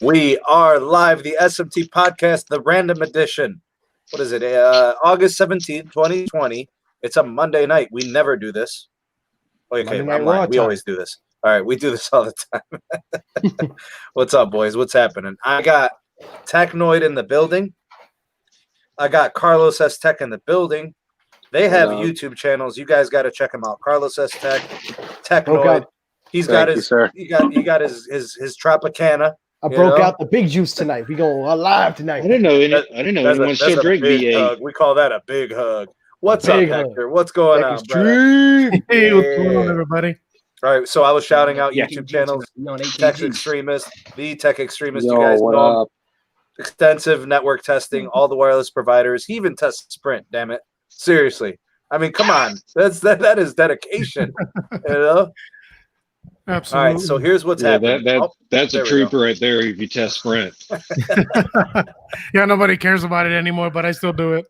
We are live, the SMT podcast, the random edition. What is it? August 17th, 2020. It's a Monday night. We never do this. Okay, I'm lying. We always do this. All right, we do this all the time. What's up, boys? What's happening? I got Technoid in the building. I got Carlos S. Tech in the building. They have YouTube channels. You guys got to check them out. Carlos S. Tech, Technoid. He's got his Tropicana. I broke out the big juice tonight. We go live tonight. I didn't know anyone should drink V8. We call that a big hug. What's up, Hector? What's going on, bro? Hey, what's going on, everybody? All right, so I was shouting out YouTube channels. Tech Extremist, the Tech Extremist. You guys know him. Extensive network testing, all the wireless providers. He even tests Sprint. Damn it, seriously. I mean, come on. That is dedication. You know. Absolutely. All right, so here's what's happening. That's a trooper right there if you test Sprint. Yeah, nobody cares about it anymore, but I still do it.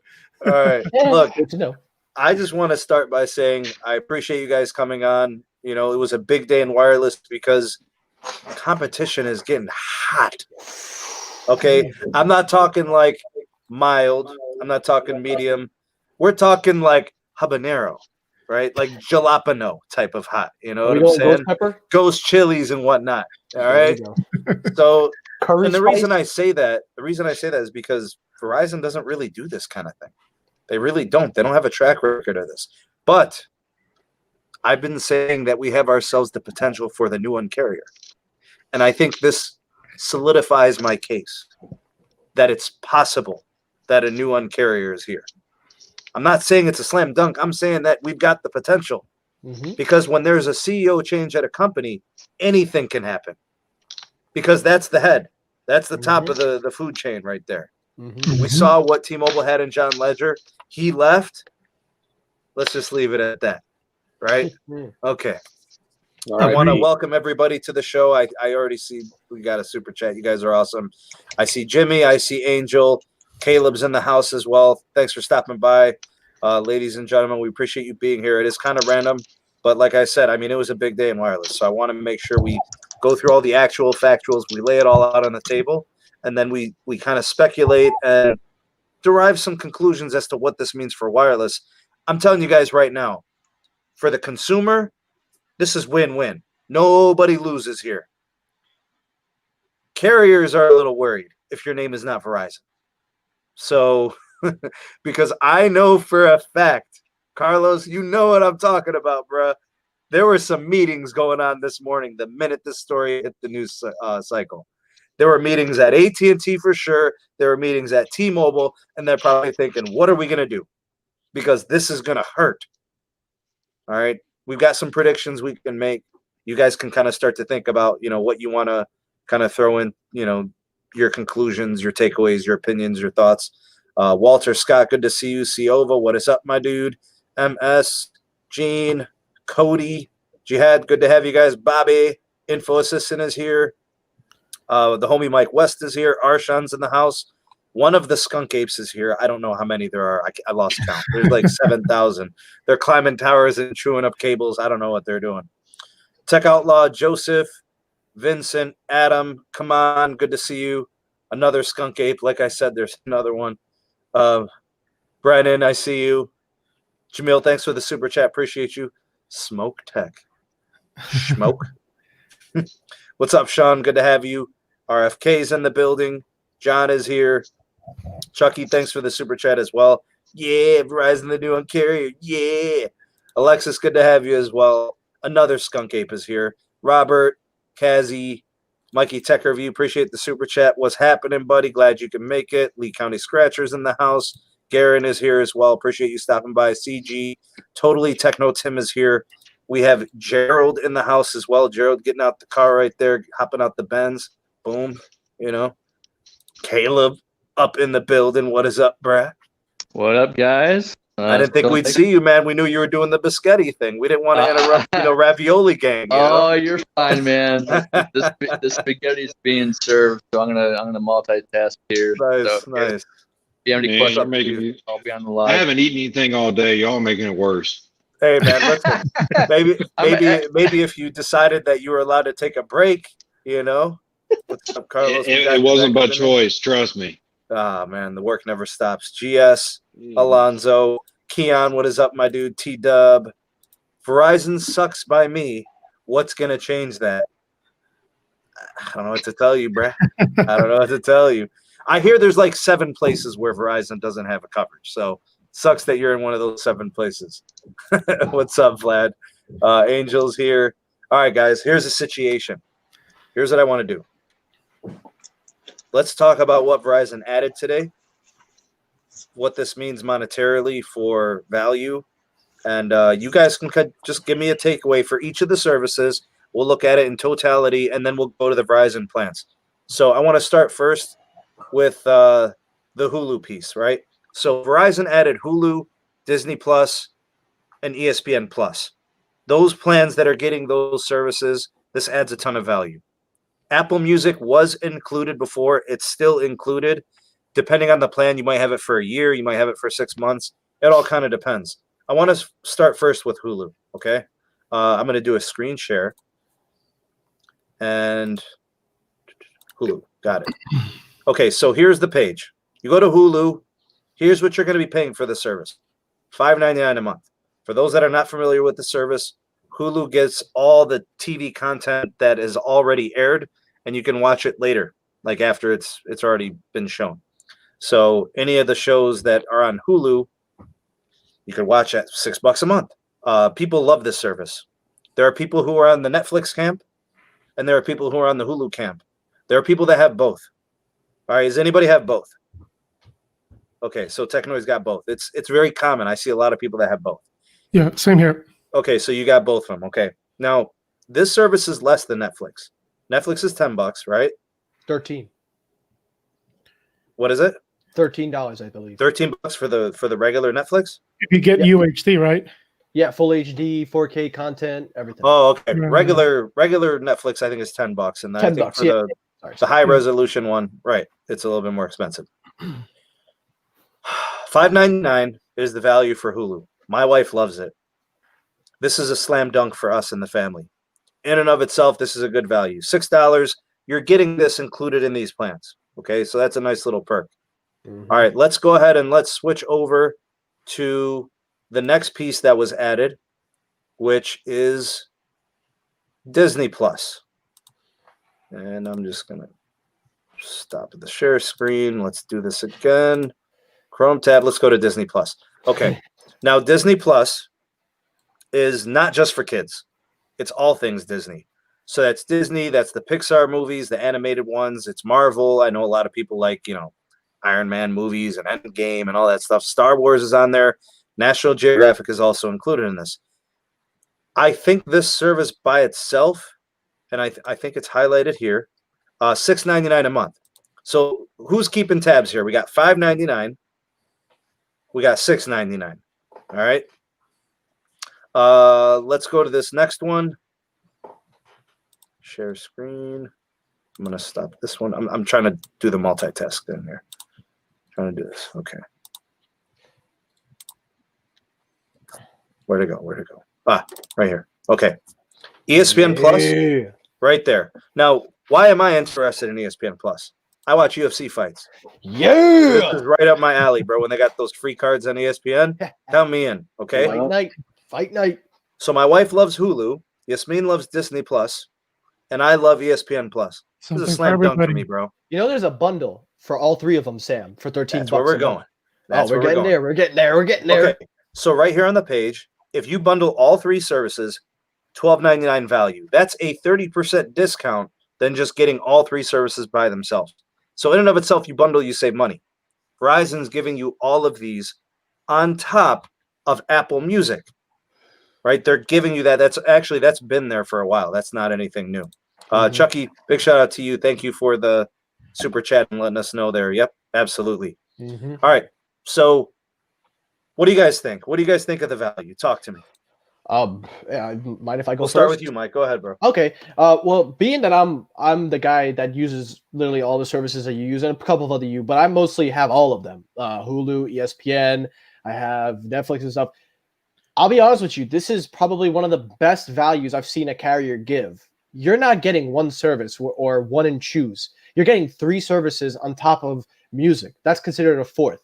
All right. Look, good to know. I just want to start by saying I appreciate you guys coming on. You know, it was a big day in wireless because competition is getting hot. Okay? I'm not talking like mild. I'm not talking medium. We're talking like habanero. Right, like jalapeno type of hot, you know what I'm saying? Ghost chilies and whatnot. All right. So, and the reason I say that is because Verizon doesn't really do this kind of thing. They really don't. They don't have a track record of this. But I've been saying that we have ourselves the potential for the new Un-carrier, and I think this solidifies my case that it's possible that a new Un-carrier is here. I'm not saying it's a slam dunk. I'm saying that we've got the potential because when there's a CEO change at a company, anything can happen because that's the head. That's the top of the food chain right there. We saw what T-Mobile had in John Ledger. He left. Let's just leave it at that. Right? Okay. I want to welcome everybody to the show. I already see we got a super chat. You guys are awesome. I see Jimmy. I see Angel. Caleb's in the house as well. Thanks for stopping by. Ladies and gentlemen, we appreciate you being here. It is kind of random, but like I said, I mean, it was a big day in wireless. So I want to make sure we go through all the actual factuals. We lay it all out on the table, and then we kind of speculate and derive some conclusions as to what this means for wireless. I'm telling you guys right now, for the consumer, this is win-win. Nobody loses here. Carriers are a little worried if your name is not Verizon. So, because I know for a fact, Carlos, you know what I'm talking about, bro. There were some meetings going on this morning the minute this story hit the news cycle. There were meetings at AT&T for sure. There were meetings at T-Mobile, and they're probably thinking, what are we going to do? Because this is going to hurt. All right. We've got some predictions we can make. You guys can kind of start to think about, you know, what you want to kind of throw in, you know, your conclusions, your takeaways, your opinions, your thoughts. Walter Scott, good to see you. Ciova, what is up, my dude? MS, Gene, Cody, Jihad, good to have you guys. Bobby, Info Assistant is here. The homie Mike West is here. Arshan's in the house. One of the skunk apes is here. I don't know how many there are. I lost count. There's like 7,000. They're climbing towers and chewing up cables. I don't know what they're doing. Tech Outlaw, Joeseph, Vincent, Adam, come on, good to see you. Another skunk ape. Like I said, there's another one. Brennan, I see you. Jamil, thanks for the super chat. Appreciate you. Smoke Tech. Smoke. What's up, Sean? Good to have you. RFK's in the building. John is here. Chucky, thanks for the super chat as well. Yeah, Verizon the new Un-carrier. Yeah. Alexis, good to have you as well. Another skunk ape is here. Robert, Kazi, Mikey Tech Review, appreciate the super chat. What's happening, buddy? Glad you can make it. Lee County Scratchers in the house. Garen is here as well. Appreciate you stopping by. CG, Totally Techno Tim is here. We have Gerald in the house as well. Gerald getting out the car right there, hopping out the Benz. Boom, you know. Caleb up in the building. What is up, bruh? What up, guys? I didn't think we'd see you, man. We knew you were doing the biscotti thing. We didn't want to interrupt, Ravioli gang. You're fine, man. This spaghetti's being served, so I'm gonna multitask here. Nice, so, nice. If you have any questions, I'll be on the line. I haven't eaten anything all day. Y'all making it worse. Hey, man, listen. maybe if you decided that you were allowed to take a break, What's up, Carlos? It wasn't by choice. Trust me. Ah, man, the work never stops. GS, Alonzo, Keon, what is up, my dude? T-Dub. Verizon sucks by me. What's going to change that? I don't know what to tell you, bruh. I don't know what to tell you. I hear there's like 7 places where Verizon doesn't have a coverage. So sucks that you're in one of those 7 places. What's up, Vlad? Angel's here. All right, guys, here's the situation. Here's what I want to do. Let's talk about what Verizon added today, what this means monetarily for value, and you guys can just give me a takeaway for each of the services. We'll look at it in totality, and then we'll go to the Verizon plans. So I want to start first with the Hulu piece, right? So Verizon added Hulu, Disney Plus, and ESPN Plus. Those plans that are getting those services, this adds a ton of value. Apple Music was included before. It's still included. Depending on the plan, you might have it for a year. You might have it for 6 months. It all kind of depends. I want to start first with Hulu, okay? I'm going to do a screen share. And Hulu, got it. Okay, so here's the page. You go to Hulu. Here's what you're going to be paying for the service. $5.99 a month. For those that are not familiar with the service, Hulu gets all the TV content that is already aired, and you can watch it later, like after it's already been shown. So any of the shows that are on Hulu, you can watch at $6 a month. People love this service. There are people who are on the Netflix camp, and there are people who are on the Hulu camp. There are people that have both. All right, does anybody have both? Okay, so Technoid's got both. It's very common. I see a lot of people that have both. Yeah, same here. Okay, so you got both of them. Okay. Now, this service is less than Netflix. Netflix is $10, right? 13. What is it? $13, I believe. $13 for the regular Netflix? If you get UHD, right? Yeah, full HD, 4K content, everything. Oh, okay. Regular Netflix, I think, is $10, and then I think for the high resolution one, right? It's a little bit more expensive. $5.99 is the value for Hulu. My wife loves it. This is a slam dunk for us in the family. In and of itself, this is a good value. $6, you're getting this included in these plans. Okay, so that's a nice little perk. Mm-hmm. All right, let's go ahead and let's switch over to the next piece that was added, which is Disney Plus. And I'm just going to stop at the share screen. Let's do this again. Chrome tab. Let's go to Disney Plus. Okay. Now, Disney Plus is not just for kids. It's all things Disney. So that's Disney. That's the Pixar movies, the animated ones. It's Marvel. I know a lot of people like, Iron Man movies and Endgame and all that stuff. Star Wars is on there. National Geographic is also included in this. I think this service by itself, and I think it's highlighted here, $6.99 a month. So who's keeping tabs here? We got $5.99. We got $6.99. All right. Let's go to this next one. Share screen. I'm going to stop this one. I'm trying to do the multitask in here. Trying to do this. Okay. Where'd it go? Ah, right here. Okay. ESPN Plus, right there. Now, why am I interested in ESPN Plus? I watch UFC fights. Yeah. This is right up my alley, bro. When they got those free cards on ESPN, count me in, okay? Fight night. So my wife loves Hulu. Yasmin loves Disney Plus. And I love ESPN Plus. This is a slam dunk for me, bro. There's a bundle for all 3 of them, Sam, for $13. That's where we're going. We're getting there. We're getting there. Okay. So right here on the page, if you bundle all 3 services, $12.99 value. That's a 30% discount than just getting all 3 services by themselves. So in and of itself, you bundle, you save money. Verizon's giving you all of these on top of Apple Music, right? They're giving you that. That's been there for a while. That's not anything new. Chucky, big shout out to you. Thank you for the super chat and letting us know there. Yep, absolutely. Mm-hmm. All right. So what do you guys think? What do you guys think of the value? Talk to me. Mind if I go We'll start with you, Mike. Go ahead, bro. Okay. Well, being that I'm the guy that uses literally all the services that you use and a couple of other but I mostly have all of them. Hulu, ESPN, I have Netflix and stuff. I'll be honest with you. This is probably one of the best values I've seen a carrier give you're not getting one service or one and choose. You're getting 3 services on top of music. That's considered a 4th.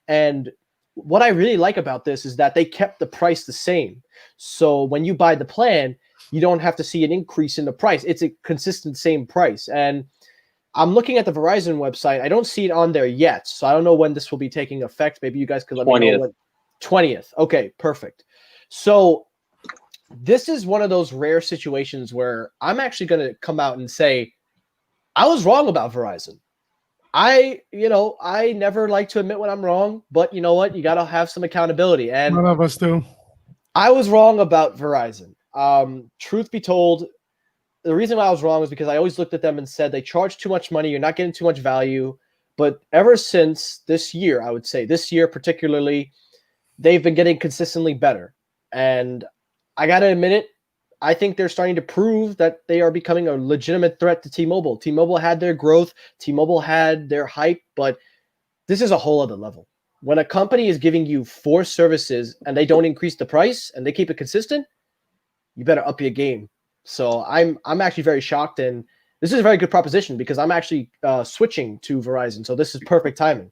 And what I really like about this is that they kept the price the same. So when you buy the plan, you don't have to see an increase in the price. It's a consistent same price. And I'm looking at the Verizon website. I don't see it on there yet. So I don't know when this will be taking effect. Maybe you guys could let me know when. 20th. Okay, perfect. So this is one of those rare situations where I'm actually going to come out and say, I was wrong about Verizon. I never like to admit when I'm wrong, but you know what? You got to have some accountability. And None of us do. I was wrong about Verizon. Truth be told, the reason why I was wrong was because I always looked at them and said they charge too much money. You're not getting too much value. But ever since this year, I would say this year particularly, they've been getting consistently better. And I got to admit it, I think they're starting to prove that they are becoming a legitimate threat to T-Mobile. T-Mobile had their growth. T-Mobile had their hype, but this is a whole other level. When a company is giving you 4 services and they don't increase the price and they keep it consistent, you better up your game. So I'm actually very shocked, and this is a very good proposition because I'm actually switching to Verizon. So this is perfect timing.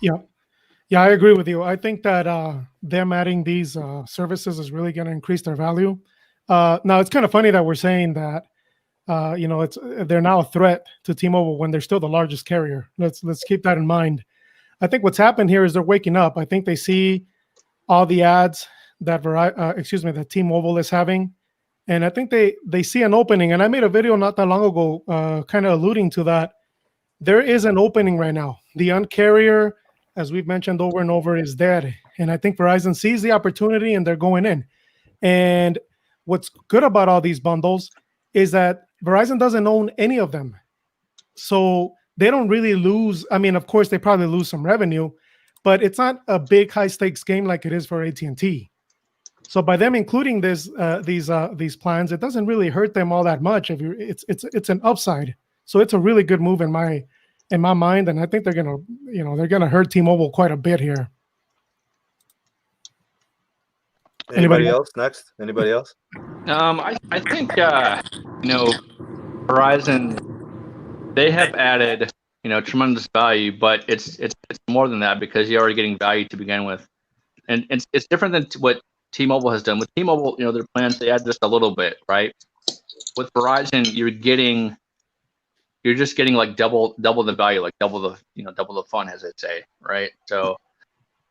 Yeah. Yeah, I agree with you. I think that them adding these services is really going to increase their value. Now, it's kind of funny that we're saying that, they're now a threat to T-Mobile when they're still the largest carrier. Let's keep that in mind. I think what's happened here is they're waking up. I think they see all the ads that that T-Mobile is having, and I think they see an opening. And I made a video not that long ago, kind of alluding to that. There is an opening right now. The Un-carrier, as we've mentioned over and over, is dead. And I think Verizon sees the opportunity and they're going in. And what's good about all these bundles is that Verizon doesn't own any of them. So they don't really lose. I mean, of course, they probably lose some revenue, but it's not a big high stakes game like it is for AT&T. So by them including these plans, it doesn't really hurt them all that much. It's an upside. So it's a really good move in my mind, and I think they're gonna hurt T-Mobile quite a bit here. Anybody else? Next? Anybody else? I think Verizon, they have added tremendous value, but it's more than that because you're already getting value to begin with, and it's different than what T-Mobile has done. With T-Mobile, their plans, they add just a little bit, right? With Verizon, you're just getting like double the value, like double the fun, as I say, right? So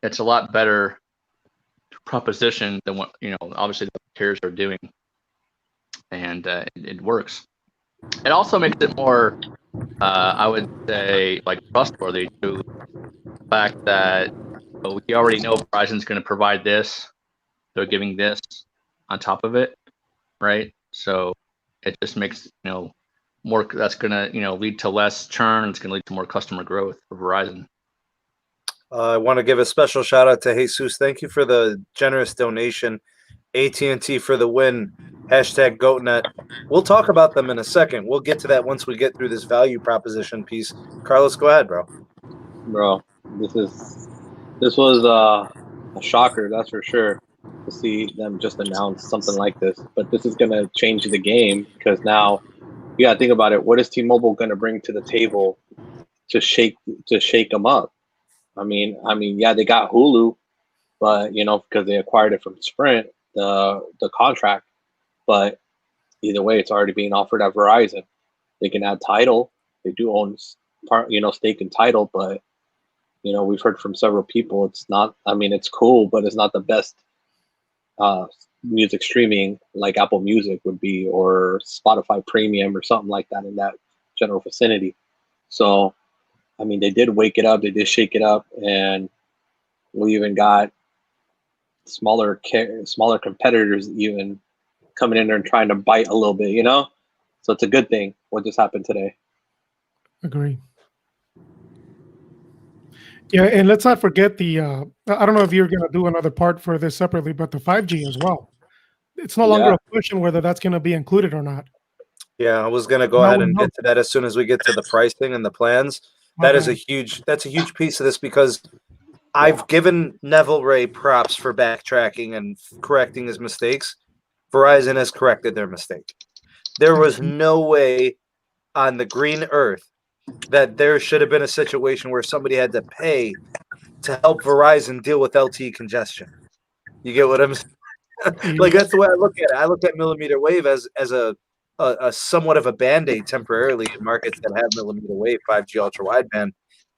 it's a lot better proposition than what obviously the carriers are doing, and it works. It also makes it more, I would say, like trustworthy to the fact that we already know Verizon's going to provide this. They're giving this on top of it, right? So it just makes more. That's going to lead to less churn. It's going to lead to more customer growth for Verizon. I want to give a special shout out to Jesus. Thank you for the generous donation. AT&T for the win. Hashtag GoatNet. We'll talk about them in a second. We'll get to that once we get through this value proposition piece. Carlos, go ahead, bro. Bro, this was a shocker, that's for sure, to see them just announce something like this. But this is going to change the game because now you got to think about it. What is T-Mobile going to bring to the table to shake them up? I mean, yeah, they got Hulu, but because they acquired it from Sprint, the contract. But either way, it's already being offered at Verizon. They can add Tidal. They do own stake in Tidal, but we've heard from several people it's not. I mean, it's cool, but it's not the best music streaming like Apple Music would be, or Spotify Premium, or something like that in that general vicinity. So, I mean, they did wake it up. They did shake it up, and we even got smaller competitors even coming in there and trying to bite a little bit, So it's a good thing what just happened today. Agree. Yeah, and let's not forget the. I don't know if you're going to do another part for this separately, but the 5G as well. It's no longer a question whether that's going to be included or not. Yeah, I was going to go ahead and get to that as soon as we get to the pricing and the plans. That's a huge piece of this because I've given Neville Ray props for backtracking and correcting his mistakes. Verizon has corrected their mistake. There was no way on the green earth that there should have been a situation where somebody had to pay to help Verizon deal with LTE congestion. You get what I'm saying? Like, that's the way I look at it. I look at millimeter wave as a somewhat of a band-aid temporarily in markets that have millimeter wave 5G ultra wideband.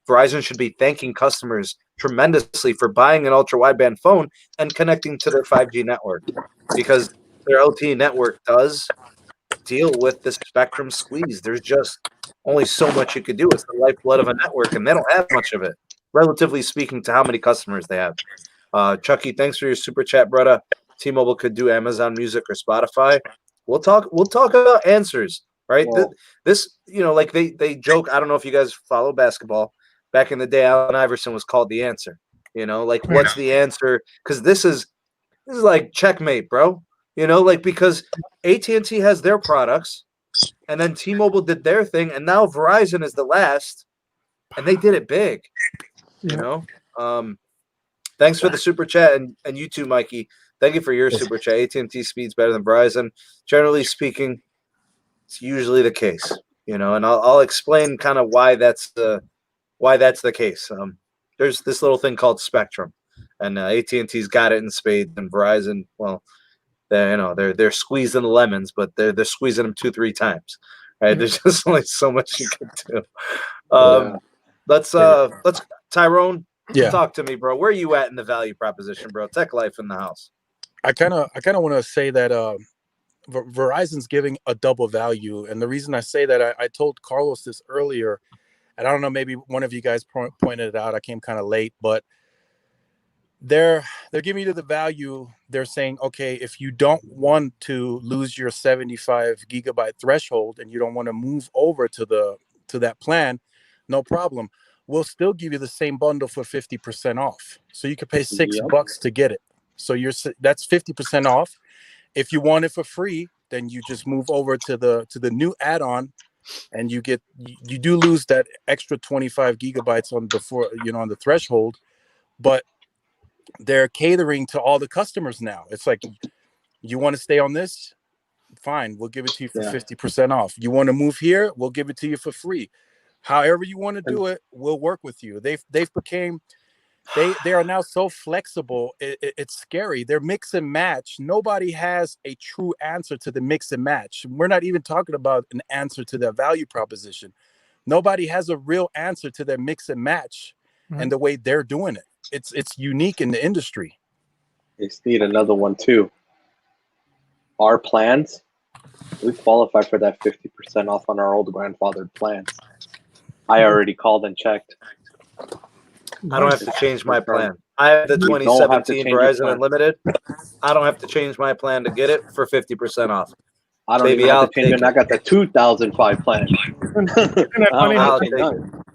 Verizon should be thanking customers tremendously for buying an ultra wideband phone and connecting to their 5G network, because their LTE network does deal with the spectrum squeeze. There's just only so much you could do. It's the lifeblood of a network, and they don't have much of it, relatively speaking, to how many customers they have. Chucky, thanks for your super chat, brother. T-Mobile could do Amazon Music or Spotify. We'll talk about answers, right? Well, This, like they joke. I don't know if you guys follow basketball. Back in the day, Allen Iverson was called the answer. Like, what's the answer? Because this is like checkmate, bro. Because AT&T has their products, and then T-Mobile did their thing, and now Verizon is the last, and they did it big. Thanks for the super chat, and you too, Mikey. Thank you for your super chat. AT&T speed's better than Verizon. Generally speaking, it's usually the case, and I'll explain kind of why that's the case. There's this little thing called spectrum, and AT&T's got it in spades, and Verizon, well, they're squeezing the lemons, but they're squeezing them 2-3 times. Right? There's just only so much you can do. Let's Tyrone. Yeah, Talk to me, bro. Where are you at in the value proposition, bro? Tech life in the house. I kind of want to say that Verizon's giving a double value, and the reason I say that, I told Carlos this earlier, and I don't know, maybe one of you guys pointed it out. I came kind of late, but they're giving you the value. They're saying, okay, if you don't want to lose your 75 gigabyte threshold and you don't want to move over to that plan, no problem. We'll still give you the same bundle for 50% off. So you could pay $6 to get it. So that's 50% off. If you want it for free, then you just move over to the new add-on, and you do lose that extra 25 gigabytes on the threshold, but they're catering to all the customers now. It's like, you want to stay on this? Fine, we'll give it to you for 50% off. You want to move here? We'll give it to you for free. However you want to do it, we'll work with you. They are now so flexible. It's scary. They're mix and match. Nobody has a true answer to the mix and match. We're not even talking about an answer to their value proposition. Nobody has a real answer to their mix and match and the way they're doing it. It's unique in the industry. They need another one too. Our plans, we qualify for that 50% off on our old grandfathered plans. I already called and checked. I don't have to change my plan. I have the 2017 Verizon Unlimited. I don't have to change my plan to get it for 50% off. I don't even have to change it. I got the 2005 plan.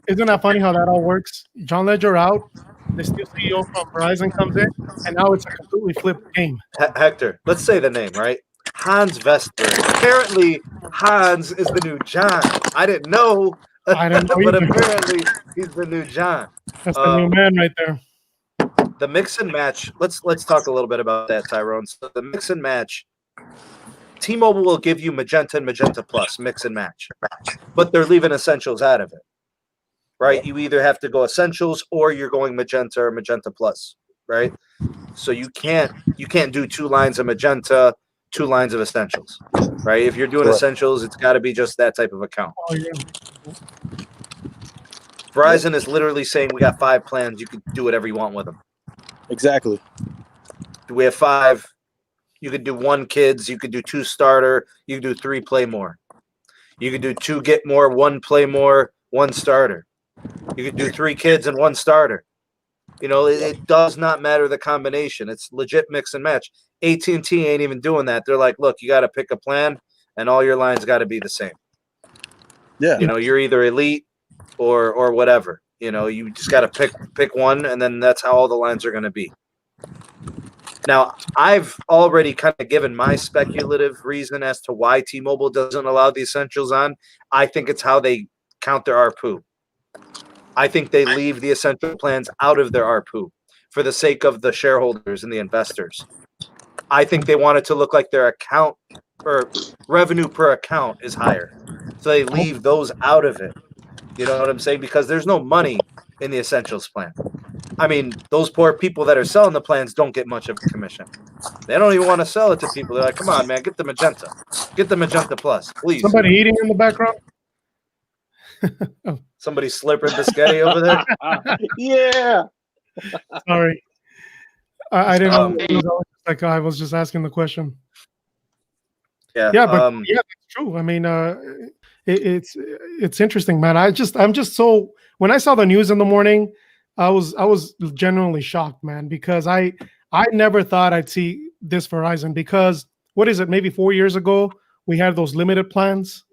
Isn't that funny how that all works? John Ledger out, the still CEO from Verizon comes in, and now it's a completely flipped game. Hector, let's say the name, right? Hans Vestberg. Apparently, Hans is the new John. I didn't know. But apparently he's the new John. That's the new man right there. The mix and match. Let's talk a little bit about that, Tyrone. So the mix and match. T-Mobile will give you Magenta and Magenta Plus mix and match, but they're leaving Essentials out of it, right? You either have to go Essentials or you're going Magenta or Magenta Plus, right? So you can't do 2 lines of Magenta, 2 lines of Essentials, right? If you're doing Essentials, it's got to be just that type of account. Oh, yeah. Verizon is literally saying we got 5 plans. You can do whatever you want with them. Exactly. We have 5. You could do 1 kids. You could do 2 starter. You could do 3 play more. You could do 2 get more, 1 play more, 1 starter. You could do 3 kids and 1 starter. It does not matter the combination. It's legit mix and match. AT&T ain't even doing that. They're like, look, you got to pick a plan, and all your lines got to be the same. Yeah. You're either elite or whatever. You just got to pick one, and then that's how all the lines are going to be. Now, I've already kind of given my speculative reason as to why T-Mobile doesn't allow the Essentials on. I think it's how they count their ARPU. I think they leave the essential plans out of their ARPU for the sake of the shareholders and the investors. I think they want it to look like their account or revenue per account is higher. So they leave those out of it. You know what I'm saying? Because there's no money in the Essentials plan. I mean, those poor people that are selling the plans don't get much of a commission. They don't even want to sell it to people. They're like, come on, man, get the Magenta. Get the Magenta Plus, please. Somebody eating in the background? Somebody slurping biscotti over there? Yeah. Sorry. I didn't know. Like I was just asking the question. Yeah, Yeah, but yeah, it's true. I mean, it's interesting, man. I'm just so when I saw the news in the morning, I was genuinely shocked, man, because I never thought I'd see this Verizon because what is it? Maybe 4 years ago, we had those limited plans,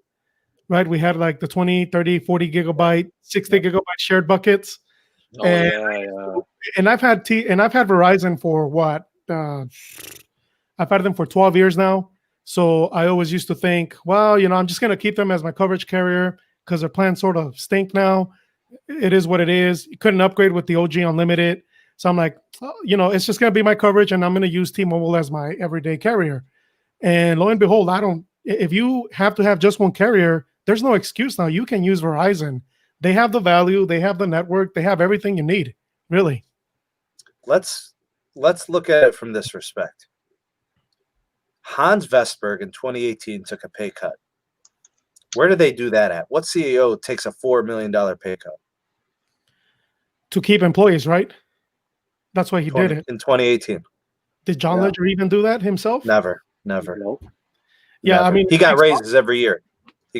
right? We had like the 20, 30, 40 gigabyte, 60 gigabyte shared buckets. Oh, yeah. And I've had Verizon for what? I've had them for 12 years now. So I always used to think, well, I'm just going to keep them as my coverage carrier because their plans sort of stink now. It is what it is. You couldn't upgrade with the OG Unlimited. So I'm like, it's just going to be my coverage and I'm going to use T-Mobile as my everyday carrier. And lo and behold, if you have to have just one carrier, there's no excuse now. You can use Verizon. They have the value. They have the network. They have everything you need, really. Let's look at it from this respect. Hans Vestberg in 2018 took a pay cut. Where did they do that at? What CEO takes a $4 million pay cut? To keep employees, right? That's why he did it. In 2018. Did John Ledger even do that himself? Never. Nope. Yeah, Never. I mean, he got raises every year. He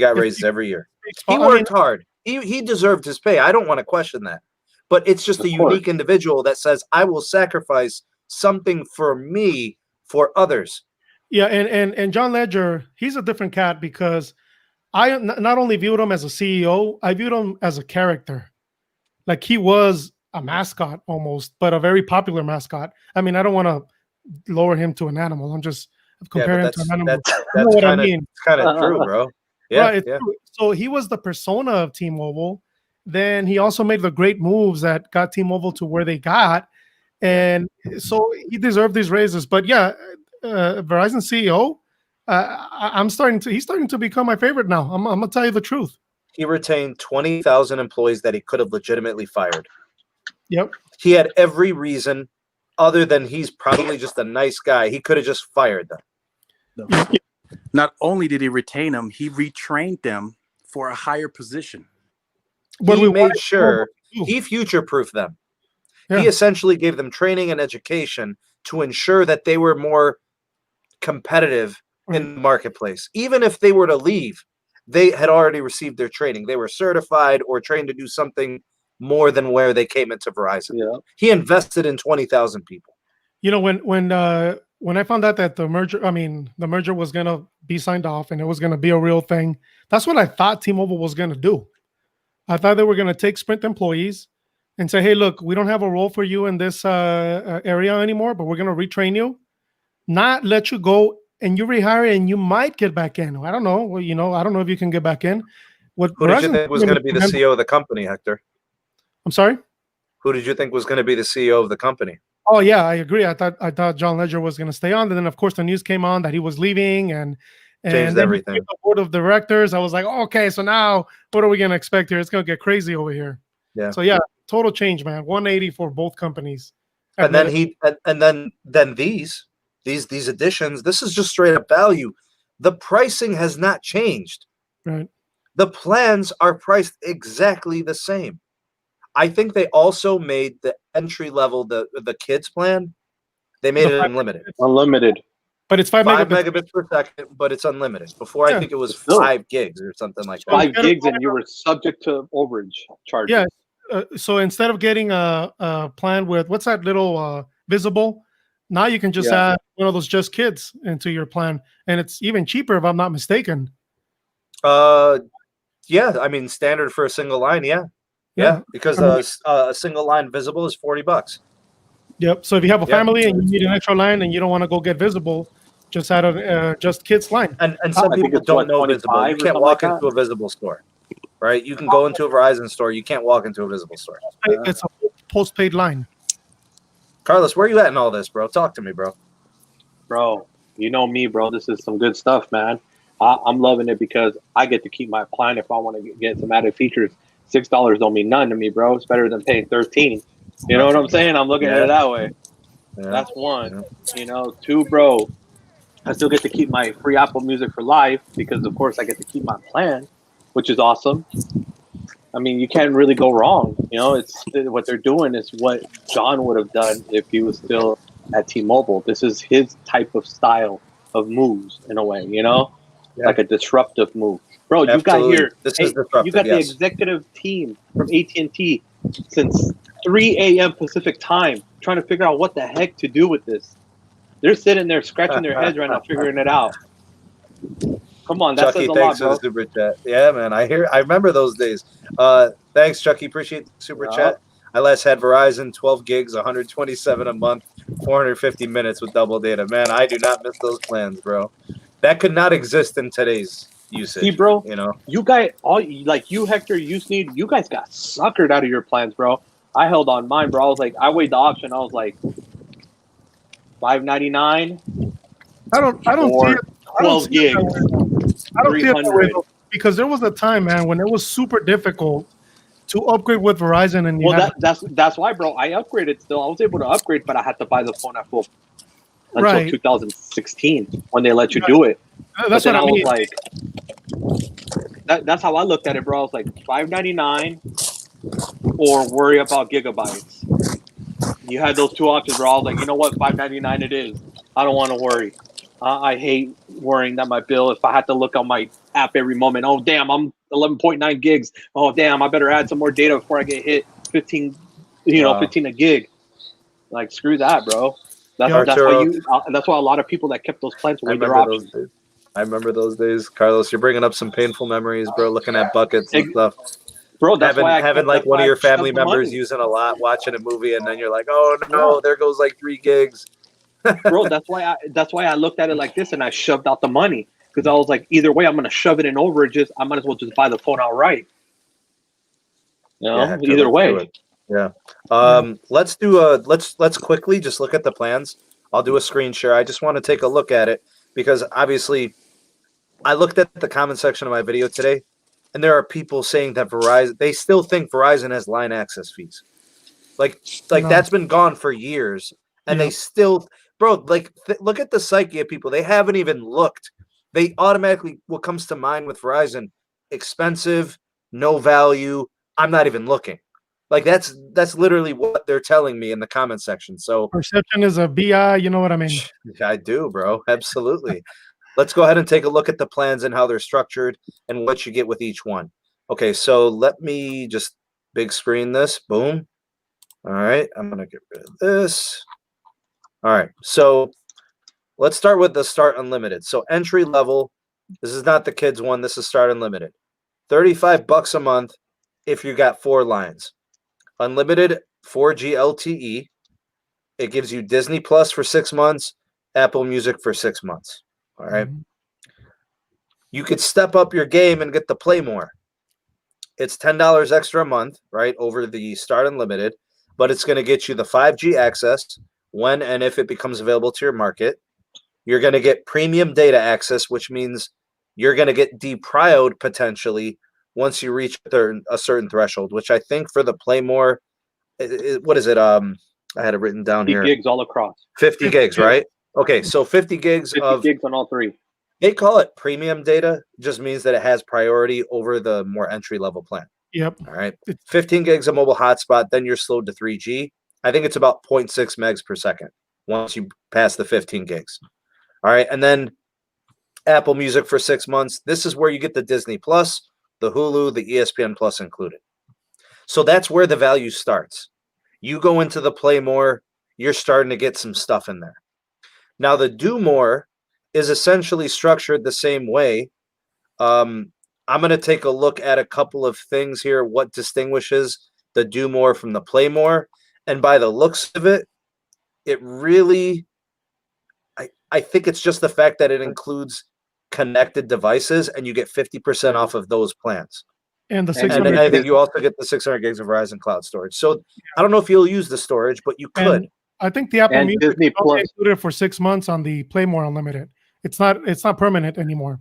worked hard. He deserved his pay. I don't want to question that. But it's just a unique individual that says, I will sacrifice something for me for others. Yeah, and John Ledger, he's a different cat because I not only viewed him as a CEO, I viewed him as a character. Like he was a mascot almost, but a very popular mascot. I mean, I don't want to lower him to an animal. I'm just comparing him to an animal. That's kind of true, bro. Yeah, right, true. So he was the persona of T-Mobile. Then he also made the great moves that got T-Mobile to where they got. And so he deserved these raises. But yeah, Verizon CEO, he's starting to become my favorite now. I'm gonna tell you the truth. He retained 20,000 employees that he could have legitimately fired. Yep. He had every reason, other than he's probably just a nice guy. He could have just fired them. No. Not only did he retain them, he retrained them for a higher position. But he made sure he future-proofed them. Yeah. He essentially gave them training and education to ensure that they were more competitive in the marketplace. Even if they were to leave, they had already received their training. They were certified or trained to do something more than where they came into Verizon. Yeah. He invested in 20,000 people. When I found out that the merger was going to be signed off and it was going to be a real thing, that's what I thought T-Mobile was going to do. I thought they were going to take Sprint employees and say, hey, look, we don't have a role for you in this area anymore, but we're going to retrain you, not let you go and you rehire and you might get back in. I don't know. Well, I don't know if you can get back in. Who did you think was going to be the CEO of the company, Hector? I'm sorry? Who did you think was going to be the CEO of the company? Oh, yeah, I agree. I thought John Ledger was going to stay on. And then, of course, the news came on that he was leaving and changed everything. The board of directors. I was like, oh, okay, so now what are we going to expect here? It's going to get crazy over here. Yeah. So, yeah, total change, man. 180 for both companies. And then these additions, this is just straight up value. The pricing has not changed. Right. The plans are priced exactly the same. I think they also made the entry level, the kids plan, they made it unlimited. Unlimited. But it's 5 megabits per second, but it's unlimited. Before, I think it was 5 gigs or something like that. 5 gigs, and you were subject to overage charges. Yeah. So instead of getting a plan with, what's that little visible, now you can just add one of those Just Kids into your plan. And it's even cheaper if I'm not mistaken. Yeah. I mean, standard for a single line, yeah, because a single line visible is $40. Yep. So if you have a family and you need an extra line and you don't want to go get visible, just add a Just Kids line. And some people don't know visible. You can't walk into a visible store, right? You can go into a Verizon store. You can't walk into a visible store. It's a postpaid line. Carlos, where are you at in all this, bro? Talk to me, bro. bro, you know me, bro. This is some good stuff, man. I'm loving it because I get to keep my plan if I want to get some added features. $6 don't mean none to me, bro. It's better than paying 13. You know what I'm saying? I'm looking at it that way. That's one. You know, two, bro. I still get to keep my free Apple Music for life because, of course, I get to keep my plan, which is awesome. I mean, you can't really go wrong. You know, it's what they're doing is what John would have done if he was still at T-Mobile. This is his type of style of moves in a way, you know, like a disruptive move. Bro, you got here. You got the executive team from AT&T since 3 a.m. Pacific time trying to figure out what the heck to do with this. They're sitting there scratching their heads right now, figuring it out. Come on, that Chucky, says a thanks lot, for the super chat. Yeah, man, I remember those days. Thanks, Chucky. Appreciate the super chat. I last had Verizon, 12 gigs, 127 a month, 450 minutes with double data. Man, I do not miss those plans, bro. That could not exist in today's usage. See, bro, you know, you guys, you, Hector, you Sneed, you guys got suckered out of your plans, bro. I held on mine, bro. I was like, I weighed the option. I was like, $5.99. I don't see it. 12 gigs. I don't see it that way, though, because there was a time, man, when it was super difficult to upgrade with Verizon, and that's why, bro. I upgraded still. I was able to upgrade, but I had to buy the phone at full until 2016 when they let you do it. That's what I mean. Was like, that's how I looked at it, bro. I was like $5.99 or worry about gigabytes. You had those two options, bro. I was like, you know what, $5.99 it is. I don't want to worry. I hate worrying that my bill, if I had to look on my app every moment, oh, damn, I'm 11.9 gigs. Oh, damn, I better add some more data before I get hit 15 a gig. Like, screw that, bro. That's why a lot of people that kept those plans were their options. I remember those days. Carlos, you're bringing up some painful memories, bro, looking at buckets and stuff. Bro, that's why I having like one of your family members using a lot, watching a movie, and then you're like, oh, no, there goes like 3 gigs. Bro, that's why I looked at it like this and I shoved out the money because I was like, either way, I'm gonna shove it in overages. I might as well just buy the phone outright. You know, either way. Yeah. Let's do let's quickly just look at the plans. I'll do a screen share. I just want to take a look at it because obviously I looked at the comment section of my video today and there are people saying that Verizon, they still think Verizon has line access fees. Like that's been gone for years and they still, bro, like look at the psyche of people. They haven't even looked. They automatically, what comes to mind with Verizon, expensive, no value. I'm not even looking. Like that's literally what they're telling me in the comment section. So perception is a BI, you know what I mean? I do, bro. Absolutely. Let's go ahead and take a look at the plans and how they're structured and what you get with each one. Okay, so let me just big screen this. Boom. All right, I'm gonna get rid of this. All right, so let's start with the Start Unlimited. So entry level, this is not the kids one, this is Start Unlimited. $35 a month if you got 4 lines. Unlimited 4G LTE. It gives you Disney Plus for 6 months, Apple Music for 6 months. All right. You could step up your game and get the Play More. It's $10 extra a month, right, over the Start Unlimited, but it's going to get you the 5G access when and if it becomes available to your market. You're going to get premium data access, which means you're going to get deprioed potentially once you reach a certain threshold, which I think for the Play More, what is it? I had it written down 50 here. 50 gigs all across. 50 gigs, right? Okay, so 50 gigs 50 gigs on all 3. They call it premium data. Just means that it has priority over the more entry-level plan. Yep. All right. 15 gigs of mobile hotspot, then you're slowed to 3G. I think it's about 0.6 megs per second once you pass the 15 gigs. All right, and then Apple Music for 6 months. This is where you get the Disney Plus, the Hulu, the ESPN Plus included. So that's where the value starts. You go into the Play More, you're starting to get some stuff in there. Now, the Do More is essentially structured the same way. I'm going to take a look at a couple of things here, what distinguishes the Do More from the Play More. And by the looks of it, it really, I think it's just the fact that it includes connected devices and you get 50% off of those plans. And the 600 and I think you also get the 600 gigs of Verizon cloud storage. So I don't know if you'll use the storage, but you could. I think the Apple And Music Disney is only Plus. included for 6 months on the Play More Unlimited. It's not permanent anymore.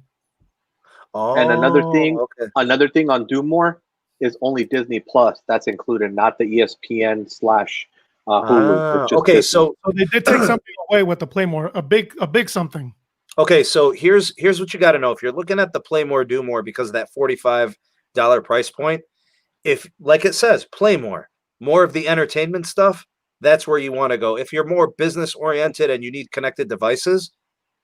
Oh, And another thing okay. on Do More is only Disney Plus. That's included, not the ESPN slash Hulu. It's just Okay, Disney. so So they did take something away with the Play More, a big something. okay, so here's what you got to know. If you're looking at the Play More, Do More because of that $45 price point, if like it says, Play More of the entertainment stuff, that's where you want to go. If you're more business oriented and you need connected devices,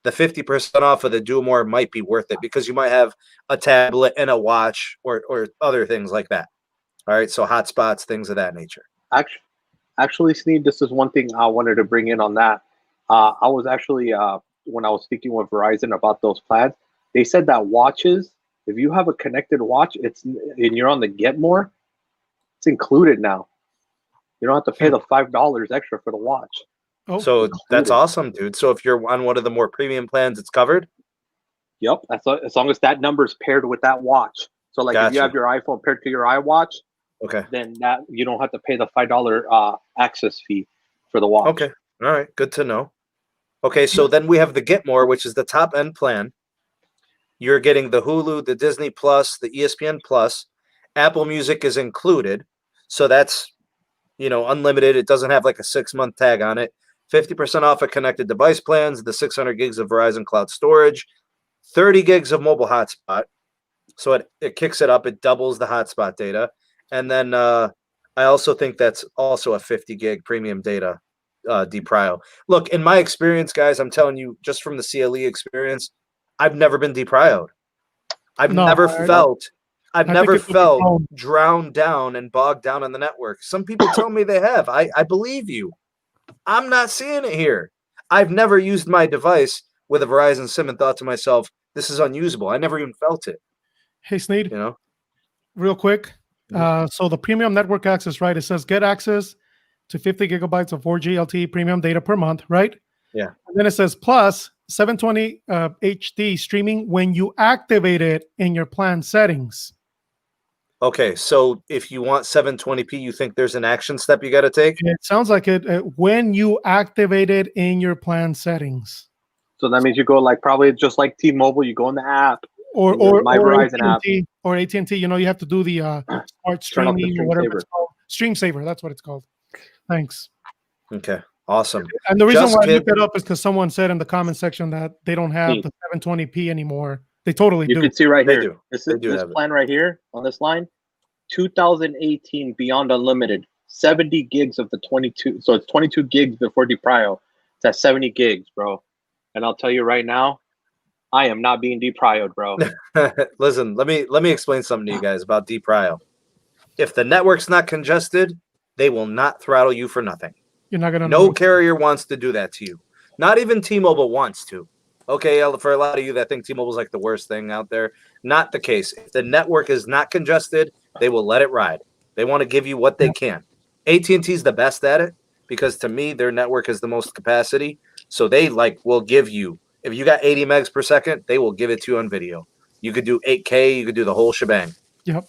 the 50% off of the Do More might be worth it because you might have a tablet and a watch or other things like that. All right, so hotspots, things of that nature. Actually, Sneed, this is one thing I wanted to bring in on that. I was actually when I was speaking with Verizon about those plans, they said that watches, if you have a connected watch, and you're on the Get More, it's included now. You don't have to pay the $5 extra for the watch. Oh, So that's awesome, dude. So if you're on one of the more premium plans, it's covered. Yep, as long as that number is paired with that watch. So like if you have your iPhone paired to your iWatch, okay, then that you don't have to pay the $5 access fee for the watch. Okay, all right, good to know. Okay, so then we have the Get More, which is the top end plan. You're getting the Hulu, the Disney Plus, the ESPN Plus. Apple Music is included, so that's unlimited. It doesn't have like a 6-month tag on it. 50% off of connected device plans, the 600 gigs of Verizon cloud storage, 30 gigs of mobile hotspot. So it kicks it up. It doubles the hotspot data. And then I also think that's also a 50 gig premium data deprio. Look, in my experience, guys, I'm telling you, just from the CLE experience, I've never been deprioed. I've never felt drowned down and bogged down on the network. Some people tell me they have. I believe you. I'm not seeing it here. I've never used my device with a Verizon SIM and thought to myself, this is unusable. I never even felt it. Hey, Sneed, real quick. So the premium network access, right? It says get access to 50 gigabytes of 4G LTE premium data per month, right? Yeah. And then it says plus 720 HD streaming when you activate it in your plan settings. Okay, so if you want 720p, you think there's an action step you got to take? It sounds like it when you activate it in your plan settings. So that means you go probably just like T-Mobile, you go in the app or My Verizon AT&T, app or AT&T. You have to do the smart streaming or whatever it's called. Stream Saver, that's what it's called. Thanks. Okay, awesome. And the reason why I looked it up is because someone said in the comment section that they don't have the 720p anymore. They totally do. You can see right here. Do. This plan right here on this line, 2018 Beyond Unlimited, 70 gigs of the 22. So it's 22 gigs before deprio. It's at 70 gigs, bro. And I'll tell you right now, I am not being deprioed, bro. Listen, let me explain something to you guys about deprio. If the network's not congested, they will not throttle you for nothing. You're not gonna. No carrier wants to do that to you. Not even T-Mobile wants to. Okay, for a lot of you that think T-Mobile's like the worst thing out there, not the case. If the network is not congested, they will let it ride. They want to give you what they can. AT&T is the best at it because to me, their network is the most capacity. So they will give you, if you got 80 megs per second, they will give it to you on video. You could do 8K, you could do the whole shebang. Yep.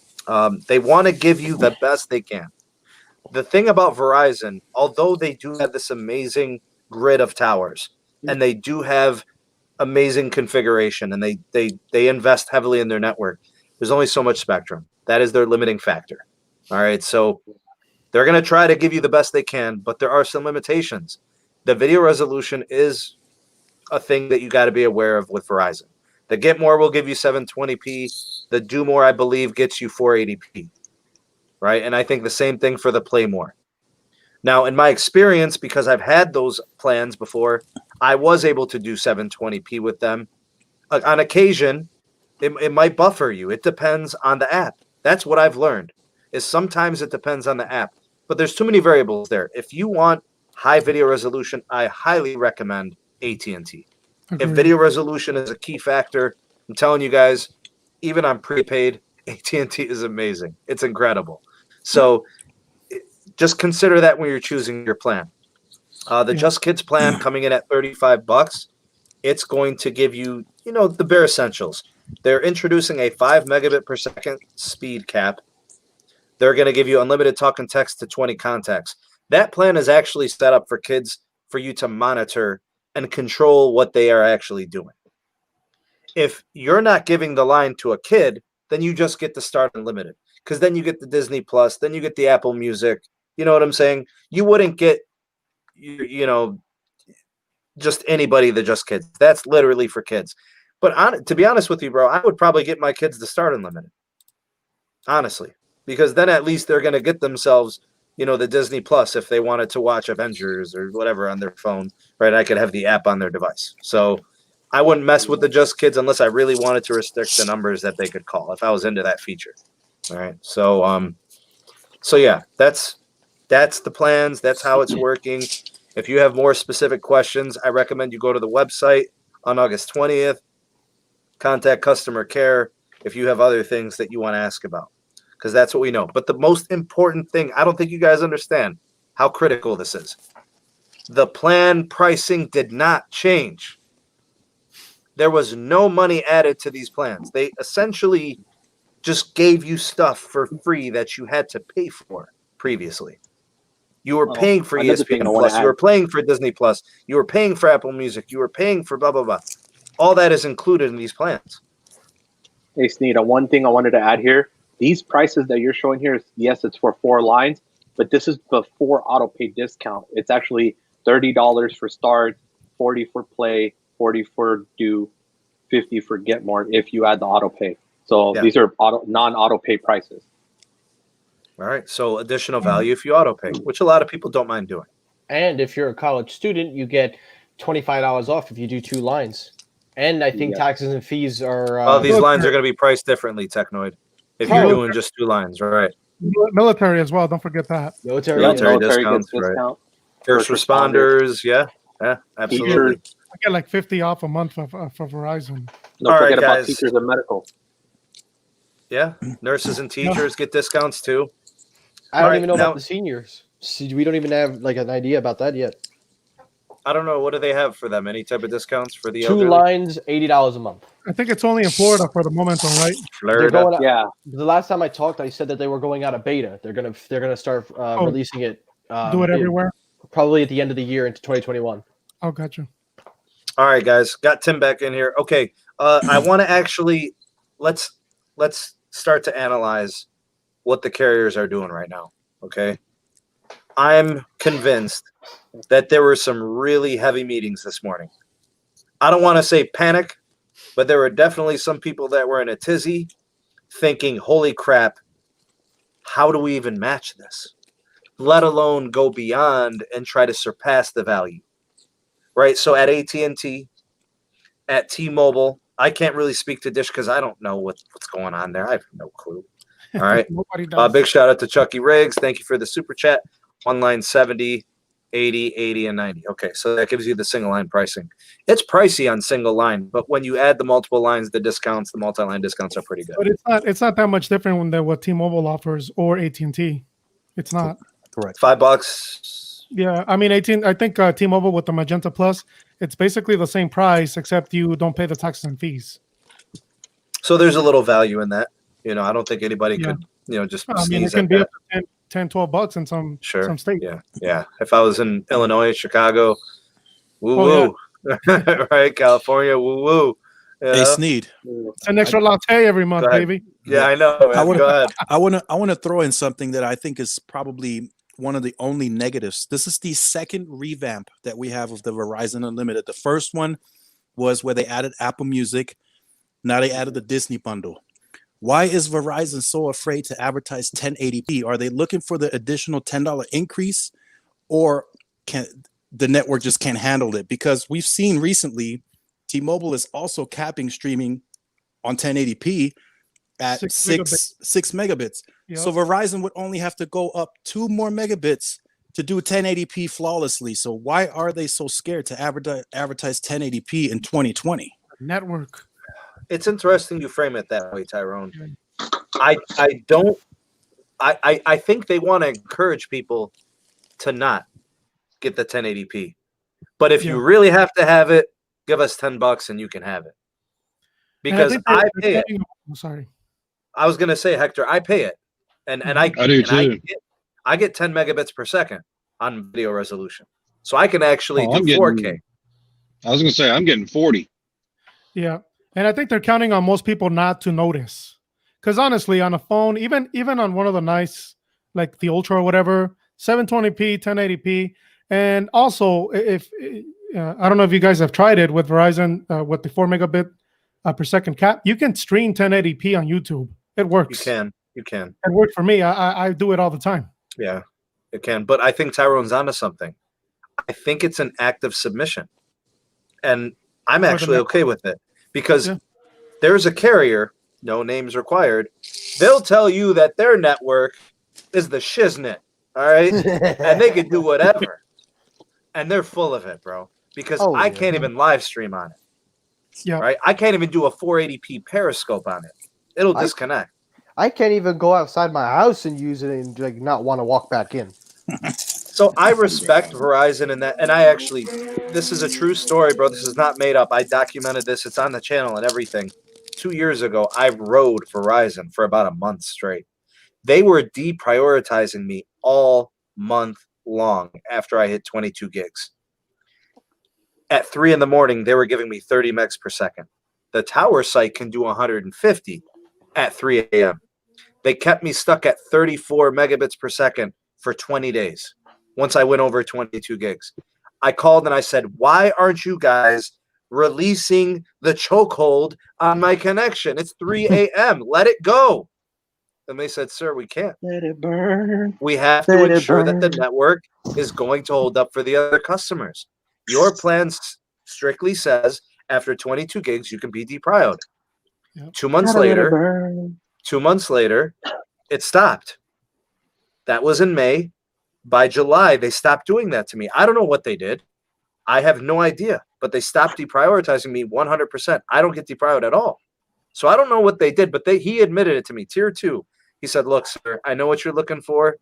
They want to give you the best they can. The thing about Verizon, although they do have this amazing grid of towers and they do have amazing configuration and they invest heavily in their network, there's only so much spectrum. That is their limiting factor. All right. So they're going to try to give you the best they can, but there are some limitations. The video resolution is a thing that you got to be aware of with Verizon. The Get More will give you 720p. The Do More, I believe, gets you 480p. Right. And I think the same thing for the Play More. Now, in my experience, because I've had those plans before, I was able to do 720p with them. On occasion, it might buffer you. It depends on the app. That's what I've learned, is sometimes it depends on the app. But there's too many variables there. If you want high video resolution, I highly recommend AT&T. If video resolution is a key factor, I'm telling you guys, even on prepaid, AT&T is amazing. It's incredible. So just consider that when you're choosing your plan. The Just Kids plan coming in at $35, it's going to give you, the bare essentials. They're introducing a 5 megabit per second speed cap. They're going to give you unlimited talk and text to 20 contacts. That plan is actually set up for kids for you to monitor and control what they are actually doing. If you're not giving the line to a kid, then you just get the Start Unlimited, because then you get the Disney Plus, then you get the Apple Music. You know what I'm saying? You wouldn't get, just anybody that just kids. That's literally for kids. But to be honest with you, bro, I would probably get my kids the Start Unlimited, honestly, because then at least they're going to get themselves, the Disney Plus if they wanted to watch Avengers or whatever on their phone, right? I could have the app on their device. So I wouldn't mess with the just kids unless I really wanted to restrict the numbers that they could call if I was into that feature. All right. So yeah, that's the plans. That's how it's working. If you have more specific questions, I recommend you go to the website on August 20th, contact customer care if you have other things that you want to ask about, because that's what we know. But the most important thing, I don't think you guys understand how critical this is. The plan pricing did not change. There was no money added to these plans. They essentially just gave you stuff for free that you had to pay for previously. You were paying for ESPN Plus. You were paying for Disney Plus. You were paying for Apple Music. You were paying for blah, blah, blah. All that is included in these plans. Hey, Sneed, one thing I wanted to add here. These prices that you're showing here, yes, it's for 4 lines, but this is before auto pay discount. It's actually $30 for start, 40 for play, 40 for do, 50 for get more if you add the auto pay. So these are non-auto pay prices. All right. So additional value if you auto pay, which a lot of people don't mind doing. And if you're a college student, you get $25 off if you do 2 lines. And I think taxes and fees are. These lines are going to be priced differently, Technoid. If you're doing just 2 lines, right? Military as well. Don't forget that. Military discounts, right? First responders, yeah, absolutely. Teachers. I get like 50 off a month for Verizon. Don't forget about teachers and medical. Yeah, nurses and teachers get discounts too. I don't even know about the seniors. We don't even have like an idea about that yet. I don't know. What do they have for them? Any type of discounts for the 2 elderly? lines, $80 a month. I think it's only in Florida for the moment, though, right? Florida. Yeah. The last time I talked, I said that they were going out of beta. They're gonna start releasing it. Do it everywhere. Probably at the end of the year into 2021. Oh, gotcha. All right, guys, got Tim back in here. Okay, I want to actually let's start to analyze what the carriers are doing right now. Okay, I'm convinced that there were some really heavy meetings this morning. I don't want to say panic, but there were definitely some people that were in a tizzy thinking, holy crap, how do we even match this? Let alone go beyond and try to surpass the value, right? So at AT&T, at T-Mobile, I can't really speak to Dish because I don't know what's going on there. I have no clue. All right. Big shout out to Chucky Riggs. Thank you for the super chat. One line 70, 80, 80, and 90. Okay, so that gives you the single line pricing. It's pricey on single line, but when you add the multiple lines, the discounts, the multi-line discounts are pretty good. But it's not that much different than what T-Mobile offers or AT&T. It's not. Correct. $5. Yeah, I mean, I think T-Mobile with the Magenta Plus, it's basically the same price except you don't pay the taxes and fees. So there's a little value in that. I don't think anybody could, just it can be up to $10-12 in some states. Yeah. If I was in Illinois, Chicago, woo-woo. Right? California, woo-woo. Hey, Sneed. It's an extra latte every month, baby. Yeah, I know. Go ahead. I want to throw in something that I think is probably one of the only negatives. This is the second revamp that we have of the Verizon Unlimited. The first one was where they added Apple Music. Now they added the Disney bundle. Why is Verizon so afraid to advertise 1080p? Are they looking for the additional $10 increase, or can the network just can't handle it? Because we've seen recently T-Mobile is also capping streaming on 1080p at 6 megabits. Yep. So Verizon would only have to go up 2 more megabits to do 1080p flawlessly. So why are they so scared to advertise 1080p in 2020? Network. It's interesting you frame it that way, Tyrone. I think they want to encourage people to not get the 1080p. But if you really have to have it, give us $10 and you can have it. Because I pay it. Sorry. I was going to say, Hector, I pay it. And I do too. I get 10 megabits per second. on video resolution. So I can actually Oh, do 4K. I was gonna say I'm getting 40. Yeah, and I think they're counting on most people not to notice, because honestly, on a phone, even on one of the nice, like the Ultra or whatever, 720p, 1080p, and also if I don't know if you guys have tried it with Verizon with the 4 megabit per second cap, you can stream 1080p on YouTube. It works. You can. It worked for me. I do it all the time. Yeah, it can. But I think Tyrone's onto something. I think it's an act of submission. And I'm actually okay with it because there's a carrier, no names required. They'll tell you that their network is the shiznit, all right? And they can do whatever. And they're full of it, bro, because I can't even live stream on it. Yeah. Right? I can't even do a 480p periscope on it. It'll disconnect. I can't even go outside my house and use it and like not want to walk back in. So I respect Verizon in that, and I actually, this is a true story, bro. This is not made up. I documented this. It's on the channel and everything. 2 years ago, I rode Verizon for about a month straight. They were deprioritizing me all month long after I hit 22 gigs. At 3 in the morning, they were giving me 30 megs per second. The tower site can do 150 at 3 a.m. They kept me stuck at 34 megabits per second for 20 days. Once I went over 22 gigs, I called and I said, why aren't you guys releasing the chokehold on my connection? It's 3 a.m. Let it go. And they said, sir, we can't. Let it burn. We have to ensure that the network is going to hold up for the other customers. Your plan strictly says after 22 gigs, you can be deprioed. Yep. 2 months later, it stopped. That was in May. By July, they stopped doing that to me. I don't know what they did. I have no idea. But they stopped deprioritizing me 100%. I don't get deprioed at all. So I don't know what they did, but he admitted it to me. Tier 2. He said, look, sir, I know what you're looking for. I'm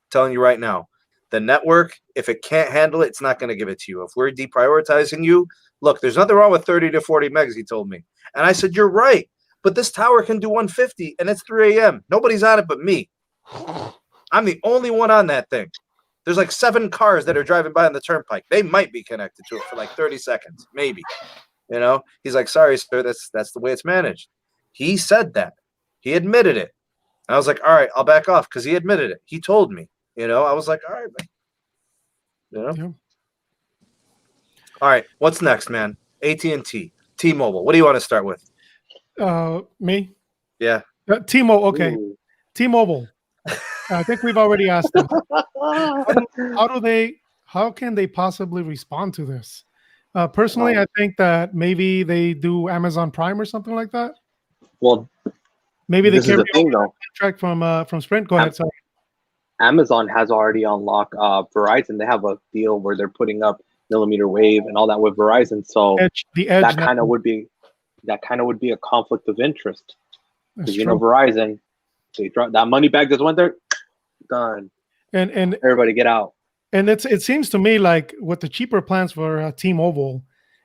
telling you right now. The network, if it can't handle it, it's not going to give it to you. If we're deprioritizing you, look, there's nothing wrong with 30 to 40 megs, he told me. And I said, you're right. But this tower can do 150, and it's 3 a.m. Nobody's on it but me. I'm the only one on that thing. There's like 7 cars that are driving by on the turnpike. They might be connected to it for like 30 seconds, maybe. You know, he's like, sorry, sir, that's the way it's managed. He said that. He admitted it. I was like, all right, I'll back off because he admitted it. He told me. You know, I was like, all right, man. You know? Yeah. All right, what's next, man? AT&T, T-Mobile. What do you want to start with? Me? Yeah. T-Mobile, okay. Ooh. T-Mobile. I think we've already asked them. How can they possibly respond to this? Personally, I think that maybe they do Amazon Prime or something like that. Well, maybe they carry a contract from Sprint. Go ahead, sorry. Amazon has already unlocked Verizon. They have a deal where they're putting up millimeter wave and all that with Verizon. So the edge that kind of would be a conflict of interest. Because you know Verizon, they drop that money bag just went there, done. And everybody get out. And it seems to me like with the cheaper plans for T-Mobile,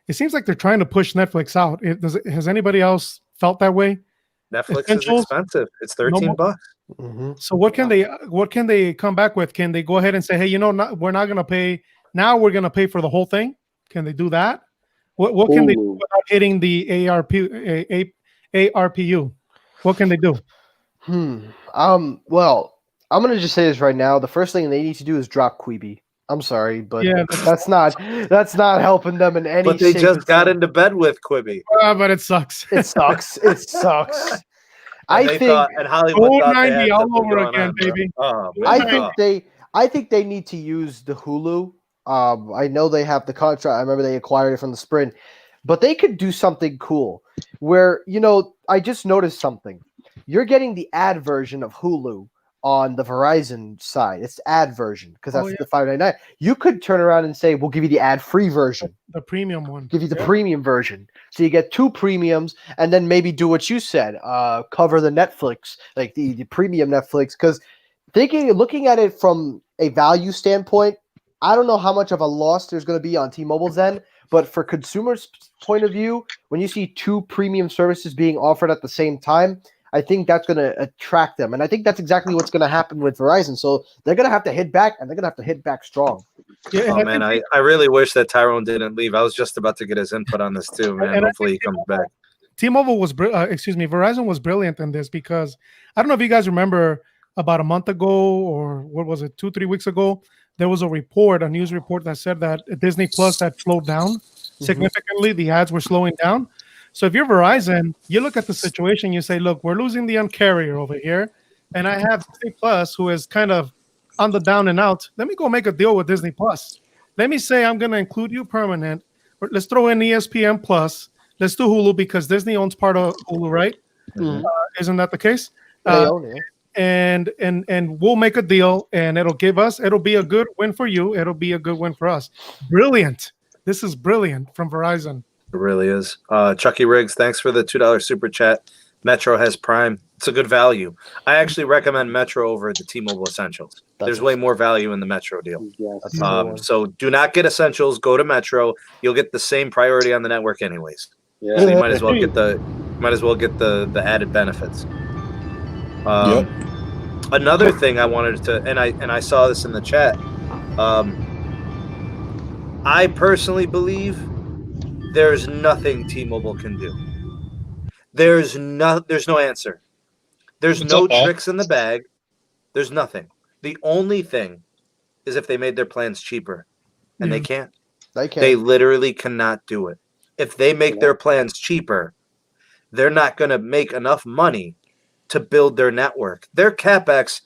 it seems like they're trying to push Netflix out. Has anybody else felt that way? Netflix is expensive. It's $13. Mm-hmm. So what can they come back with? Can they go ahead and say, hey, you know, we're not going to pay now. We're going to pay for the whole thing. Can they do that? What can they do without hitting the ARPU? What can they do? Well, I'm gonna just say this right now. The first thing they need to do is drop Quibi. I'm sorry, but that's not helping them in any. But they just got into bed with Quibi. But it sucks. It sucks. It sucks. I think Hollywood 90 all over again, baby. I think they need to use the Hulu. I know they have the contract. I remember they acquired it from the Sprint, but they could do something cool where, you know, I just noticed something. You're getting the ad version of Hulu on the Verizon side. It's the ad version because that's the $5.99. You could turn around and say, we'll give you the ad-free version. The premium one. Give you the premium version. So you get 2 premiums and then maybe do what you said, cover the Netflix, like the premium Netflix. Because looking at it from a value standpoint, I don't know how much of a loss there's going to be on T-Mobile's end, but for consumers' point of view, when you see 2 premium services being offered at the same time, I think that's going to attract them. And I think that's exactly what's going to happen with Verizon. So they're going to have to hit back, and they're going to have to hit back strong. Yeah, Oh, man, I really wish that Tyrone didn't leave. I was just about to get his input on this too, man. And Hopefully he comes back. T-Mobile was, Verizon was brilliant in this because I don't know if you guys remember about a month ago or what was it, 2-3 weeks ago, there was a news report that said that Disney Plus had slowed down significantly. The ads were slowing down. So if you're Verizon, you look at the situation, you say, look, we're losing the Un-carrier over here, and I have Disney Plus, who is kind of on the down and out. Let me go make a deal with Disney Plus. Let me say I'm going to include you permanent. Let's throw in ESPN Plus. Let's do Hulu because Disney owns part of Hulu, right? Isn't that the case? They own it. And we'll make a deal, and it'll be a good win for you. It'll be a good win for us. Brilliant. This is brilliant from Verizon. It really is. Chucky Riggs, thanks for the $2 super chat. Metro has Prime. It's a good value. I actually recommend Metro over the T-Mobile Essentials. There's way more value in the Metro deal. Yes. So do not get Essentials. Go to Metro. You'll get the same priority on the network anyways. Yeah. So you might as well get the added benefits. Another thing I wanted to, and I saw this in the chat. I personally believe there's nothing T-Mobile can do. There's no answer. There's no tricks in the bag. There's nothing. The only thing is if they made their plans cheaper, and they can't. They literally cannot do it. If they make their plans cheaper, they're not going to make enough money to build their network. Their capex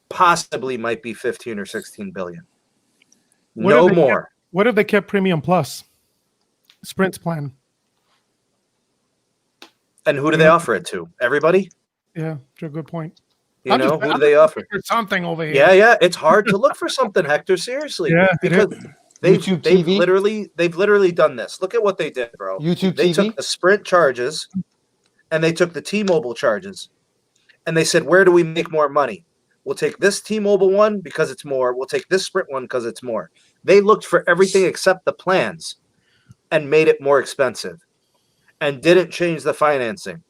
possibly might be 15 or 16 billion. No more. What if they kept Premium Plus? Sprint's plan. And who do they offer it to? Everybody? Yeah, that's a good point. Who do they offer? Something over here. Yeah. It's hard to look for something, Hector. Seriously. Yeah, because they've TV? literally done this. Look at what they did, bro. They took the Sprint charges and they took the T-Mobile charges. And they said, where do we make more money? We'll take this T-Mobile one because it's more. We'll take this Sprint one because it's more. They looked for everything except the plans and made it more expensive and didn't change the financing,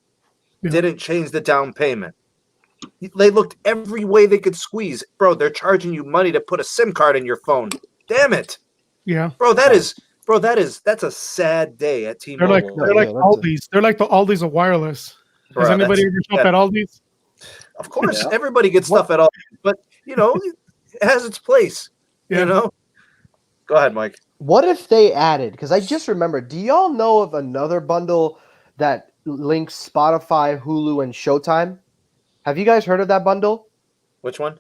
didn't change the down payment. They looked every way they could squeeze. Bro, they're charging you money to put a SIM card in your phone. Damn it. Yeah. That's a sad day at T-Mobile. They're like Aldi's. They're like the Aldi's of wireless. Has anybody ever shopped at Aldi's? Of course, everybody gets stuff at all, but it has its place. Yeah. Go ahead, Mike. What if they added? Because I just remembered. Do y'all know of another bundle that links Spotify, Hulu, and Showtime? Have you guys heard of that bundle? Which one?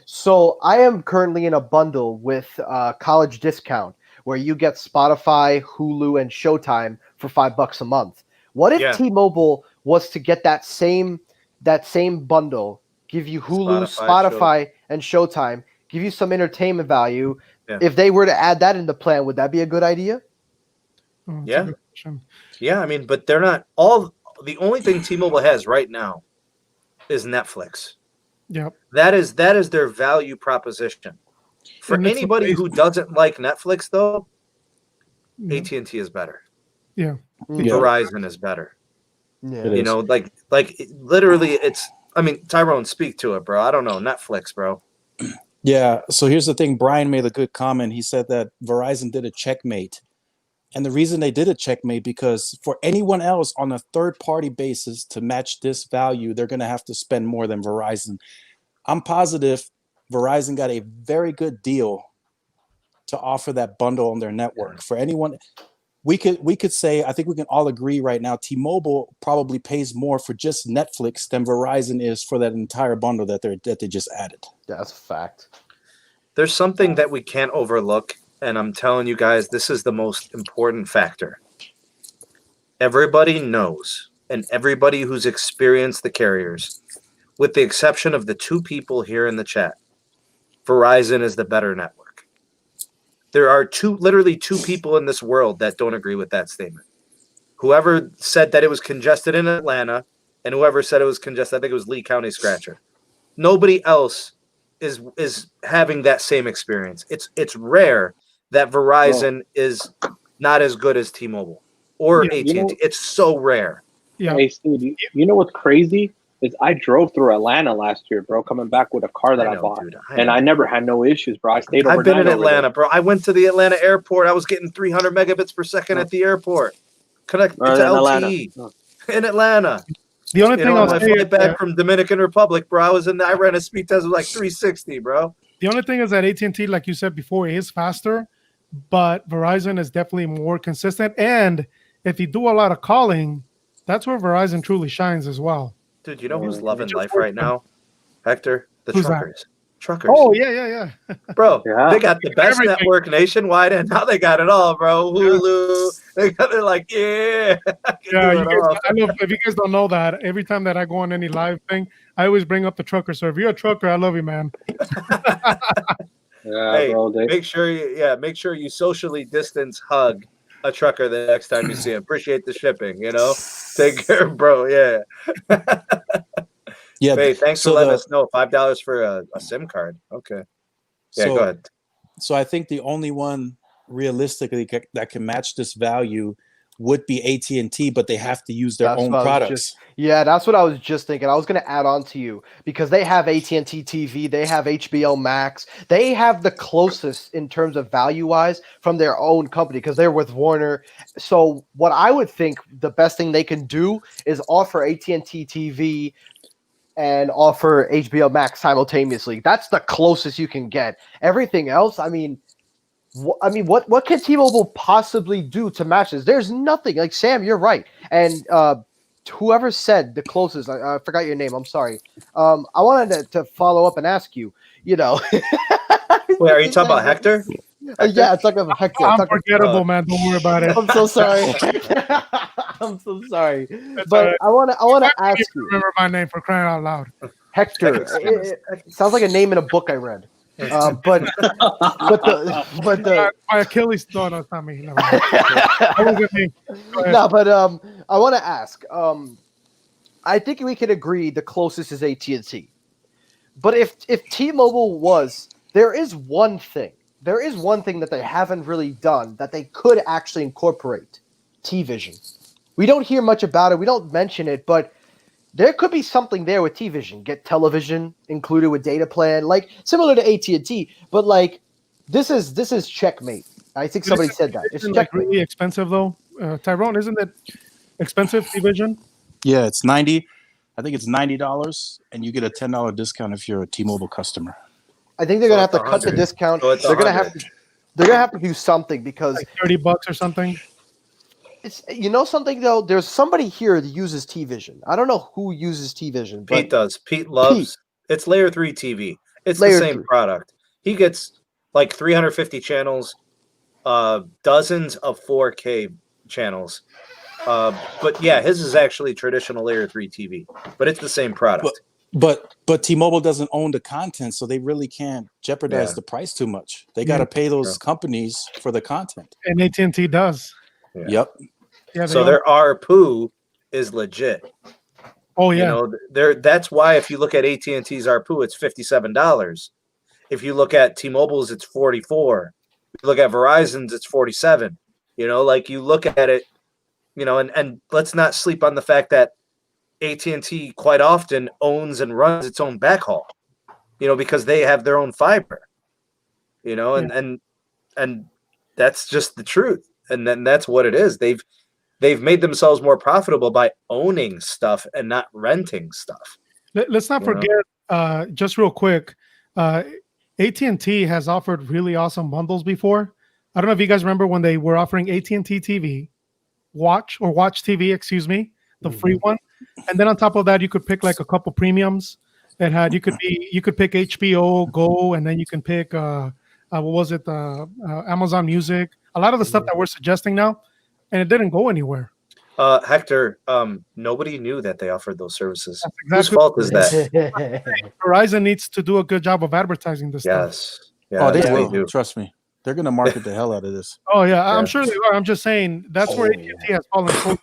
So I am currently in a bundle with College Discount where you get Spotify, Hulu, and Showtime for $5 a month. What if T-Mobile was to get that same bundle, give you Hulu, Spotify, and Showtime, give you some entertainment value? Yeah. If they were to add that in the plan, would that be a good idea? Yeah. I mean, but they're not all. The only thing T-Mobile has right now is Netflix. Yep. That is their value proposition. For anybody who doesn't like Netflix, though, AT&T is better. Yeah. Verizon is better. Yeah. Literally, it's. I mean, Tyrone, speak to it, bro. I don't know, Netflix, bro. Yeah. So here's the thing. Brian made a good comment. He said that Verizon did a checkmate. And the reason they did a checkmate because for anyone else on a third-party basis to match this value, they're going to have to spend more than Verizon. I'm positive Verizon got a very good deal to offer that bundle on their network. For anyone, we could say, I think we can all agree right now, T-Mobile probably pays more for just Netflix than Verizon is for that entire bundle that they just added. That's a fact. There's something that we can't overlook. And I'm telling you guys, this is the most important factor. Everybody knows, and everybody who's experienced the carriers, with the exception of the two people here in the chat, Verizon is the better network. There are literally two people in this world that don't agree with that statement. Whoever said that it was congested in Atlanta, and whoever said it was congested, I think it was Lee County Scratcher. Nobody else is having that same experience. It's rare that Verizon is not as good as T-Mobile or AT&T. It's so rare. Yeah. Hey, Steve, you know what's crazy? I drove through Atlanta last year, bro, coming back with a car that I know, bought. dude, and I never had no issues, bro. I stayed overnight. I've been in over Atlanta, there. bro. I went to the Atlanta airport. I was getting 300 megabits per second at the airport. Connected to in LTE in Atlanta. The only thing on I'll my say is flight back from Dominican Republic, bro, I ran a speed test of like 360, bro. the only thing is that AT&T, like you said before, is faster, but Verizon is definitely more consistent. And if you do a lot of calling, that's where Verizon truly shines as well. Dude, you know who's loving life right now? Hector, the Who's that? truckers. Truckers. Oh, yeah. Bro, Yeah. they got the best Everything. network nationwide, and now they got it all, bro. Hulu. They're like, yeah. I can Yeah, do you it guys, all. I know if you guys don't know that, every time that I go on any live thing, I always bring up the trucker. So if you're a trucker, I love you, man. Yeah, Hey, bro. make sure you socially distance hug a trucker the next time you see him. Appreciate the shipping, Take care, bro. Yeah. Yeah. Hey, thanks so for letting the- us know. $5 for a SIM card. Okay. Yeah, so, go ahead. So I think the only one realistically that can match this value would be AT&T, but they have to use their own what I was products. that's what I was just thinking. I was going to add on to you because they have AT&T TV, they have HBO Max, they have the closest in terms of value-wise from their own company because they're with Warner. So what I would think the best thing they can do is offer AT&T TV and offer HBO Max simultaneously. That's the closest you can get. Everything else, I mean, what can T-Mobile possibly do to match this? There's nothing. Like Sam, you're right. And whoever said the closest, I forgot your name. I'm sorry. I wanted to follow up and ask you. Wait, are you talking about Hector? Yeah, it's talking about Hector. Unforgettable, man. Don't worry about it. I'm so sorry. I'm so sorry. That's But all right. I want to ask you, Remember my name for crying out loud. Hector. It sounds like a name in a book I read. But the My Achilles. No, it's not me. Never mind. That wasn't me. Go ahead. no, but I want to ask. I think we can agree the closest is AT&T. But if T-Mobile was, there is one thing that they haven't really done that they could actually incorporate: T-Vision. We don't hear much about it. We don't mention it, but there could be something there with T-Vision. Get television included with data plan, like similar to AT&T, but like this is checkmate. I think somebody said that. It's Isn't like checkmate. really expensive though. Tyrone, isn't it expensive, T-Vision? Yeah, it's $90. I think it's $90, and you get a $10 discount if you're a T-Mobile customer. I think they're gonna have it's to cut the 100. discount. So it's They're gonna 100. have to do something because Like $30 or something. it's something though. There's somebody here that uses T-Vision. I don't know who uses T-Vision, but Pete does. Pete loves. It's Layer 3 TV. It's Layer the same 3. product. He gets like 350 channels, dozens of 4K channels. But yeah, his is actually traditional Layer 3 TV, but it's the same product. But T-Mobile doesn't own the content, so they really can't jeopardize the price too much. They got to pay those companies for the content. And AT&T does. Yeah. Yep. Yeah. So their ARPU is legit. Oh yeah. That's why if you look at AT&T's ARPU, it's $57. If you look at T-Mobile's, it's $44. If you look at Verizon's, it's $47. Like you look at it, and let's not sleep on the fact that AT&T quite often owns and runs its own backhaul, because they have their own fiber, and that's just the truth. And then that's what it is. They've made themselves more profitable by owning stuff and not renting stuff. Let's not forget, just real quick, AT&T has offered really awesome bundles before. I don't know if you guys remember when they were offering AT&T TV, Watch TV, excuse me, the free one. And then on top of that, you could pick like a couple premiums that had, you could pick HBO Go, and then you can pick, Amazon Music, a lot of the stuff that we're suggesting now, and it didn't go anywhere. Hector, nobody knew that they offered those services. That's Whose fault is that? Verizon needs to do a good job of advertising this stuff. Yes. Yeah, They they will. do. Trust me. They're going to market the hell out of this. Oh yeah, I'm Yeah. sure they are. I'm just saying that's where AT&T has fallen short.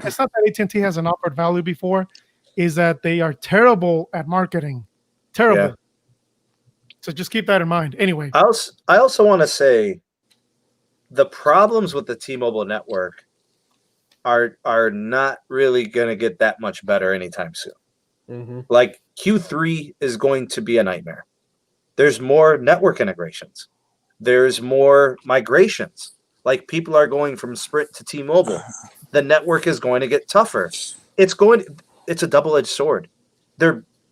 It's not that AT&T hasn't offered value before, is that they are terrible at marketing. Terrible. Yeah. So just keep that in mind. Anyway, I also want to say the problems with the T-Mobile network are not really going to get that much better anytime soon. Mm-hmm. Like Q3 is going to be a nightmare. There's more network integrations. There's more migrations. Like people are going from Sprint to T-Mobile. The network is going to get tougher. It's a double-edged sword.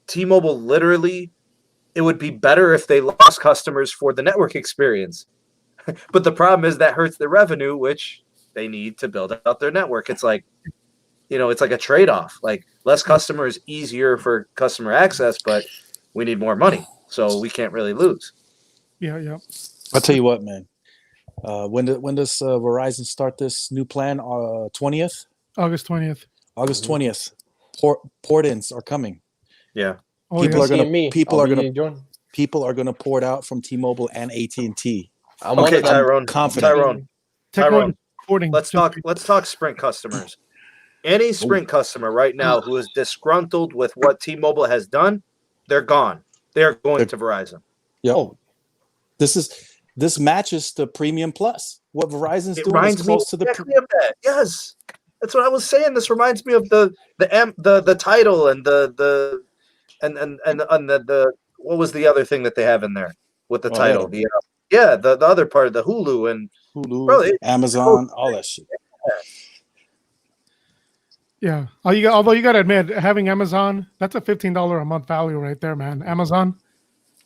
T-Mobile literally, it would be better if they lost customers for the network experience. But the problem is that hurts their revenue, which they need to build out their network. It's like, it's like a trade-off. Like less customers, easier for customer access, but we need more money. So we can't really lose. Yeah. I'll tell you what, man. When does Verizon start this new plan? 20th? August 20th. August 20th. Port-ins are coming. Yeah. Oh, People are gonna port out from T-Mobile and AT&T. Okay, Tyrone. Confident. Tyrone. Porting. Let's talk Sprint customers. Any Sprint customer right now who is disgruntled with what T-Mobile has done, they're gone. They're going to Verizon. Yeah. Oh, this matches the Premium Plus. What Verizon's doing reminds is close to the exactly of that. Yes, that's what I was saying. This reminds me of the title and the what was the other thing that they have in there with the title? The other part of the Hulu and Amazon, all that shit. Yeah. Although you got to admit, having Amazon, that's a $15 a month value right there, man. Amazon,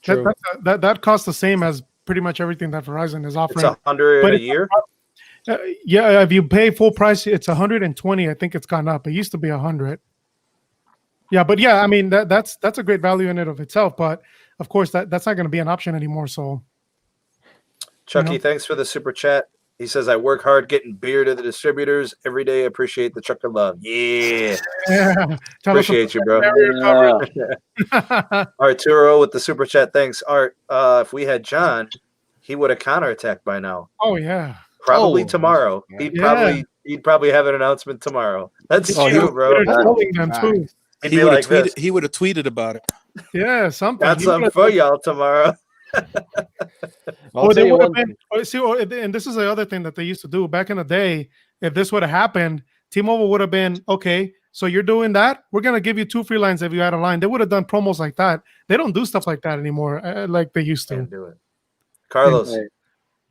that costs the same as pretty much everything that Verizon is offering. It's $100 a year. Yeah, if you pay full price, it's $120. I think it's gone up. It used to be $100. Yeah, but I mean that's a great value in and of itself. But of course, that's not going to be an option anymore. So, Chucky, thanks for the super chat. He says, I work hard getting beer to the distributors every day. Appreciate the truck of love. Yeah. Appreciate you, bro. Arturo with the super chat. Thanks, Art. If we had John, he would have counterattacked by now. Oh, yeah. Probably tomorrow. Yeah. He'd probably have an announcement tomorrow. That's true, bro. He would have tweeted about it. Yeah, something. Got something for y'all tomorrow. They would have been. And this is the other thing that they used to do back in the day. If this would have happened, T-Mobile would have been okay. So you're doing that. We're gonna give you 2 free lines if you add a line. They would have done promos like that. They don't do stuff like that anymore, like they used to. Can't do it. Carlos,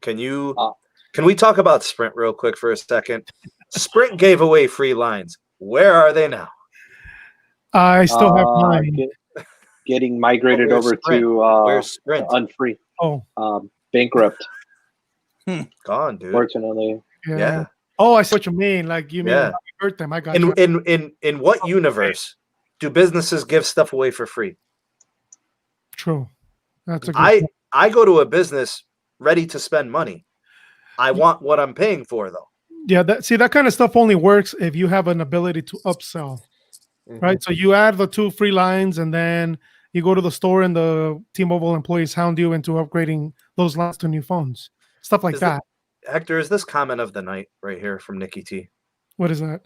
can we talk about Sprint real quick for a second? Sprint gave away free lines. Where are they now? I still have mine. Getting migrated over to unfree. Bankrupt. Gone, dude. Fortunately. Yeah. Oh, I see what you mean. Like you mean you hurt them. I got you. In what universe do businesses give stuff away for free? True. That's a good point. I go to a business ready to spend money. I want what I'm paying for, though. Yeah, that kind of stuff only works if you have an ability to upsell. Right, so you add the 2 free lines, and then you go to the store, and the T-Mobile employees hound you into upgrading those lines to new phones, stuff like that. Hector, is this comment of the night right here from Nikki T? What is that?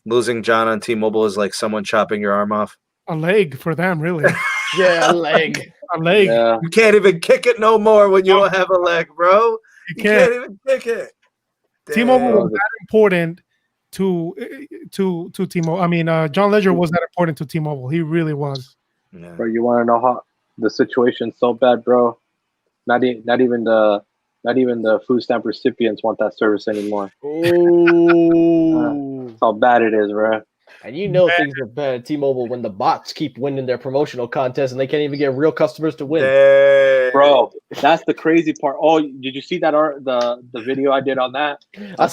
Losing John on T-Mobile is like someone chopping your arm off. A leg for them, really. A leg. A leg. Yeah. You can't even kick it no more when you don't have a leg, bro. You can't even kick it. T-Mobile was that important to T-Mobile. I mean, John Ledger was that important to T-Mobile. He really was. Yeah. Bro, you want to know how the situation's so bad, bro? Not even the food stamp recipients want that service anymore. Oh, that's how bad it is, bro. And things are bad at T-Mobile when the bots keep winning their promotional contests and they can't even get real customers to win. Bro, that's the crazy part. Oh, did you see that the video I did on that?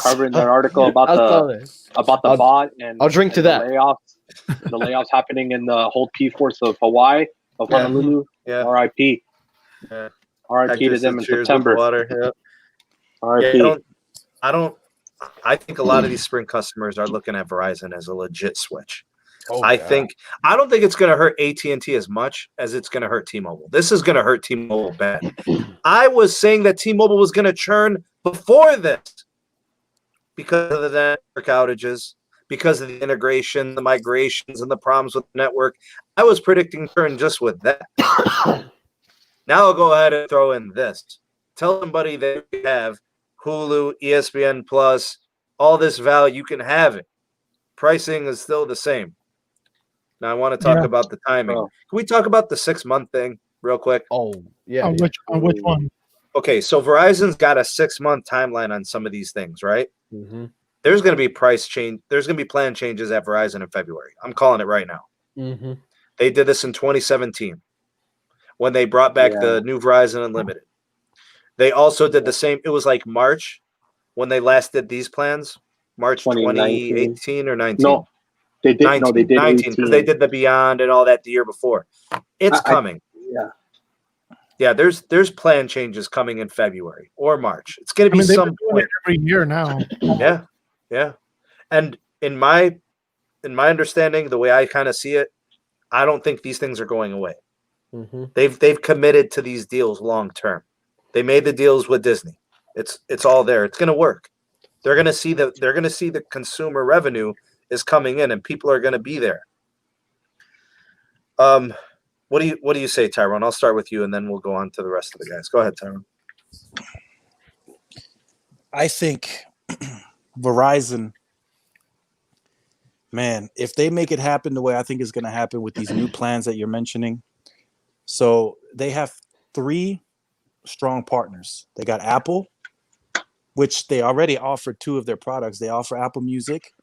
Covering that article about the bot and I'll drink to that. The layoffs happening in the whole P-Force of Hawaii, of Honolulu. Yeah. R.I.P. Yeah. R.I.P. to them in September. Yeah. R.I.P. I think a lot of these Sprint customers are looking at Verizon as a legit switch. I don't think it's going to hurt AT&T as much as it's going to hurt T-Mobile. This is going to hurt T-Mobile bad. I was saying that T-Mobile was going to churn before this because of the network outages, because of the integration, the migrations, and the problems with the network. I was predicting churn just with that. Now I'll go ahead and throw in this. Tell somebody that you have Hulu, ESPN Plus, all this value, you can have it. pricing is still the same. Now I want to talk about the timing. Oh. Can we talk about the 6-month thing real quick? Oh, yeah. On which one? Okay, so Verizon's got a 6-month timeline on some of these things, right? Mm-hmm. There's going to be price change. There's going to be plan changes at Verizon in February. I'm calling it right now. Mm-hmm. They did this in 2017 when they brought back the new Verizon Unlimited. They also did the same. It was like March when they last did these plans. March 2018 or 19? No, they did. 19, No, they did 19 because they did the Beyond and all that the year before. It's coming. Yeah. There's plan changes coming in February or March. It's going to be some point every year now. Yeah. And in my understanding, the way I kind of see it, I don't think these things are going away. Mm-hmm. They've committed to these deals long term. They made the deals with Disney. It's all there. It's going to work. They're going to see the consumer revenue is coming in, and people are going to be there. What do you say, Tyrone? I'll start with you, and then we'll go on to the rest of the guys. Go ahead, Tyrone. I think Verizon, man, if they make it happen the way I think it's going to happen with these new plans that you're mentioning, so they have 3 strong partners. They got Apple, which they already offered 2 of their products. They offer Apple Music,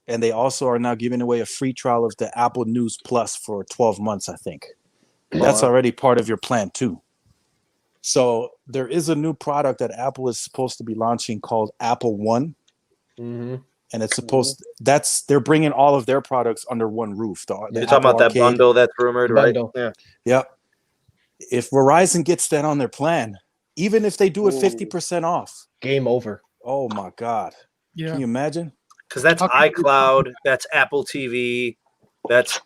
and they also are now giving away a free trial of the Apple News Plus for 12 months, I think. That's already part of your plan too. So there is a new product that Apple is supposed to be launching called Apple One. Mm-hmm. And it's supposed they're bringing all of their products under one roof. You're talking about that bundle that's rumored, right? Yeah. Yep. If Verizon gets that on their plan, even if they do it 50% off, game over. Oh my God. Yeah. Can you imagine? Because that's iCloud, that's Apple TV, that's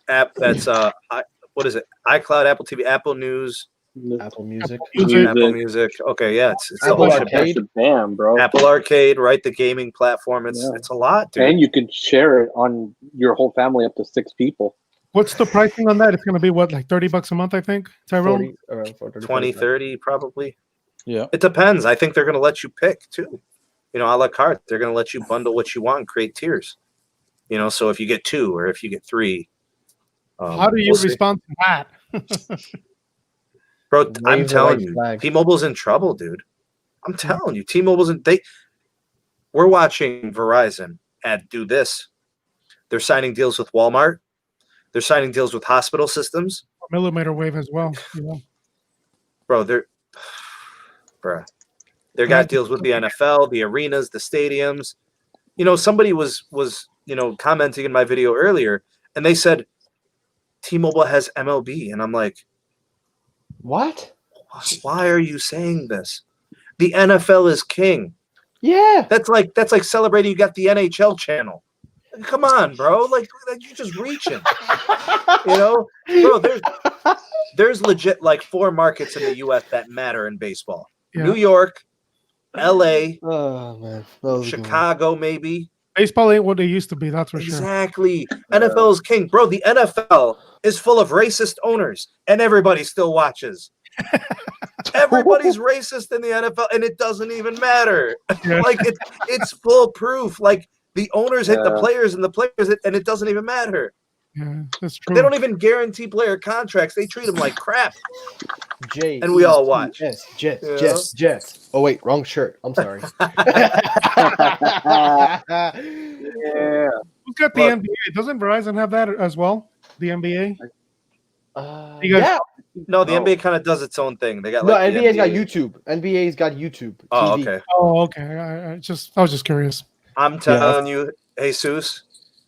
what is it? iCloud, Apple TV, Apple News, Apple Music. Apple Music. Okay, yeah, it's Apple a whole Arcade. Damn, bro. Apple Arcade, right? The gaming platform. It's a lot, dude. And you can share it on your whole family up to 6 people. What's the pricing on that? It's going to be what, like $30 a month, I think, Tyrone? 20, 30 probably. Yeah. It depends. I think they're going to let you pick too. A la carte. They're going to let you bundle what you want and create tiers. So if you get 2 or if you get 3. How do you respond to that? Bro, I'm telling you, T-Mobile's in trouble, dude. I'm telling you, T-Mobile's we're watching Verizon do this. They're signing deals with Walmart. They're signing deals with hospital systems. Millimeter wave as well. Bro, they got deals with the NFL, the arenas, the stadiums. Somebody was commenting in my video earlier, and they said T-Mobile has MLB, and I'm like, what? Why are you saying this? The NFL is king. Yeah. That's like celebrating you got the NHL channel. Come on, bro. Like you're just reaching. Bro, there's legit like 4 markets in the US that matter in baseball. Yeah. New York, LA, Chicago, maybe. Baseball ain't what they used to be, that's for sure. Exactly. NFL is king. Bro, the NFL is full of racist owners, and everybody still watches. Everybody's racist in the NFL, and it doesn't even matter. Yeah. Like, it's foolproof. Like, the owners hit the players, and the players and it doesn't even matter. Yeah, that's true. They don't even guarantee player contracts. They treat them like crap. And we all watch. Jets. Oh, wait, wrong shirt. I'm sorry. Yeah. Who's got the NBA? Doesn't Verizon have that as well? The NBA? No, the NBA kind of does its own thing. They got NBA's got YouTube. NBA's got YouTube. Oh, TV. okay. Oh, okay. I was just curious. I'm telling you, Jesus.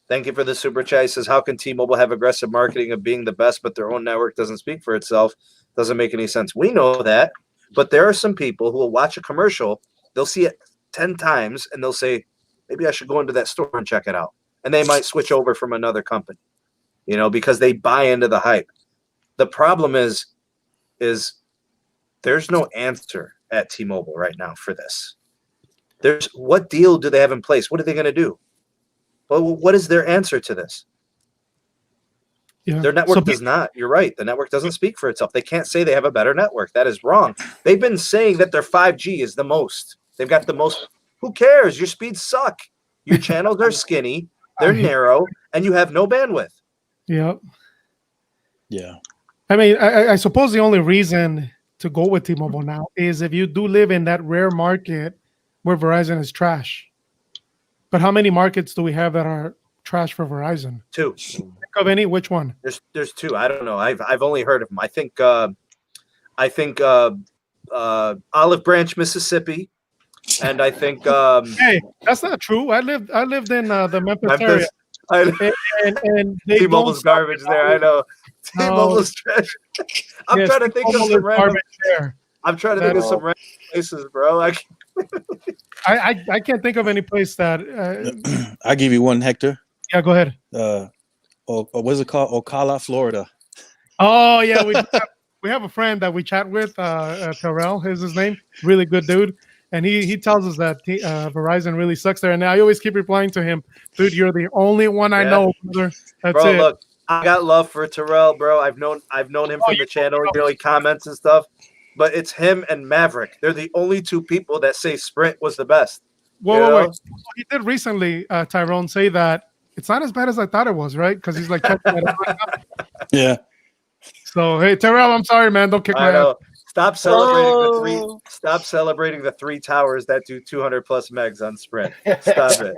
Thank you for the super chat. He says, how can T-Mobile have aggressive marketing of being the best, but their own network doesn't speak for itself? Doesn't make any sense. We know that, but there are some people who will watch a commercial. They'll see it 10 times, and they'll say, maybe I should go into that store and check it out. And they might switch over from another company, because they buy into the hype. The problem is there's no answer at T-Mobile right now for this. What deal do they have in place? What are they going to do? Well, what is their answer to this? Yeah. Their network does not. You're right. The network doesn't speak for itself. They can't say they have a better network. That is wrong. They've been saying that their 5G is the most. They've got the most. Who cares? Your speeds suck. Your channels are skinny. they're narrow, and you have no bandwidth. Yep. Yeah. I mean, I suppose the only reason to go with T-Mobile now is if you do live in that rare market where Verizon is trash. But how many markets do we have that are trash for Verizon? 2. Think of any? Which one? There's 2. I don't know. I've only heard of them. I think Olive Branch, Mississippi, and I think Hey, that's not true. I lived in the Memphis area, and they T-Mobile's don't garbage there. I know. T-Mobile's trash. I'm trying to think of some random. I'm trying to think of some random places, bro. I can't think of any place that. I'll give you one, Hector. Yeah, go ahead. What's it called? Ocala, Florida. Oh yeah, we have a friend that we chat with. Therald is his name. Really good dude, and he tells us that Verizon really sucks there. And I always keep replying to him, dude, you're the only one I know, brother. That's bro, it. Look, I got love for Therald, bro. I've known him from the channel. You know, he comments and stuff. But it's him and Maverick. They're the only 2 people that say Sprint was the best. Whoa. He did recently, Tyrone, say that it's not as bad as I thought it was, right? Because he's like, Yeah. So hey, Tyrell, I'm sorry, man. Don't kick my ass. Stop celebrating Stop celebrating the 3 towers that do 200 plus megs on Sprint. Stop it.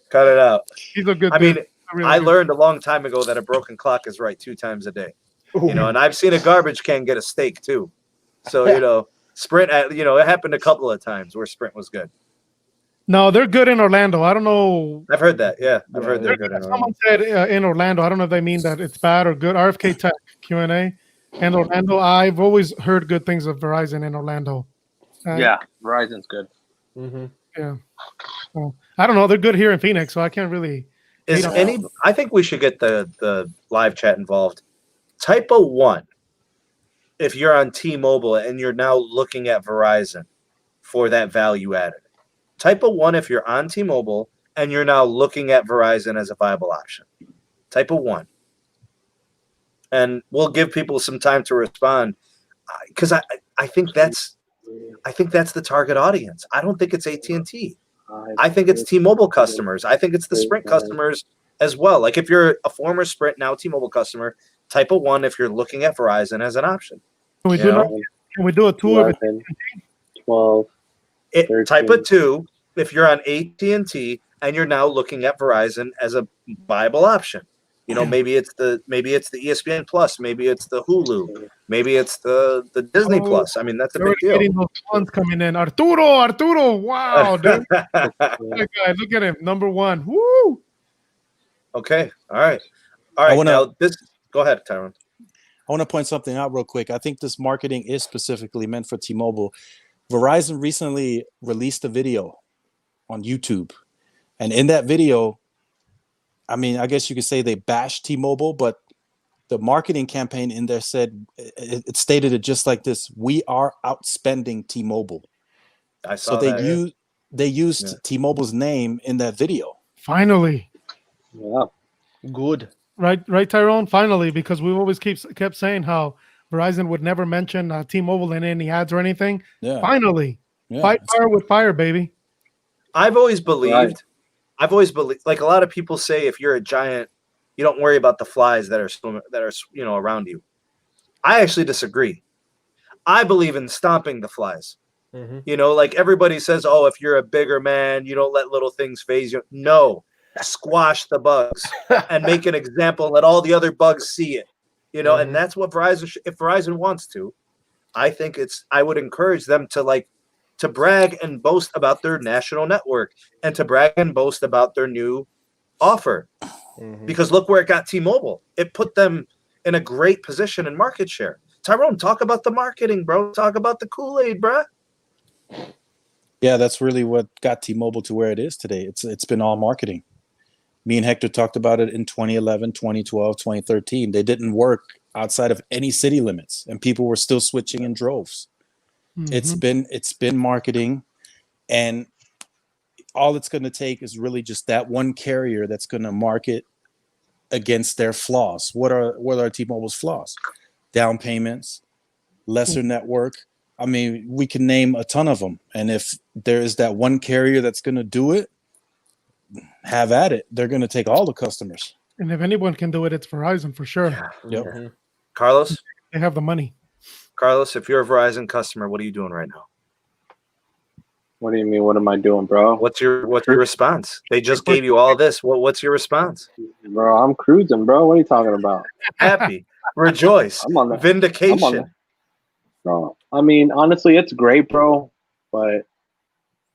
Cut it out. He's a good. I mean, really I good. learned a long time ago that a broken clock is right 2 times a day. You know, and I've seen a garbage can get a steak too. So you know, Sprint. You know, it happened a couple of times where Sprint was good. No, they're good in Orlando. I don't know. I've heard that. Yeah, I've heard they're good. Someone said in Orlando. I don't know if they mean that it's bad or good. RFK Tech Q&A and Orlando. I've always heard good things of Verizon in Orlando. Yeah, Verizon's good. Mm-hmm. Yeah. Well, I don't know. They're good here in Phoenix, so I can't really. I think we should get the live chat involved. Type a 1 if you're on T-Mobile and you're now looking at Verizon for that value added. Type a 1 if you're on T-Mobile and you're now looking at Verizon as a viable option. Type a 1. And we'll give people some time to respond because I think that's the target audience. I don't think it's AT&T. I think it's T-Mobile customers. I think it's the Sprint customers as well. Like if you're a former Sprint, now T-Mobile customer, type a 1 if you're looking at Verizon as an option. Can we do a tour of it? 12. Type a 2 if you're on AT&T and you're now looking at Verizon as a viable option. You know, maybe it's the ESPN Plus, maybe it's the Hulu, maybe it's the Disney Plus. I mean, that's a big deal. Getting those funds coming in. Arturo, wow, dude. Look at him, number 1. Woo! Okay, all right. Go ahead, Tyrone. I want to point something out real quick. I think this marketing is specifically meant for T-Mobile. Verizon recently released a video on YouTube. And in that video, I mean, I guess you could say they bashed T-Mobile, but the marketing campaign in there said, it stated it just like this: we are outspending T-Mobile. I saw they used T-Mobile's name in that video. Finally. Yeah. Good. Right, Tyrone? Finally, because we always kept saying how Verizon would never mention T-Mobile in any ads or anything. Yeah. Finally. Yeah. Fight fire with fire, baby. I've always believed, like a lot of people say, if you're a giant, you don't worry about the flies that are around you. I actually disagree. I believe in stomping the flies. Mm-hmm. You know, like everybody says, oh, if you're a bigger man, you don't let little things phase you. No, squash the bugs and make an example. Let all the other bugs see it. You know, and that's what Verizon. If Verizon wants to, I would encourage them to brag and boast about their national network and to brag and boast about their new offer. Mm-hmm. Because look where it got T-Mobile. It put them in a great position in market share. Tyrone, talk about the marketing, bro. Talk about the Kool-Aid, bro. Yeah, that's really what got T-Mobile to where it is today. It's been all marketing. Me and Hector talked about it in 2011, 2012, 2013. They didn't work outside of any city limits, and people were still switching in droves. Mm-hmm. It's been marketing, and all it's going to take is really just that one carrier that's going to market against their flaws. What are T-Mobile's flaws? Down payments, lesser network. I mean, we can name a ton of them. And if there is that one carrier that's going to do it, have at it. They're going to take all the customers. And if anyone can do it, it's Verizon for sure. Yep. Mm-hmm. Carlos, They have the money. if you're a Verizon customer, what are you doing right now? What do you mean? What am I doing, bro? What's your response? They just gave you all this. What's your response? Bro, I'm cruising, bro. What are you talking about? Happy, rejoice, I'm on the vindication. Bro, I mean, honestly, it's great, bro. But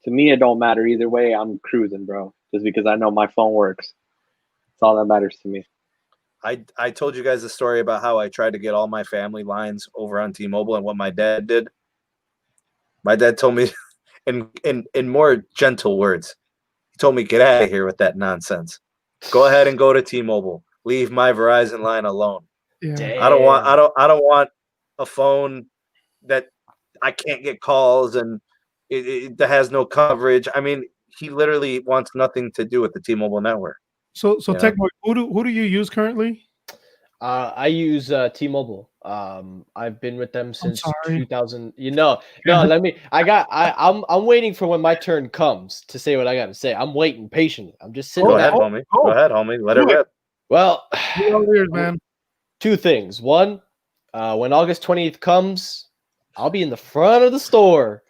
to me, it don't matter either way. I'm cruising, bro. Just because I know my phone works. That's all that matters to me. I told you guys the story about how I tried to get all my family lines over on T-Mobile and what my dad did. My dad told me in more gentle words. He told me, get out of here with that nonsense. Go ahead and go to T-Mobile. Leave my Verizon line alone. Yeah. I don't want a phone that I can't get calls and that has no coverage. I mean, he literally wants nothing to do with the T-Mobile network. So Techno, who do you use currently? I use T-Mobile. I've been with them since sorry. 2000. I'm waiting for when my turn comes to say what I got to say. I'm waiting patiently. I'm just sitting Go back. ahead, homie. Go ahead, homie. Let it rip. Well, Weird, man. two things. One, when August 20th comes, I'll be in the front of the store.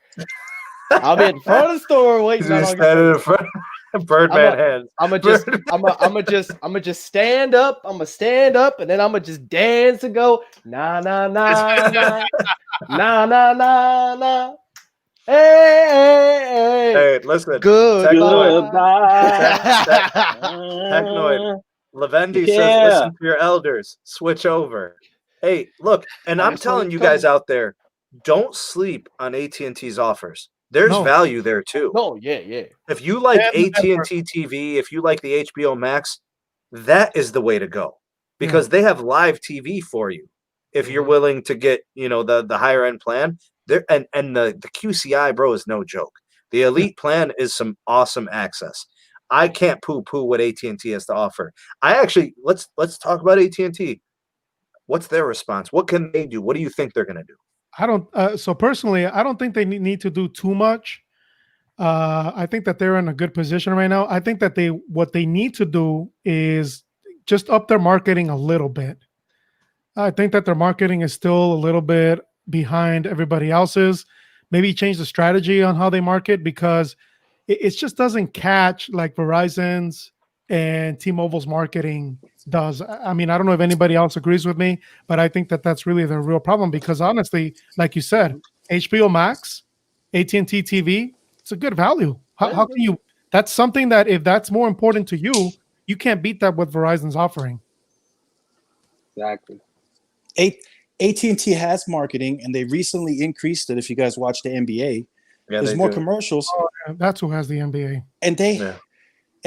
I'll be in front of the store waiting on August 20th. In front of Birdman hands. I'm gonna just stand up. I'm gonna stand up, and then I'm gonna just dance and go na na na na na na na na. Hey, Listen. good. Technoid. Lavendi says, listen to your elders. Switch over. Hey, look, and I'm telling you guys out there, don't sleep on AT&T's offers. There's value there too. No, yeah. If you like AT&T TV, if you like the HBO Max, that is the way to go because they have live TV for you. If you're willing to get, the higher end plan, there and the QCI, bro, is no joke. The elite plan is some awesome access. I can't poo-poo what AT&T has to offer. Let's talk about AT&T. What's their response? What can they do? What do you think they're going to do? I don't. So personally, I don't think they need to do too much. I think that they're in a good position right now. I think that what they need to do is just up their marketing a little bit. I think that their marketing is still a little bit behind everybody else's. Maybe change the strategy on how they market because it just doesn't catch like Verizon's and T-Mobile's marketing does. I mean, I don't know if anybody else agrees with me, but I think that that's really the real problem because honestly, like you said, HBO Max, AT&T TV, it's a good value. How can you? That's something that if that's more important to you, you can't beat that with Verizon's offering. Exactly. AT&T has marketing, and they recently increased it. If you guys watch the NBA, there's more commercials. Oh, yeah, that's who has the NBA, and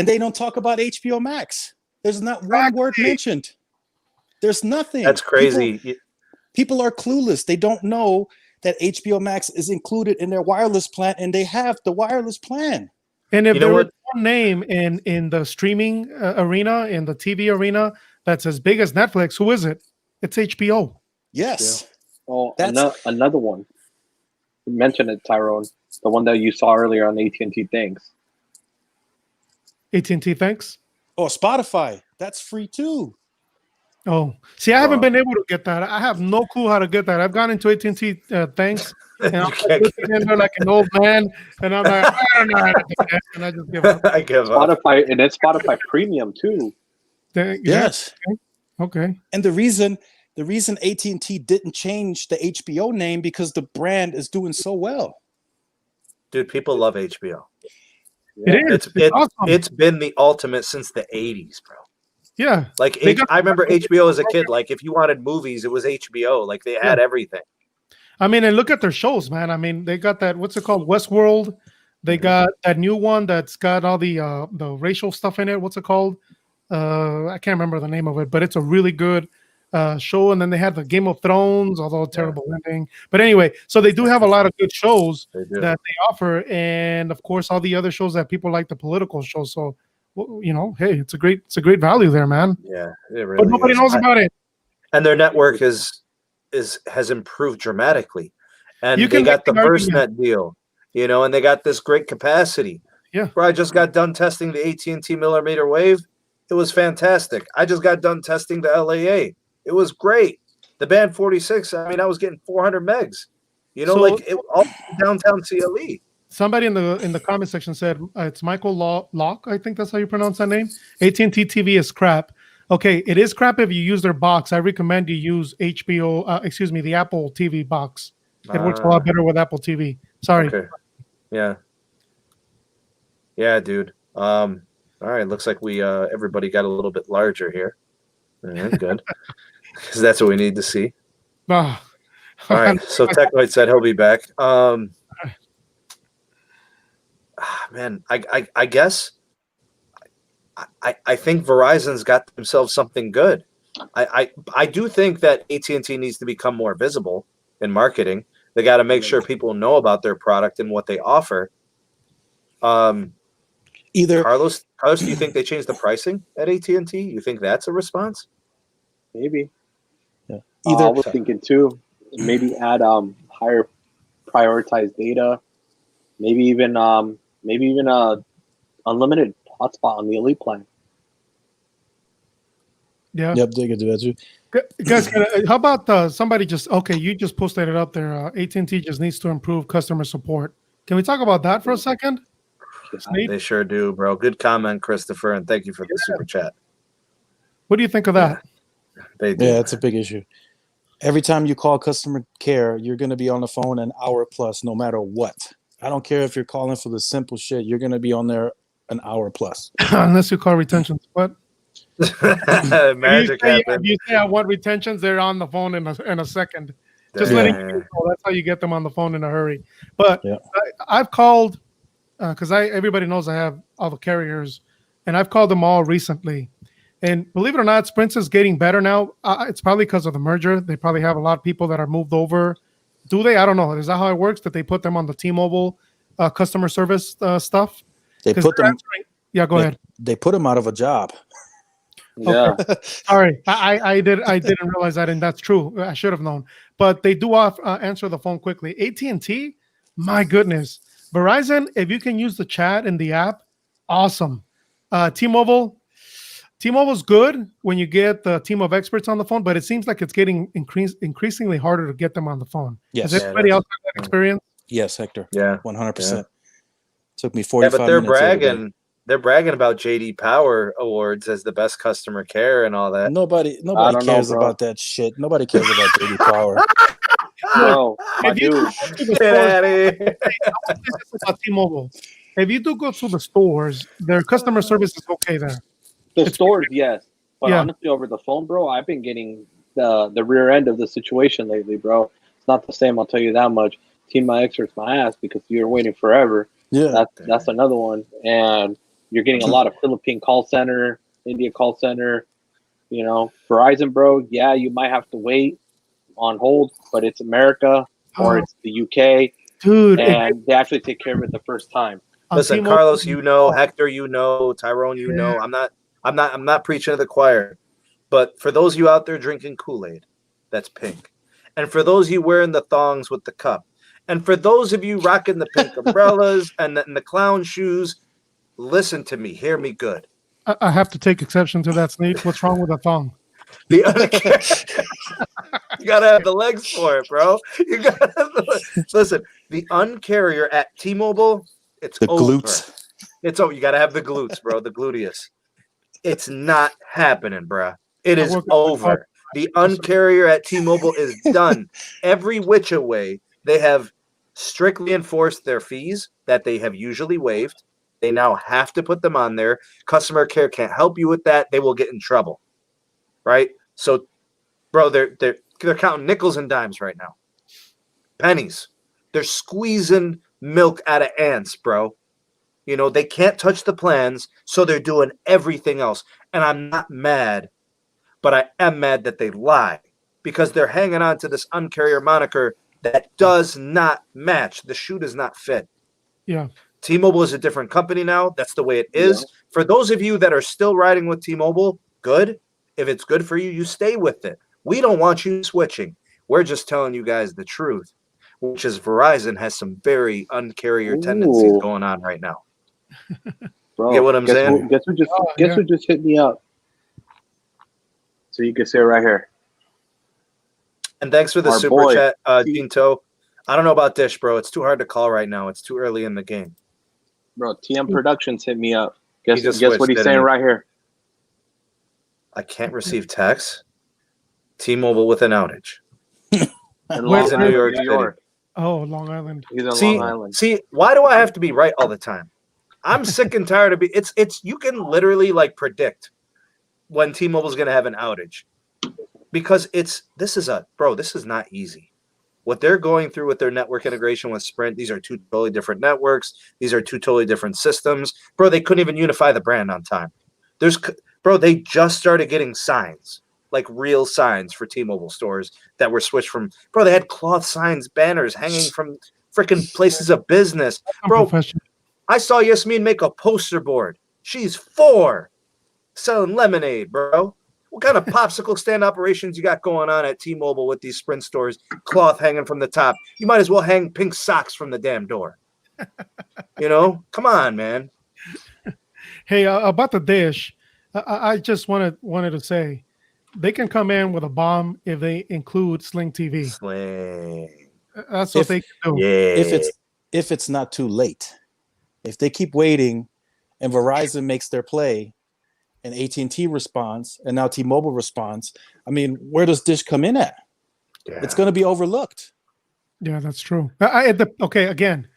they don't talk about HBO Max. There's not one word mentioned. There's nothing. That's crazy. People are clueless. They don't know that HBO Max is included in their wireless plan, and they have the wireless plan. And if there is one name in the streaming arena, in the TV arena, that's as big as Netflix, who is it? It's HBO. Yes. Yeah. Oh, another one. You mentioned it, Tyrone. The one that you saw earlier on AT&T Thanks. AT&T Thanks? Oh, Spotify. That's free too. Oh, see, I haven't been able to get that. I have no clue how to get that. I've gone into AT&T Thanks, and I'm looking in there like an old man, and I'm like, I don't know how to do that, and I just give up. I give up. Spotify, and it's Spotify Premium too. Yes. Okay. And the reason AT&T didn't change the HBO name because the brand is doing so well. Dude, people love HBO. It is. Awesome. It's been the ultimate since the 80s, bro. Yeah. Like I remember HBO as a kid. Like if you wanted movies, it was HBO. Like they had everything. I mean, and look at their shows, man. I mean, they got that, what's it called? Westworld. They got that new one that's got all the racial stuff in it. What's it called? I can't remember the name of it, but it's a really good show. And then they had the Game of Thrones, although terrible ending. But anyway, so they do have a lot of good shows that they offer, and of course, all the other shows that people like, the political shows. So, hey, it's a great value there, man. Yeah, it really but nobody knows about it. And their network has improved dramatically, and they got the FirstNet deal, and they got this great capacity. Yeah. Bro, I just got done testing the AT&T millimeter wave. It was fantastic. I just got done testing the LAA. It was great. The band 46, I mean, I was getting 400 megs. You know, So- like all downtown CLE. Somebody in the comment section said it's Michael Locke. I think that's how you pronounce that name. AT&T TV is crap. Okay, it is crap if you use their box. I recommend you use the Apple TV box. It works a lot better with Apple TV. Sorry. Okay. Yeah. Yeah, dude. All right. Looks like we everybody got a little bit larger here. Yeah, good. Because that's what we need to see. Ah. All right. So Technoid said he'll be back. Man, I guess I think Verizon's got themselves something good. I do think that AT&T needs to become more visible in marketing. They got to make sure people know about their product and what they offer. Either Carlos, do you think they changed the pricing at AT&T? You think that's a response? Maybe. Yeah. I was thinking too, maybe add higher prioritized data, maybe even unlimited hotspot on the elite plan. Yeah. Yep, they could do that too. Guys, how about somebody you just posted it up there. AT&T just needs to improve customer support. Can we talk about that for a second? They sure do, bro. Good comment, Christopher, and thank you for the super chat. What do you think of that? Yeah, they do. Yeah, it's a big issue. Every time you call customer care, you're going to be on the phone an hour plus, no matter what. I don't care if you're calling for the simple shit. You're going to be on there an hour plus. Unless you call retentions. What? Magic happened. If you say I want retentions, they're on the phone in a second. Just letting you know, that's how you get them on the phone in a hurry. But I've called because everybody knows I have all the carriers, and I've called them all recently. And believe it or not, Sprint is getting better now. It's probably because of the merger. They probably have a lot of people that are moved over. Do they? I don't know. Is that how it works? That they put them on the T-Mobile customer service stuff? They put them. Yeah, go ahead. They put them out of a job. Yeah. Okay. Sorry, I didn't realize that, and that's true. I should have known. But they do answer the phone quickly. AT&T, my goodness. Verizon, if you can use the chat in the app, awesome. T-Mobile's good when you get the team of experts on the phone, but it seems like it's getting increasingly harder to get them on the phone. Yes. Has anybody else had that experience? Yes, Hector. Yeah. 100%. Took me 45 minutes. Yeah, but they're bragging about JD Power Awards as the best customer care and all that. Nobody cares about that shit. Nobody cares about JD Power. Bro, my If you dude. go to the Get out of stores, here. I want to say this about T-Mobile. If you do go to the stores, their customer service is okay there. The stores, yes. But Yeah. honestly, over the phone, bro, I've been getting the rear end of the situation lately, bro. It's not the same, I'll tell you that much. Team My Experts my ass because you're waiting forever. Yeah. That's another one. And you're getting a lot of Philippine call center, India call center. You know, Verizon, bro, yeah, you might have to wait on hold, but it's America or it's the UK. Dude, And they actually take care of it the first time. Listen, T-Mobile- Carlos, you know, Hector, you know, Tyrone, you know. I'm not preaching to the choir. But for those of you out there drinking Kool-Aid, that's pink. And for those of you wearing the thongs with the cup, and for those of you rocking the pink umbrellas and the clown shoes, listen to me, hear me good. I have to take exception to that, Sneak. What's wrong with a thong? You gotta have the legs for it, bro. You gotta have listen. The uncarrier at T-Mobile, it's The over. glutes. It's over. You gotta have the glutes, bro. The gluteus. It's not happening, bro. It is over. The uncarrier at T-Mobile is done. Every which way, they have strictly enforced their fees that they have usually waived. They now have to put them on there. Customer care can't help you with that. They will get in trouble. Right? So, bro, they're counting nickels and dimes right now. Pennies. They're squeezing milk out of ants, bro. You know, they can't touch the plans, so they're doing everything else. And I'm not mad, but I am mad that they lie because they're hanging on to this uncarrier moniker that does not match. The shoe does not fit. Yeah. T-Mobile is a different company now. That's the way it is. Yeah. For those of you that are still riding with T-Mobile, good. If it's good for you, you stay with it. We don't want you switching. We're just telling you guys the truth, which is Verizon has some very uncarrier tendencies going on right now. Bro, Get what I'm saying? Guess who just hit me up? So you can see it right here. And thanks for the Our super boy. chat, Ginto. I don't know about Dish, bro. It's too hard to call right now. It's too early in the game. Bro, TM Productions hit me up. Guess switched, what he's didn't saying he? right here. I can't receive text. T-Mobile with an outage. In Where's Long in New Island, York New City. York. Oh, Long Island. He's in See, Long Island. why do I have to be right all the time? I'm sick and tired of it's you can literally like predict when T-Mobile's going to have an outage because this is not easy. What they're going through with their network integration with Sprint, these are two totally different networks. These are two totally different systems. Bro, they couldn't even unify the brand on time. They just started getting signs, like real signs for T-Mobile stores that were switched from, they had cloth signs, banners hanging from freaking places of business. Bro, I saw Yasmin make a poster board. She's 4 selling lemonade, bro. What kind of popsicle stand operations you got going on at T-Mobile with these Sprint stores? Cloth hanging from the top. You might as well hang pink socks from the damn door. Come on, man. Hey, about the Dish, I just wanted to say, they can come in with a bomb if they include Sling TV. Sling. That's what they can do. Yeah. If it's not too late. If they keep waiting and Verizon makes their play and AT&T responds and now T-Mobile responds, I mean, where does Dish come in at? Yeah. It's going to be overlooked. Yeah, that's true. Again,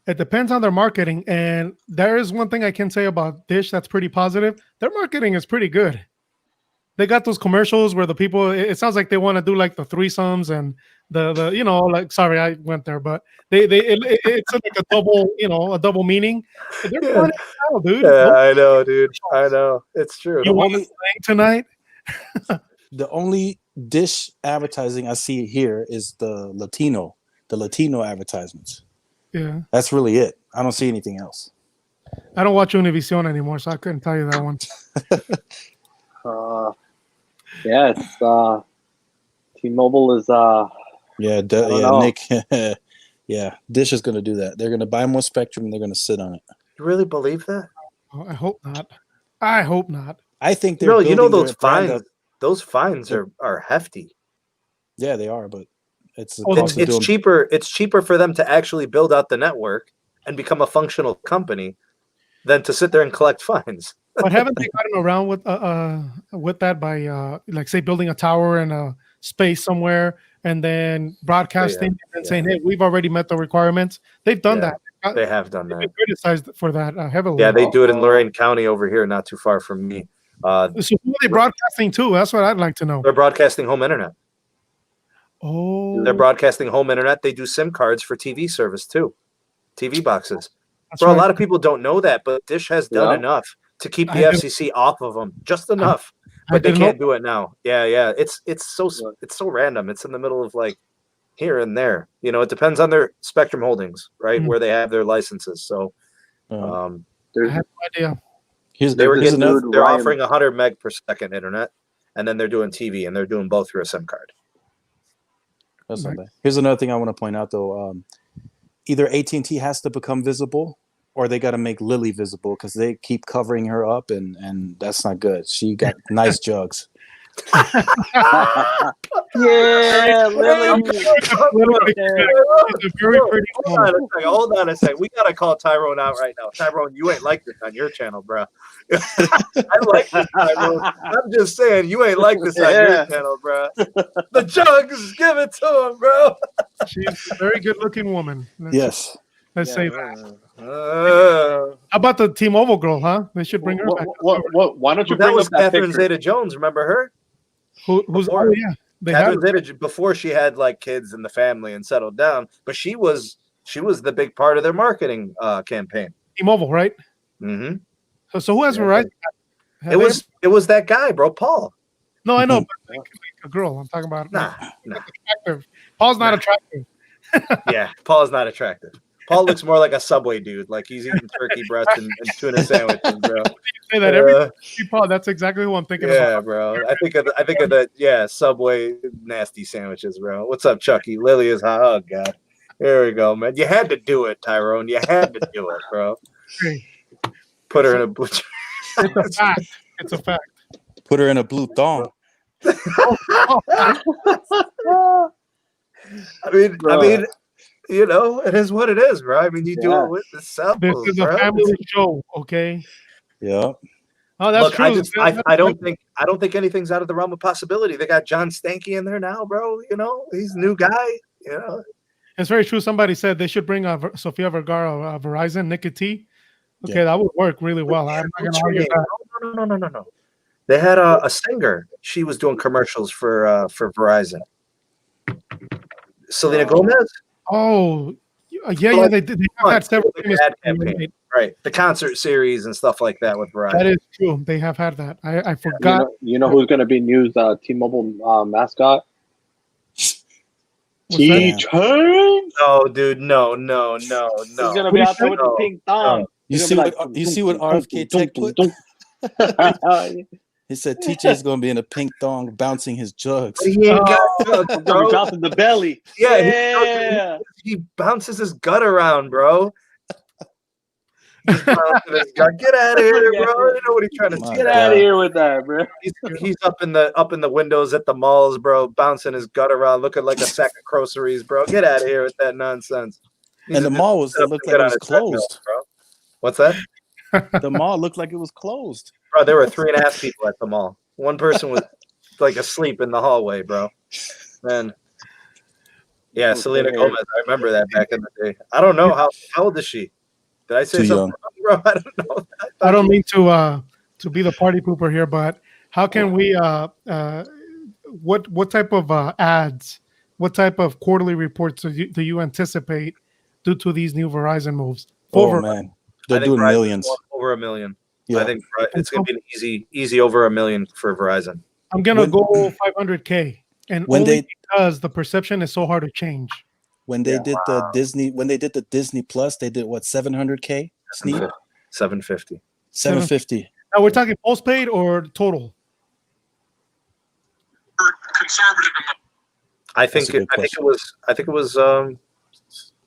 it depends on their marketing. And there is one thing I can say about Dish that's pretty positive. Their marketing is pretty good. They got those commercials where the people, it sounds like they want to do like the threesomes and sorry, I went there, but it's like a double meaning. They're fun as hell, dude. Yeah, I know, dude. I know. It's true. You want to sing tonight? The only Dish advertising I see here is the Latino advertisements. Yeah. That's really it. I don't see anything else. I don't watch Univision anymore, so I couldn't tell you that one. Yes, T-Mobile is Nick. Yeah, Dish is going to do that. They're going to buy more spectrum and they're going to sit on it. You really believe that? Oh, I hope not. I hope not. I think they're those fines. Those fines are hefty. Yeah, they are, but it's cheaper. It's cheaper for them to actually build out the network and become a functional company than to sit there and collect fines. But haven't they gotten around with that by like say building a tower in a space somewhere and then broadcasting and saying, "Hey, we've already met the requirements." They've done that. They have done that. They've been criticized for that heavily. Yeah, they do it in Lorain County over here, not too far from me. So who are they broadcasting to? That's what I'd like to know. They're broadcasting home internet. Oh, they're broadcasting home internet. They do SIM cards for TV service too, TV boxes. That's Bro, right. a lot of people don't know that, but Dish has done enough to keep the FCC off of them, just enough. But they can't do it now. Yeah. It's so random. It's in the middle of like here and there. It depends on their spectrum holdings, right? Where they have their licenses. So, I have no idea. They're offering 100 meg per second internet, and then they're doing TV, and they're doing both through a SIM card. That's not bad. Here's another thing I want to point out, though. Either AT&T has to become visible, or they got to make Lily visible because they keep covering her up, and that's not good. She got nice jugs. Yeah, Lily. Hold on a second. We gotta call Tyrone out right now. Tyrone, you ain't like this on your channel, bro. I like this, Tyrone. I'm just saying, you ain't like this on your channel, bro. The jugs, give it to him, bro. She's a very good-looking woman. Yes. Let's say that. How about the T-Mobile girl, huh? They should bring her back. Why don't you that bring was up that Catherine picture? Zeta-Jones, remember her? Who's Before. oh yeah. They Catherine have Zeta, before she had like kids and the family and settled down, but she was the big part of their marketing campaign. T-Mobile, right? Mm-hmm. So who has Verizon? It was that guy, bro, Paul. No, I know, but like a girl. I'm talking about. Nah. Attractive. Paul's not attractive. Yeah, Paul's not attractive. Paul looks more like a Subway dude, like he's eating turkey breast and tuna sandwiches, bro. Say that every Paul. That's exactly who I'm thinking about. Yeah, bro. I think of the Subway nasty sandwiches, bro. What's up, Chucky? Lily is hot. Oh God. There we go, man. You had to do it, Tyrone. You had to do it, bro. Hey, Put her in a blue. It's a fact. It's a fact. Put her in a blue thong. I mean, you know, it is what it is, bro. I mean, you do it with the self. This is a family show, okay? Yeah. Oh, that's Look, true. I don't think anything's out of the realm of possibility. They got John Stanky in there now, bro. You know, he's a new guy. You know, it's very true. Somebody said they should bring Sofia Vergara, Verizon, Nikki T. Okay, that would work really well. I'm not gonna argue that. No. They had a singer. She was doing commercials for Verizon. Selena Gomez. Oh, yeah. They have had several ad campaign, right? The concert series and stuff like that with Verizon. That is true. They have had that. I forgot. You know who's going to be news T-Mobile mascot? T-Chain? No, dude. No. He's going to be out there with the pink thong. You see what RFK Tech put? He said TJ's going to be in a pink thong bouncing his jugs. He ain't got jugs, bro. Bouncing the belly. Yeah. He bounces his gut around, bro. Get out of here, bro. You know what he's trying to say. Get out of here with that, bro. He's up in the windows at the malls, bro, bouncing his gut around, looking like a sack of groceries, bro. Get out of here with that nonsense. And the mall looked like it was closed. Bro. What's that? The mall looked like it was closed. Bro, there were 3.5 people at the mall. One person was like asleep in the hallway, bro. Man. Yeah, Selena Gomez. I remember that back in the day. I don't know how old is she? Did I say something wrong, bro? I don't know. I don't mean to be the party pooper here, but how can we what type of ads, what type of quarterly reports do you anticipate due to these new Verizon moves? Man, they're doing Verizon millions. Over $1 million. Yeah. I think it's going to be an easy over $1 million for Verizon. I'm gonna go 500K, and because the perception is so hard to change. When they did the Disney Plus, they did what, 700K? Sneed? 750. 750. Now we're talking postpaid or total? I think it was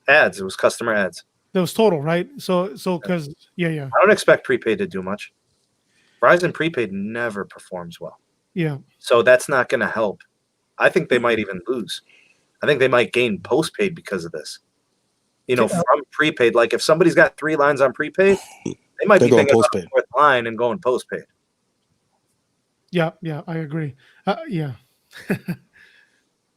ads. It was customer ads. That was total, right? So because I don't expect prepaid to do much. Verizon prepaid never performs well. Yeah. So that's not going to help. I think they might even lose. I think they might gain postpaid because of this. You know, from prepaid. Like if somebody's got 3 lines on prepaid, they might be thinking about the 4th line and going postpaid. Yeah, I agree. Yeah.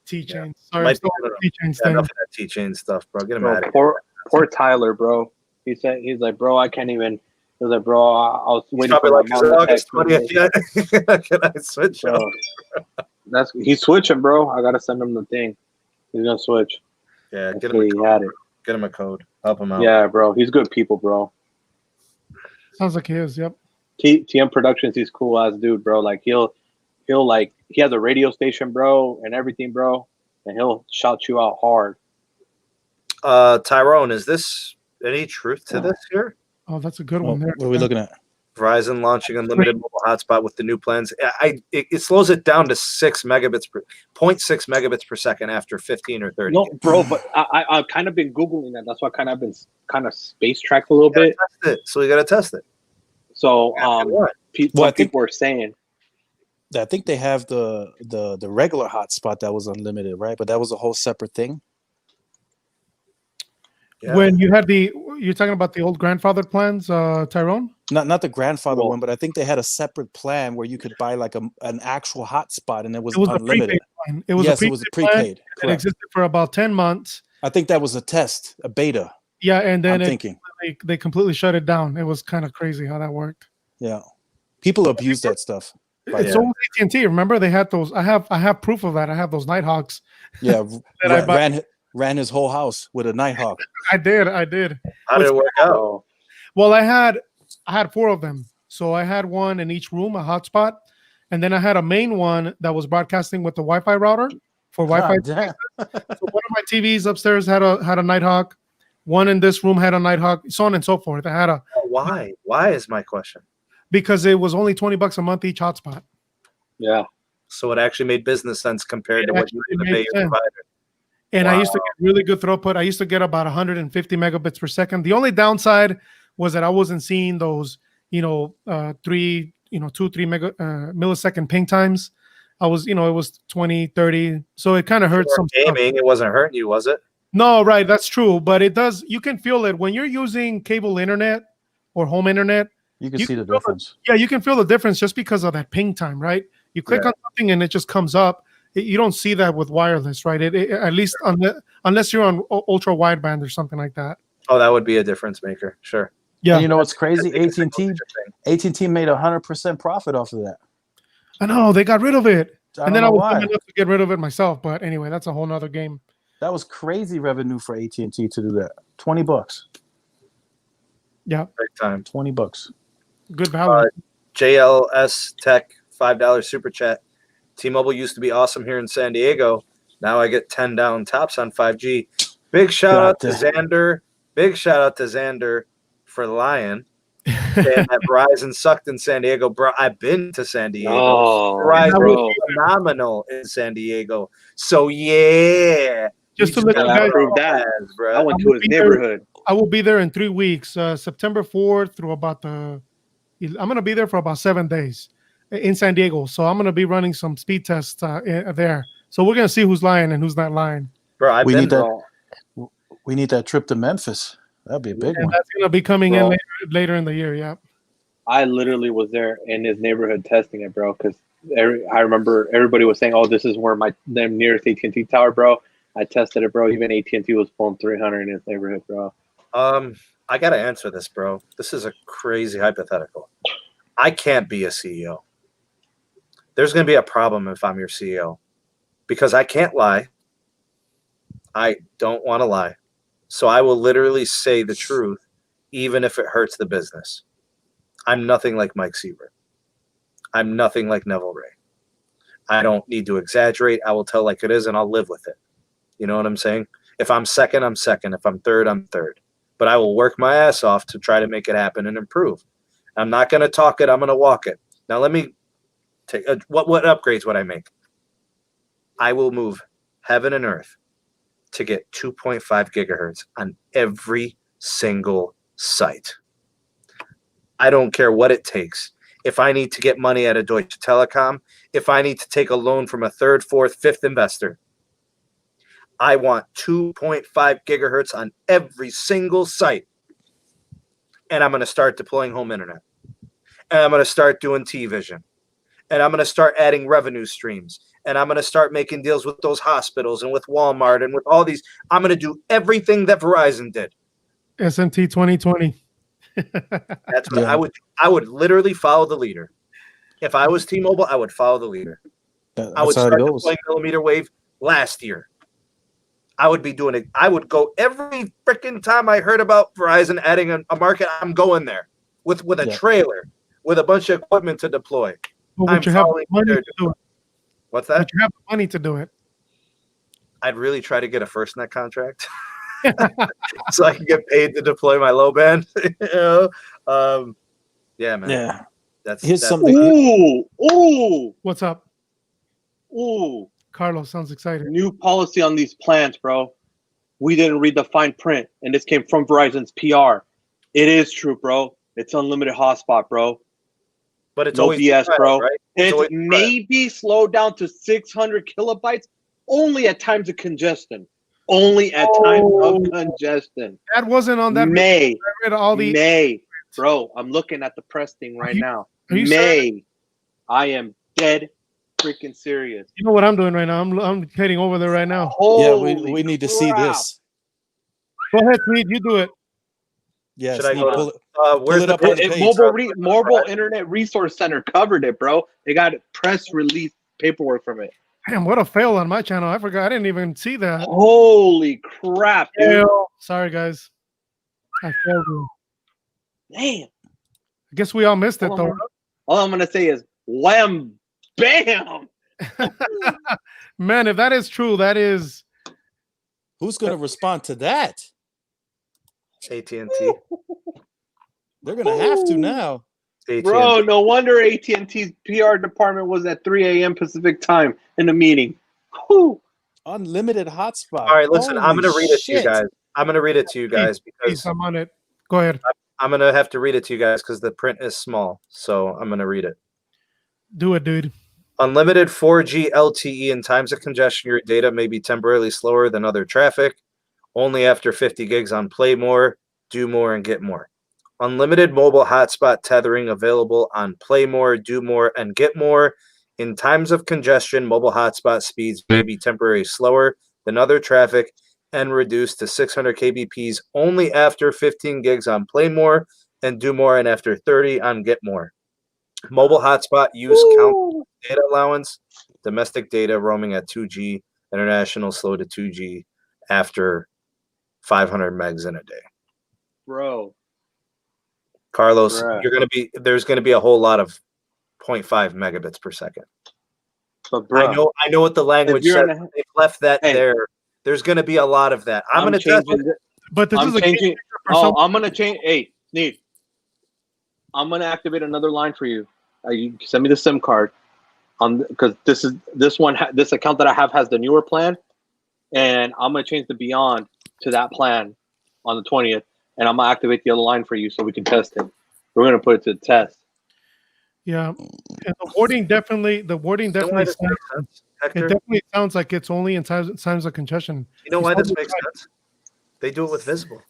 T-Chain. Sorry, T-Chain enough of that T-Chain stuff, bro. Get him out of here. Poor Tyler, bro. He's like, bro, I can't even. He was like, bro, I was waiting for like, August 20th yet? Can I switch? Bro, he's switching, bro. I gotta send him the thing. He's gonna switch. Yeah, get him a code. Get him a code. Help him out. Yeah, bro. He's good people, bro. Sounds like he is. Yep. TM Productions, he's cool ass dude, bro. Like he'll like he has a radio station, bro, and everything, bro, and he'll shout you out hard. Tyrone, is this any truth to this here? Oh, that's a good one there. What are we looking at? Verizon launching unlimited mobile hotspot with the new plans. It slows it down to 0.6 megabits per second after 15 or 30. No, bro, but I've kind of been Googling that. That's why I've been space tracked a little bit. So we got to test it. So people are saying. I think they have the regular hotspot that was unlimited, right? But that was a whole separate thing. Yeah. When you're talking about the old grandfather plans, Tyrone? Not the grandfather one, but I think they had a separate plan where you could buy like an actual hotspot and it was unlimited. It was a prepaid. It existed for about 10 months. I think that was a test, a beta. Yeah, and then they completely shut it down. It was kind of crazy how that worked. Yeah, people abuse that stuff. It's always AT&T. Remember, they had those. I have proof of that. I have those Nighthawks. Yeah, ran his whole house with a Nighthawk. I did. How did it work out? Well, I had 4 of them. So I had one in each room, a hotspot, and then I had a main one that was broadcasting with the Wi-Fi router for Wi-Fi. So one of my TVs upstairs had a Nighthawk. One in this room had a Nighthawk, so on and so forth. I had a. Why? Why is my question? Because it was only $20 a month each hotspot. Yeah. So it actually made business sense compared to what you used to pay your provider. And I used to get really good throughput. I used to get about 150 megabits per second. The only downside was that I wasn't seeing those 2-3 millisecond ping times. I was, it was 20, 30. So it kind of hurts some stuff. Gaming, it wasn't hurting you, was it? No, right, that's true. But it does, you can feel it when you're using cable internet or home internet. You can see the difference. Yeah, you can feel the difference just because of that ping time, right? You click on something and it just comes up. You don't see that with wireless, right? At least unless you're on ultra wideband or something like that. Oh, that would be a difference maker. Sure. Yeah. And you know what's crazy? AT&T made 100% profit off of that. I know they got rid of it, and then I was why. dumb enough to get rid of it myself. But anyway, that's a whole nother game. That was crazy revenue for AT&T to do that. $20. Yeah, Big time. $20. Good value. JLS Tech $5 super chat. T-Mobile used to be awesome here in San Diego. Now I get 10 down tops on 5G. Big shout out to Xander. Big shout out to Xander for lying. Saying that Verizon sucked in San Diego, bro. I've been to San Diego. Oh, Verizon bro. was phenomenal in San Diego. So yeah, Just to let you guys prove that, bro. I went to his neighborhood. I will be there in 3 weeks, September 4th through about I'm going to be there for about 7 days in San Diego. So I'm going to be running some speed tests there. So we're going to see who's lying and who's not lying. Bro, We need that trip to Memphis. That'd be a big one. That's going to be coming in later in the year. Yeah. I literally was there in his neighborhood testing it, bro. Because I remember everybody was saying, "Oh, this is where the nearest AT&T tower, bro." I tested it, bro. Even AT&T was pulling 300 in his neighborhood, bro. I gotta answer this, bro. This is a crazy hypothetical. I can't be a CEO. There's gonna be a problem if I'm your CEO, because I can't lie. I don't want to lie. So I will literally say the truth, even if it hurts the business. I'm nothing like Mike Siebert. I'm nothing like Neville Ray. I don't need to exaggerate. I will tell like it is, and I'll live with it. You know what I'm saying? If I'm second, I'm second. If I'm third, I'm third. But I will work my ass off to try to make it happen and improve. I'm not going to talk it. I'm going to walk it. Now, let me take what upgrades would I make? I will move heaven and earth to get 2.5 gigahertz on every single site. I don't care what it takes. If I need to get money at a Deutsche Telekom, if I need to take a loan from a third, fourth, fifth investor, I want 2.5 gigahertz on every single site. And I'm going to start deploying home internet. And I'm going to start doing T-Vision. And I'm going to start adding revenue streams. And I'm going to start making deals with those hospitals and with Walmart and with all these. I'm going to do everything that Verizon did. SMT 2020. That's what I would literally follow the leader. If I was T-Mobile, I would follow the leader. That's I would how start it goes. deploying millimeter wave last year. I would be doing it. I would go every freaking time I heard about Verizon adding a market. I'm going there with a trailer with a bunch of equipment to deploy. Well, would you have the money to do it? What's that? Would you have the money to do it? I'd really try to get a FirstNet contract so I can get paid to deploy my low band. Yeah, man. Yeah. That's something. Ooh. What's up? Ooh. Carlos sounds excited. New policy on these plans, bro. We didn't read the fine print, and this came from Verizon's PR. It is true, bro. It's unlimited hotspot, bro. But it's no always BS, bro. right? It's maybe slowed down to 600 kilobytes only at times of congestion. Only at times of congestion. That wasn't on that. May. I read all the May. Bro, I'm looking at the press thing right now. are you May. I am dead freaking serious. You know what I'm doing right now? I'm heading over there right now. Holy we need to see crap. this. Go ahead, Sneed. You do it. Yeah, Should I Sneed, go to, where's it the up on the page. Mobile Internet Resource Center covered it, bro. They got press release paperwork from it. Damn, what a fail on my channel. I forgot. I didn't even see that. Holy crap, dude. Fail. Sorry, guys. I failed you. Damn. I guess we all missed it, though. All I'm going to say is wham, bam. Man, if that is true, that is... Who's going to respond to that? AT&T. They're going to have to now. AT&T. Bro, no wonder AT&T's PR department was at 3 a.m. Pacific time in the meeting. Whew. Unlimited hotspot. All right, listen. I'm Holy going to read it to you shit. guys. I'm going to read it to you guys because I'm on it. Go ahead. I'm gonna have to read it to you guys because the print is small. So I'm gonna read it. Do it, dude. Unlimited 4G LTE in times of congestion, your data may be temporarily slower than other traffic. Only after 50 gigs on Play More, Do More, and Get More. Unlimited mobile hotspot tethering available on Play More, Do More, and Get More. In times of congestion, mobile hotspot speeds may be temporarily slower than other traffic and reduced to 600 kbps only after 15 gigs on Play More and Do More, and after 30 on Get More. Mobile hotspot use count data allowance. Domestic data roaming at 2G. International slow to 2G after 500 megs in a day. Bro. Carlos, Bruh. there's gonna be a whole lot of 0.5 megabits per second. But bro, I know what the language says. They've left that there. There's gonna be a lot of that. I'm gonna test it. But this is changing. Oh, I'm gonna change. Hey, Sneed, I'm gonna activate another line for you. You send me the SIM card because this account that I have has the newer plan, and I'm gonna change the Beyond to that plan on the 20th, and I'm gonna activate the other line for you so we can test it. We're gonna put it to the test. Yeah, and the wording definitely sounds, it definitely sounds like it's only in times of congestion. You know why this makes sense? They do it with Visible.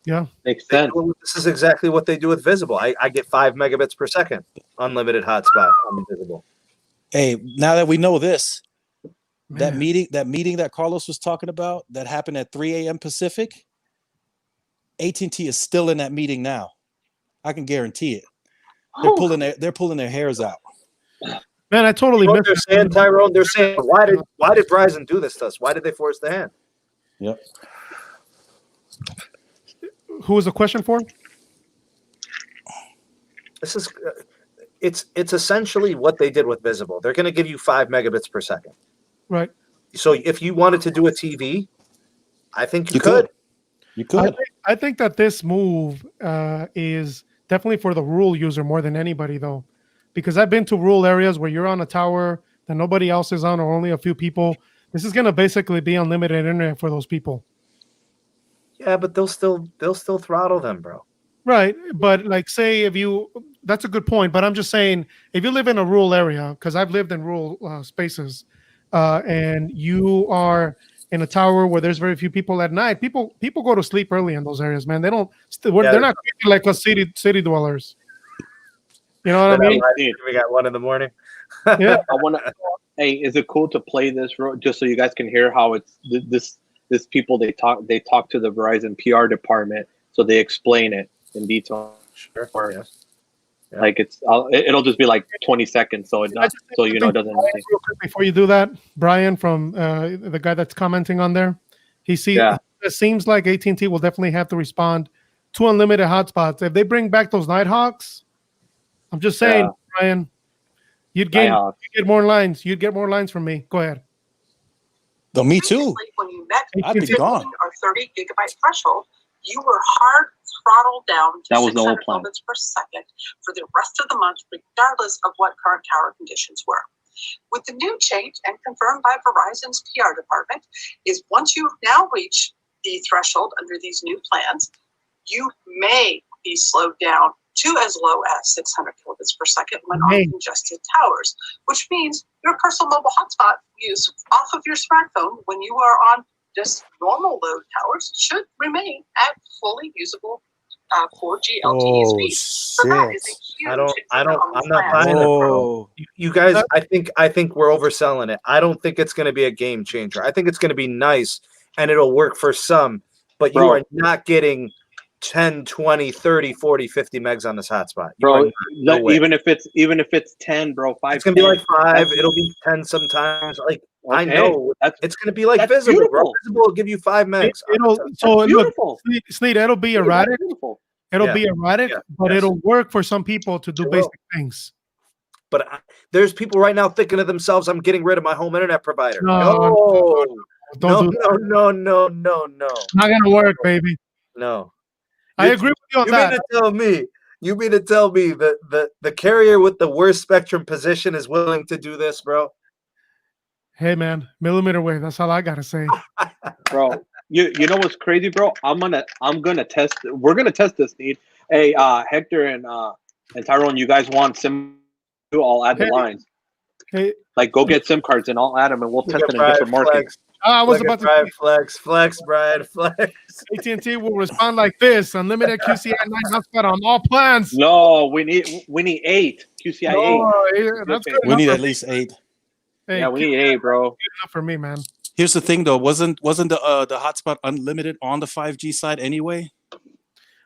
Yeah, makes sense. This is exactly what they do with Visible. I get 5 megabits per second, unlimited hotspot on Visible. Hey, now that we know this, that meeting that Carlos was talking about that happened at 3 a.m. Pacific, AT&T is still in that meeting now. I can guarantee it. They're pulling their hairs out. Man, I totally missed it. They're saying, Tyrone, they're saying, why did Verizon do this to us? Why did they force the hand? Yep. Who was the question for? This is it's essentially what they did with Visible. They're going to give you 5 megabits per second. Right. So if you wanted to do a TV, I think you could. You could. I think that this move is definitely for the rural user more than anybody, though, because I've been to rural areas where you're on a tower that nobody else is on, or only a few people. This is going to basically be unlimited internet for those people. Yeah, but they'll still throttle them, bro. Right, but like, say that's a good point. But I'm just saying, if you live in a rural area, because I've lived in rural spaces, and you are in a tower where there's very few people at night, people go to sleep early in those areas, man. They're not like us city dwellers. You know what I mean? We got 1 a.m. Yeah. I want to. Hey, is it cool to play this just so you guys can hear how it's this people they talk to the Verizon PR department, so they explain it in detail. Sure. Yes. Yeah. Like it'll just be like 20 seconds, so it doesn't. Real quick before you do that, Brian from the guy that's commenting on there, it seems like AT&T will definitely have to respond to unlimited hotspots if they bring back those Nighthawks. I'm just saying, Brian, you'd get more lines. You'd get more lines from me. Go ahead. No, me too. When you met I'd be gone. Our 30 gigabyte threshold, you were hard throttled down to 600 kilobits per second for the rest of the month, regardless of what current tower conditions were. With the new change, and confirmed by Verizon's PR department, is once you now reach the threshold under these new plans, you may be slowed down to as low as 600 kilobits per second when on congested towers, which means your personal mobile hotspot use off of your smartphone when you are on just normal load towers should remain at fully usable 4G LTE speeds. So that is a huge. I'm not buying it, bro. You guys, I think we're overselling it. I don't think it's going to be a game changer. I think it's going to be nice and it'll work for some, but you are not getting 10, 20, 30, 40, 50 megs on this hotspot. Bro, even if it's 10, bro, 5. It's going to be like 5. It'll be 10 sometimes. Like, okay, I know it's going to be like Visible, beautiful. Bro. Visible will give you 5 megs. Look, Sneed, it'll be erratic. It'll be erratic, but it'll work for some people to do basic things. But there's people right now thinking to themselves, I'm getting rid of my home internet provider. No. No. Not going to work, baby. No. I agree with you on that. You mean to tell me that the carrier with the worst spectrum position is willing to do this, bro? Hey, man, millimeter wave. That's all I got to say. Bro, you know what's crazy, bro? I'm gonna test. We're gonna test this, Need. Hey, Hector and Tyrone, you guys want SIM? I'll add the lines. Hey, Like, go get SIM cards and I'll add them, and we'll test it in different markets. I was about to Brian flex, Brian flex. AT&T will respond like this: unlimited QCI 9 hotspot on all plans. No, we need 8 QCI 8. Yeah, that's good We enough need for at me. least 8. Hey, Yeah, we need 8, bro. good enough for me, man. Here's the thing, though. Wasn't the hotspot unlimited on the 5G side anyway?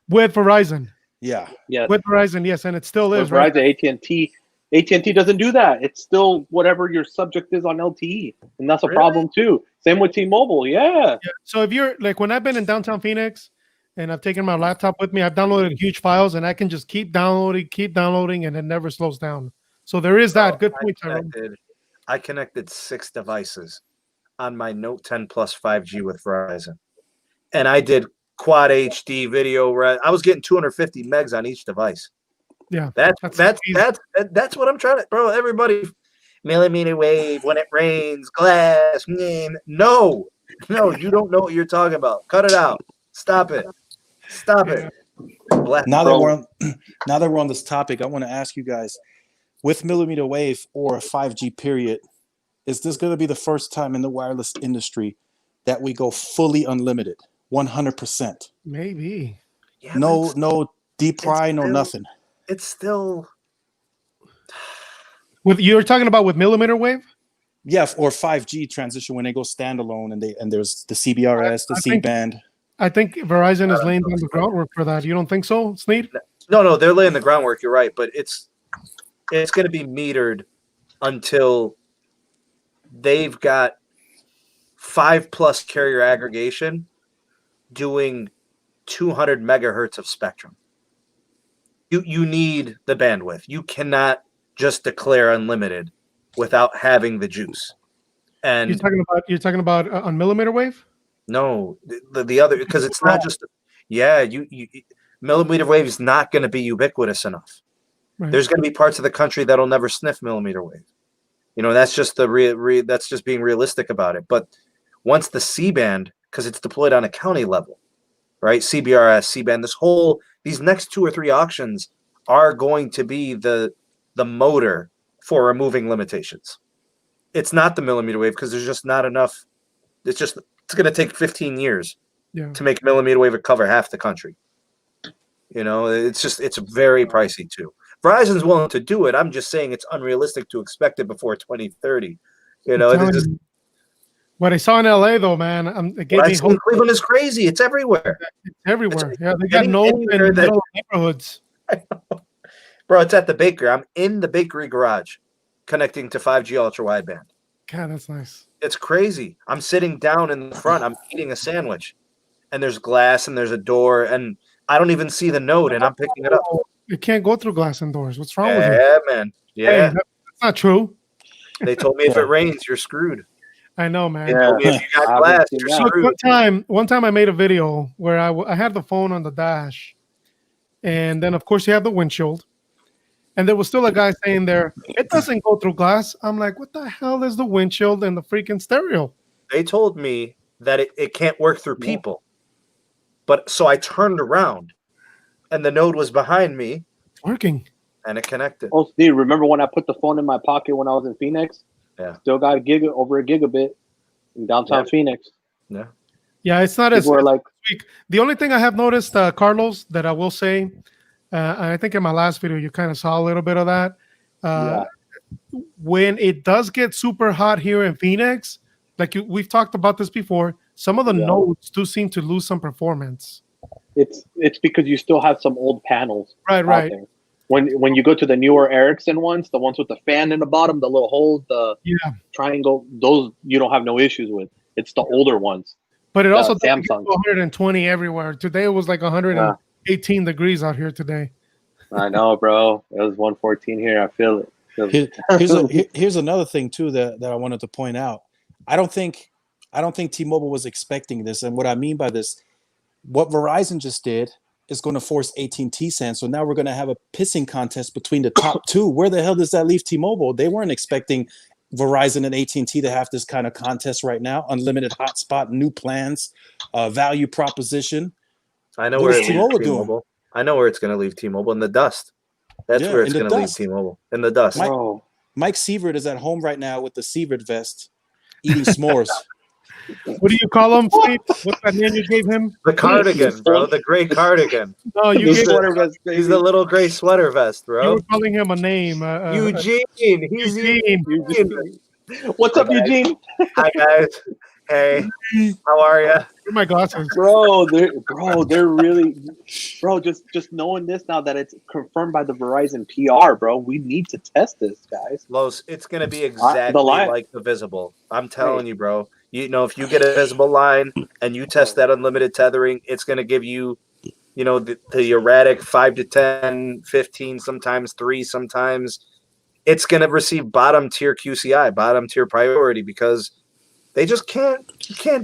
With Verizon, Yeah. Yes. with Verizon, yes, and it still is. With Right? Verizon, AT&T doesn't do that. It's still whatever your subject is on LTE, and that's a problem too. Same with T-Mobile. Yeah. Yeah. So if you're like, when I've been in downtown Phoenix and I've taken my laptop with me, I've downloaded huge files and I can just keep downloading, and it never slows down. So there is that. Good point, Tyrone. I connected 6 devices on my Note 10 Plus 5G with Verizon, and I did quad HD video. I was getting 250 megs on each device. Yeah, that's what I'm trying to, bro. Everybody, millimeter wave when it rains, glass. No, you don't know what you're talking about. Cut it out. Stop it. Now that we're on this topic, I want to ask you guys, with millimeter wave or 5G period, is this going to be the first time in the wireless industry that we go fully unlimited, 100%? Maybe. Yeah, no DPRI, no nothing. It's still With you're talking about with millimeter wave? Yeah, or 5G transition when they go standalone and there's the CBRS, the C-band. I think Verizon is laying down the groundwork for that. You don't think so, Sneed? No, they're laying the groundwork. You're right, but it's going to be metered until they've got 5+ carrier aggregation doing 200 megahertz of spectrum. You need the bandwidth. You cannot just declare unlimited without having the juice. And you're talking about on millimeter wave? No, the other, because it's not just you millimeter wave is not going to be ubiquitous enough. Right. There's going to be parts of the country that'll never sniff millimeter wave. That's just that's just being realistic about it. But once the C-band, because it's deployed on a county level, right? CBRS, C-band, these next 2 or 3 auctions are going to be the motor for removing limitations. It's not the millimeter wave because there's just not enough. It's going to take 15 years to make millimeter wave cover half the country. It's very pricey too. Verizon's willing to do it. I'm just saying it's unrealistic to expect it before 2030. What I saw in LA though, man, it gave me hope. Cleveland is crazy. It's everywhere. It's everywhere. They got no in the middle of neighborhoods. Bro, it's at the baker. I'm in the bakery garage connecting to 5G ultra wideband. God, that's nice. It's crazy. I'm sitting down in the front. I'm eating a sandwich, and there's glass and there's a door, and I don't even see the node, and I'm picking it up. You can't go through glass and doors. What's wrong with you? Yeah, man. Yeah. Hey, that's not true. They told me if it rains, you're screwed. I know, man. Yeah. If you got glass, you're screwed. One time I made a video where I had the phone on the dash, and then of course you have the windshield, and there was still a guy saying there, it doesn't go through glass. I'm like, what the hell is the windshield and the freaking stereo? They told me that it can't work through people. But so I turned around, and the node was behind me. It's working. And it connected. Oh, Steve, remember when I put the phone in my pocket when I was in Phoenix? Yeah. Still got over a gigabit in downtown Phoenix. Yeah. Yeah, it's not as like the only thing I have noticed, Carlos, that I will say, I think in my last video you kind of saw a little bit of that. When it does get super hot here in Phoenix, we've talked about this before, some of the nodes do seem to lose some performance. It's because you still have some old panels. Right. There. When you go to the newer Ericsson ones, the ones with the fan in the bottom, the little holes, the triangle, those you don't have no issues with. It's the older ones. But it also Samsung 120 everywhere. Today it was like 118 degrees out here today. I know, bro. It was 114 here. I feel it. Here's another thing too that I wanted to point out. I don't think T-Mobile was expecting this, and what I mean by this, what Verizon just did is going to force AT&T's hand. So now we're going to have a pissing contest between the top two. Where the hell does that leave T-Mobile? They weren't expecting Verizon and AT&T that have this kind of contest right now. Unlimited hotspot, new plans, value proposition. I know What where is it leaves T-Mobile doing? T-Mobile. I know where it's going to leave T-Mobile in the dust. That's where it's in the going to leave dust. T-Mobile in the dust. Mike Sievert is at home right now with the Sievert vest, eating s'mores. What do you call him, Steve? What's that name you gave him? The cardigan, bro. The gray cardigan. No, you He's gave he's the little gray sweater vest, you bro. were calling him a name. Eugene. He's Eugene. Eugene. What's up, Eugene? Hi guys. Hey, how are you? Where are my glasses? They're really, just knowing this now that it's confirmed by the Verizon PR, bro. We need to test this, guys. Los, it's gonna be exactly like the Visible. I'm telling you, bro. You know, if you get a Visible line and you test that unlimited tethering, it's gonna give you, you know, the erratic 5 to 10, 15, sometimes 3, sometimes. It's gonna receive bottom tier QCI, bottom tier priority, because they just can't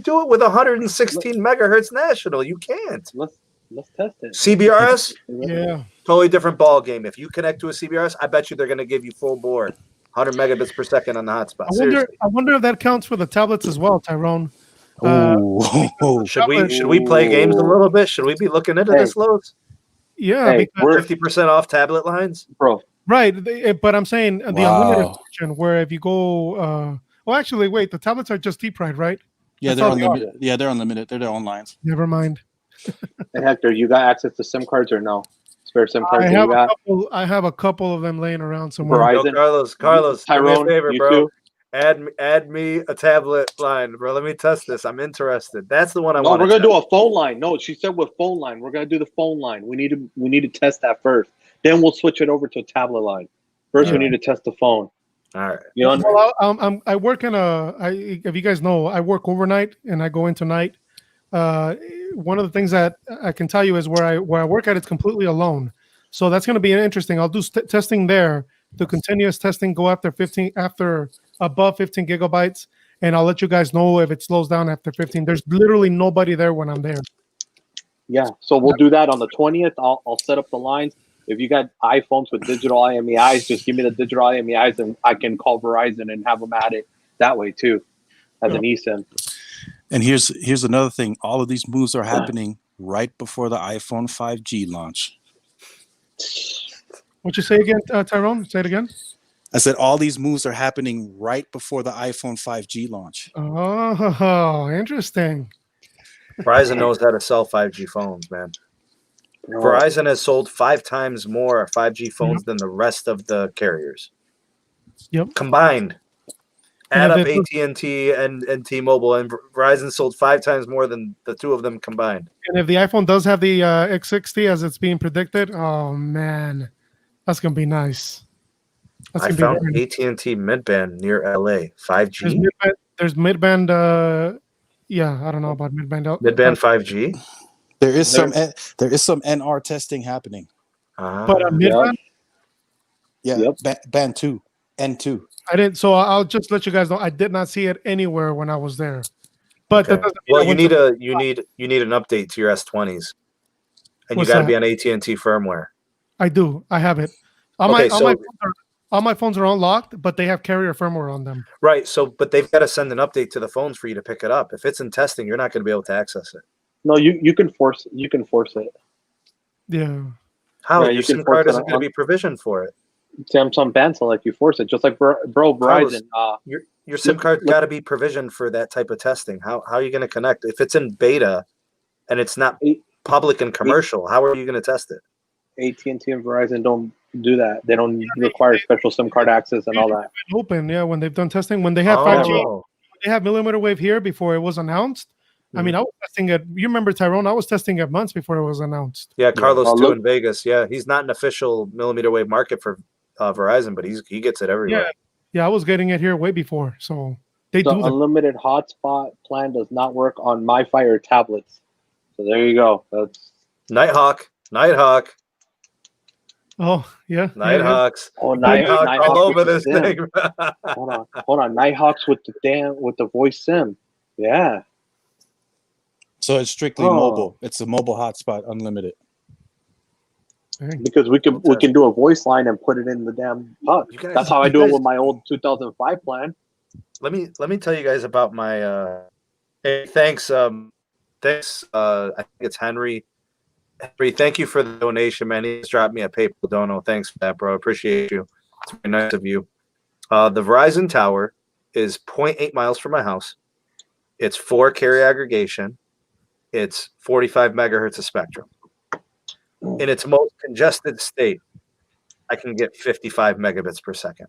do it with 116 megahertz national. You can't. Let's test it. CBRS, Yeah. totally different ball game. If you connect to a CBRS, I bet you they're going to give you full bore, 100 megabits per second on the hotspot. I wonder if that counts for the tablets as well, Tyrone. Should we play games a little bit? Should we be looking into this, Lowe's? Yeah, because 50% off tablet lines, bro. Right, but I'm saying the unlimited version, where if you go. Well, actually, wait. The tablets are just deep fried, right? Yeah, they're unlimited. Yeah, they're unlimited. They're their own lines. Never mind. Hey, Hector, you got access to SIM cards or no? Spare SIM cards? I have a couple of them laying around somewhere. Verizon. Yo, Carlos, Tyrone, do me a favor, you bro. too? Add me a tablet line, bro. Let me test this. I'm interested. That's the one I want. No, we're gonna do a phone line. No, she said with phone line. We're gonna do the phone line. We need to test that first. Then we'll switch it over to a tablet line. First, we need to test the phone. All right. You know, well, I work if you guys know, I work overnight and I go into night. One of the things that I can tell you is where I work at, it's completely alone. So that's going to be interesting. I'll do testing there, the continuous testing, go after above 15 gigabytes, and I'll let you guys know if it slows down after 15. There's literally nobody there when I'm there. Yeah, so we'll do that on the 20th. I'll set up the lines. If you got iPhones with digital IMEIs, just give me the digital IMEIs, and I can call Verizon and have them at it that way too, as an eSIM. And here's another thing. All of these moves are happening right before the iPhone 5G launch. What you say again, Tyrone? Say it again. I said all these moves are happening right before the iPhone 5G launch. Oh, interesting. Verizon knows how to sell 5G phones, man. Verizon has sold 5 times more 5G phones than the rest of the carriers. Yep. Combined. Add up AT&T and T-Mobile, and Verizon sold 5 times more than the two of them combined. And if the iPhone does have the X60 as it's being predicted, oh man, that's gonna be nice. I found AT&T midband near LA 5G. There's midband. Yeah, I don't know about midband. Midband 5G. There is some NR testing happening. But midband. Yeah, band 2, N2. I didn't. So I'll just let you guys know. I did not see it anywhere when I was there. But okay. You need an update to your S20s, and you got to be on AT&T firmware. I do. I have it. All my phones are unlocked, but they have carrier firmware on them. Right. So, but they've got to send an update to the phones for you to pick it up. If it's in testing, you're not going to be able to access it. No, you can force it. You can force it. Yeah. How? Your SIM card isn't going to be provisioned for it. Samsung ban select, you force it. Just like Verizon. Your SIM card got to be provisioned for that type of testing. How are you going to connect? If it's in beta and it's not public and commercial, how are you going to test it? AT&T and Verizon don't do that. They don't require special SIM card access and all that. Open, yeah. When they've done testing, when they have 5G, they have millimeter wave here before it was announced. I mean, I was testing it. You remember, Tyrone? I was testing it months before it was announced. Yeah, Carlos too in Vegas. Yeah, he's not an official millimeter wave market for Verizon, but he gets it everywhere. Yeah, I was getting it here way before. So they do. Unlimited hotspot plan does not work on MiFi or tablets. So there you go. That's Nighthawk. Oh yeah, Nighthawks. Oh, Nighthawks all over this thing. Hold on, Nighthawks with the voice SIM. Yeah. So it's strictly mobile. It's a mobile hotspot, unlimited. Dang. because we can do a voice line and put it in the damn pod. You guys- That's how I you do it guys- with my old 2005 plan. Let me tell you guys about my. Hey, thanks. Thanks. I think it's Henry. Henry, thank you for the donation, man. He just dropped me a PayPal dono. Thanks for that, bro. I appreciate you. It's very nice of you. The Verizon tower is 0.8 miles from my house. It's 4 carrier aggregation. It's 45 megahertz of spectrum. In its most congested state, I can get 55 megabits per second.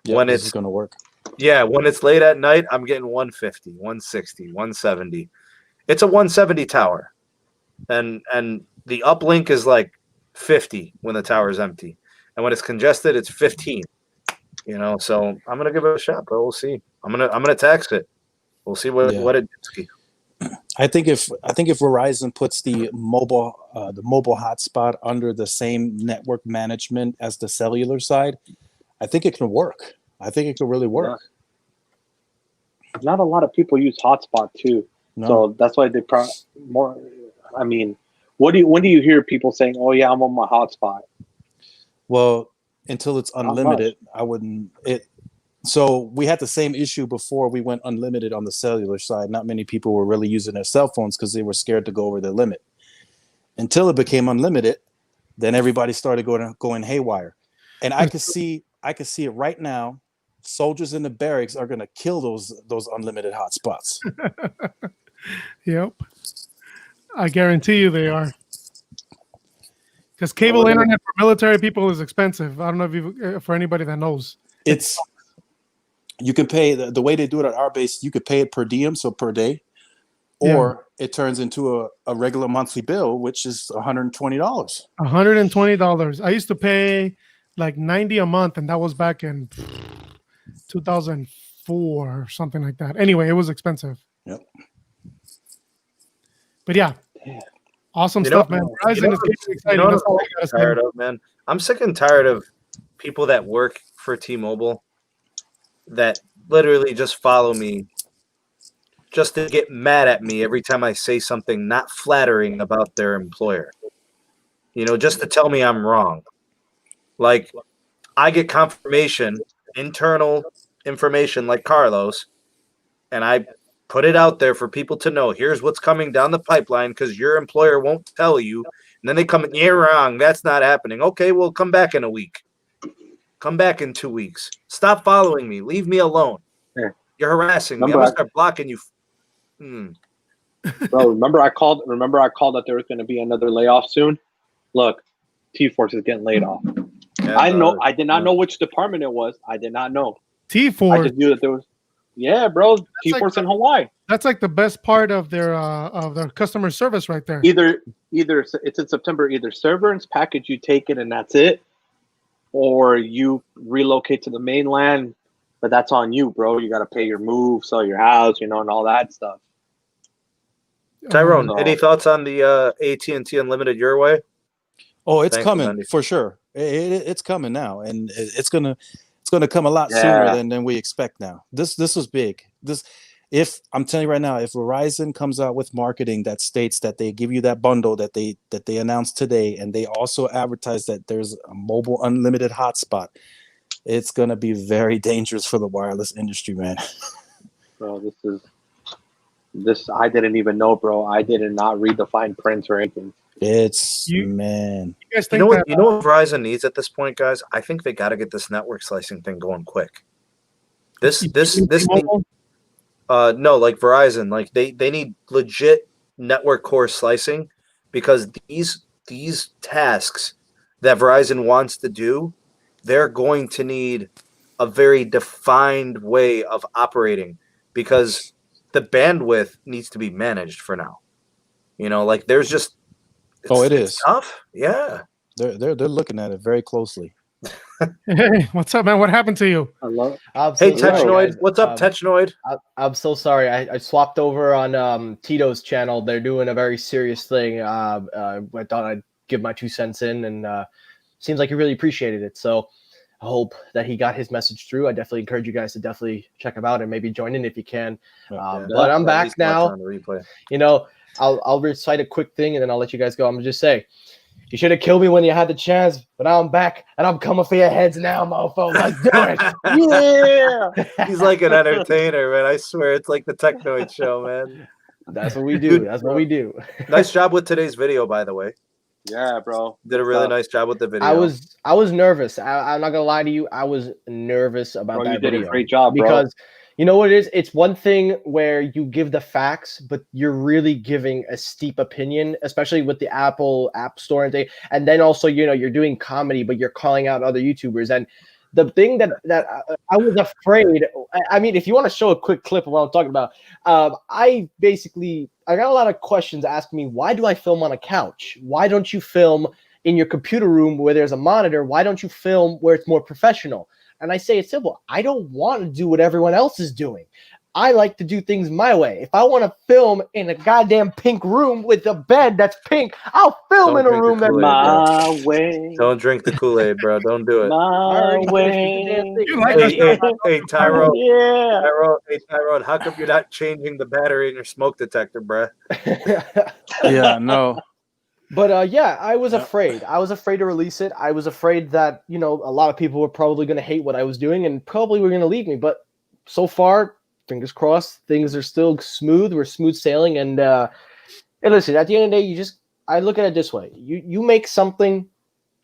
Yeah, when this it's is going to work. Yeah, when it's late at night, I'm getting 150, 160, 170. It's a 170 tower. And the uplink is like 50 when the tower is empty. And when it's congested, it's 15. So I'm gonna give it a shot, bro. We'll see. I'm gonna tax it. We'll see what it does. I think if Verizon puts the mobile hotspot under the same network management as the cellular side, I think it can work. I think it can really work. Yeah. Not a lot of people use hotspot too, so that's why they more. I mean, when do you hear people saying, "Oh yeah, I'm on my hotspot"? Well, until it's unlimited, I wouldn't. So we had the same issue before we went unlimited on the cellular side. Not many people were really using their cell phones because they were scared to go over their limit. Until it became unlimited, then everybody started going haywire. And I could see it right now. Soldiers in the barracks are going to kill those unlimited hotspots. Yep. I guarantee you they are. Because cable internet for military people is expensive. I don't know if for anybody that knows. You can pay the way they do it at our base. You could pay it per diem, so per day, or it turns into a regular monthly bill, which is $120. $120. I used to pay like $90 a month, and that was back in 2004 or something like that. Anyway, it was expensive. Yep. But yeah, awesome stuff, man. Verizon is getting exciting. That's all I gotta say. Tired of, man. I'm sick and tired of people that work for T-Mobile that literally just follow me just to get mad at me every time I say something not flattering about their employer. Just to tell me I'm wrong. Like, I get confirmation, internal information like Carlos, and I put it out there for people to know, here's what's coming down the pipeline because your employer won't tell you. And then they come, you're wrong. That's not happening. Okay, well, come back in a week. Come back in 2 weeks. Stop following me. Leave me alone. Yeah. You're harassing me. I'm going to start blocking you. Bro, remember I called that there was going to be another layoff soon? Look, T-Force is getting laid off. Yeah, I did not know which department it was. I did not know. T-Force. I just knew that there was. Yeah, bro. T-Force in Hawaii. That's like the best part of their customer service right there. Either it's in September. Either severance package, you take it and that's it, or you relocate to the mainland. But that's on you, bro. You got to pay your move, sell your house, and all that stuff. Tyrone, any thoughts on the AT&T Unlimited your way? Oh, it's coming for sure. It's coming now, and it's gonna come a lot sooner than we expect now. This was big. If I'm telling you right now, if Verizon comes out with marketing that states that they give you that bundle that they announced today, and they also advertise that there's a mobile unlimited hotspot, it's gonna be very dangerous for the wireless industry, man. Bro, this I didn't even know, bro. I did not read the fine print or anything. Man. You guys think what Verizon needs at this point, guys? I think they got to get this network slicing thing going quick. This no, like Verizon, like they need legit network core slicing, because these tasks that Verizon wants to do, they're going to need a very defined way of operating, because the bandwidth needs to be managed for now. Like there's just it is tough. Yeah, they're looking at it very closely. Hey, what's up, man? What happened to you? Hey, Technoid. What's up, Technoid? I'm so sorry. I swapped over on Tito's channel. They're doing a very serious thing. I thought I'd give my 2 cents in, and seems like he really appreciated it. So I hope that he got his message through. I definitely encourage you guys to definitely check him out and maybe join in if you can. But I'm back now. I'll recite a quick thing and then I'll let you guys go. I'm gonna just say, You should have killed me when you had the chance, but I'm back and I'm coming for your heads now, mofo. Let's do Yeah. it. He's like an entertainer, man. I swear, it's like the Technoid show, man. That's what we do. Dude, That's what we do. Nice job with today's video, by the way. Yeah, bro. Did a really nice job with the video. I was nervous. I'm not gonna lie to you. I was nervous about that You did video. a great job, bro. Because you know what it is? It's one thing where you give the facts, but you're really giving a steep opinion, especially with the Apple App Store and thing. And then also, you're doing comedy, but you're calling out other YouTubers. And the thing that I was afraid. I mean, if you want to show a quick clip of what I'm talking about, I got a lot of questions asking me, why do I film on a couch? Why don't you film in your computer room where there's a monitor? Why don't you film where it's more professional? And I say it's simple. I don't want to do what everyone else is doing. I like to do things my way. If I want to film in a goddamn pink room with a bed that's pink, I'll film in a room that's my way. Don't drink the Kool-Aid, bro. Don't do it. My way. Hey, Tyrone. Yeah. Tyrone, how come you're not changing the battery in your smoke detector, bro? Yeah, no. But I was afraid. I was afraid to release it. I was afraid that, a lot of people were probably going to hate what I was doing and probably were going to leave me. But so far, fingers crossed, things are still smooth. We're smooth sailing. And listen, at the end of the day, I look at it this way. You make something,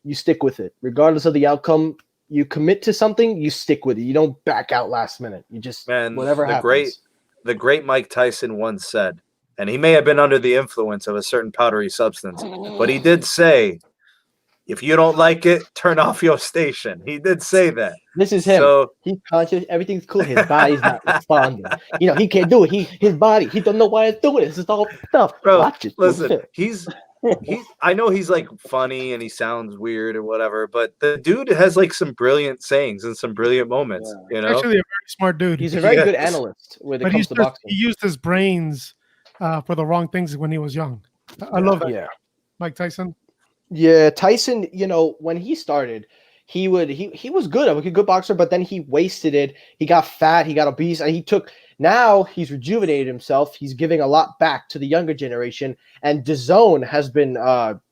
you stick with it. Regardless of the outcome, you commit to something, you stick with it. You don't back out last minute. You just, whatever happens. The great Mike Tyson once said, and he may have been under the influence of a certain powdery substance, but he did say, if you don't like it, turn off your station. He did say that. This is him. So, he's conscious. Everything's cool. His body's not responding. He can't do it. His body. He don't know why it's doing it. This is all stuff. Bro, watch it. Listen, he's I know he's like funny and he sounds weird or whatever, but the dude has like some brilliant sayings and some brilliant moments. He's actually a very smart dude. He's a very good analyst when it comes to boxing. He used his brains for the wrong things when he was young. I love that. Yeah. Mike Tyson. Yeah, Tyson, when he started, he was good. A good boxer, but then he wasted it. He got fat, he got obese, and now he's rejuvenated himself. He's giving a lot back to the younger generation, and DAZN has been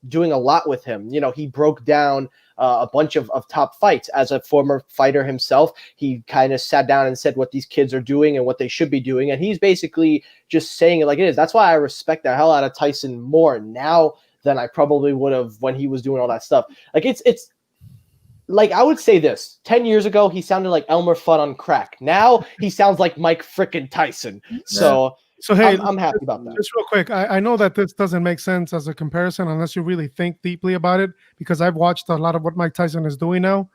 doing a lot with him. He broke down a bunch of top fights as a former fighter himself. He kind of sat down and said what these kids are doing and what they should be doing, and he's basically just saying it like it is. That's why I respect the hell out of Tyson more now than I probably would have when he was doing all that stuff. Like it's like, I would say this, 10 years ago, he sounded like Elmer Fudd on crack. Now he sounds like Mike frickin' Tyson. So hey, I'm happy about that. Just real quick, I know that this doesn't make sense as a comparison unless you really think deeply about it, because I've watched a lot of what Mike Tyson is doing now.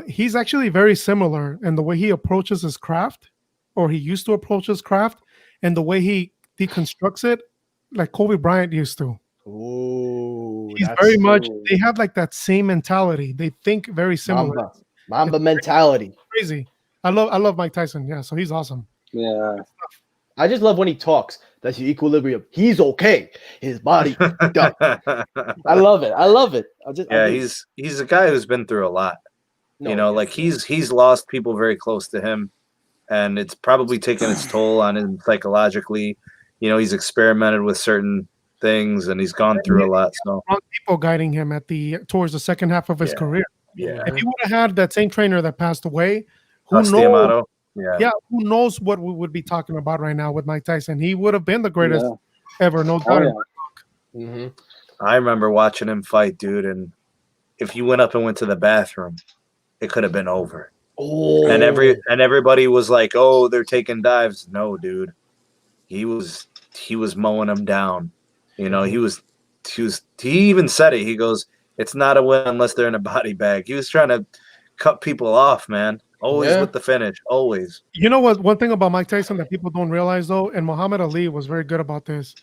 He's actually very similar in the way he approaches his craft, or he used to approach his craft, and the way he deconstructs it, like Kobe Bryant used to. Ooh, he's very much. They have like that same mentality. They think very similar. Mamba mentality. Crazy. I love Mike Tyson. Yeah, so he's awesome. Yeah. I just love when he talks. That's your equilibrium. He's okay. His body. I love it. He's a guy who's been through a lot. Like he's lost people very close to him, and it's probably taken its toll on him psychologically. He's experimented with certain things, and he's gone through a lot. So people guiding him towards the second half of his career. Yeah. If he would have had that same trainer that passed away, who knows what we would be talking about right now with Mike Tyson? He would have been the greatest ever, no doubt. Mm-hmm. I remember watching him fight, dude, and if you went up and went to the bathroom, it could have been over. Oh. And everybody was like, "Oh, they're taking dives." No, dude, he was mowing them down. He even said it. He goes, "It's not a win unless they're in a body bag." He was trying to cut people off, man. Always with the finish. Always. You know what? One thing about Mike Tyson that people don't realize, though, and Muhammad Ali was very good about this.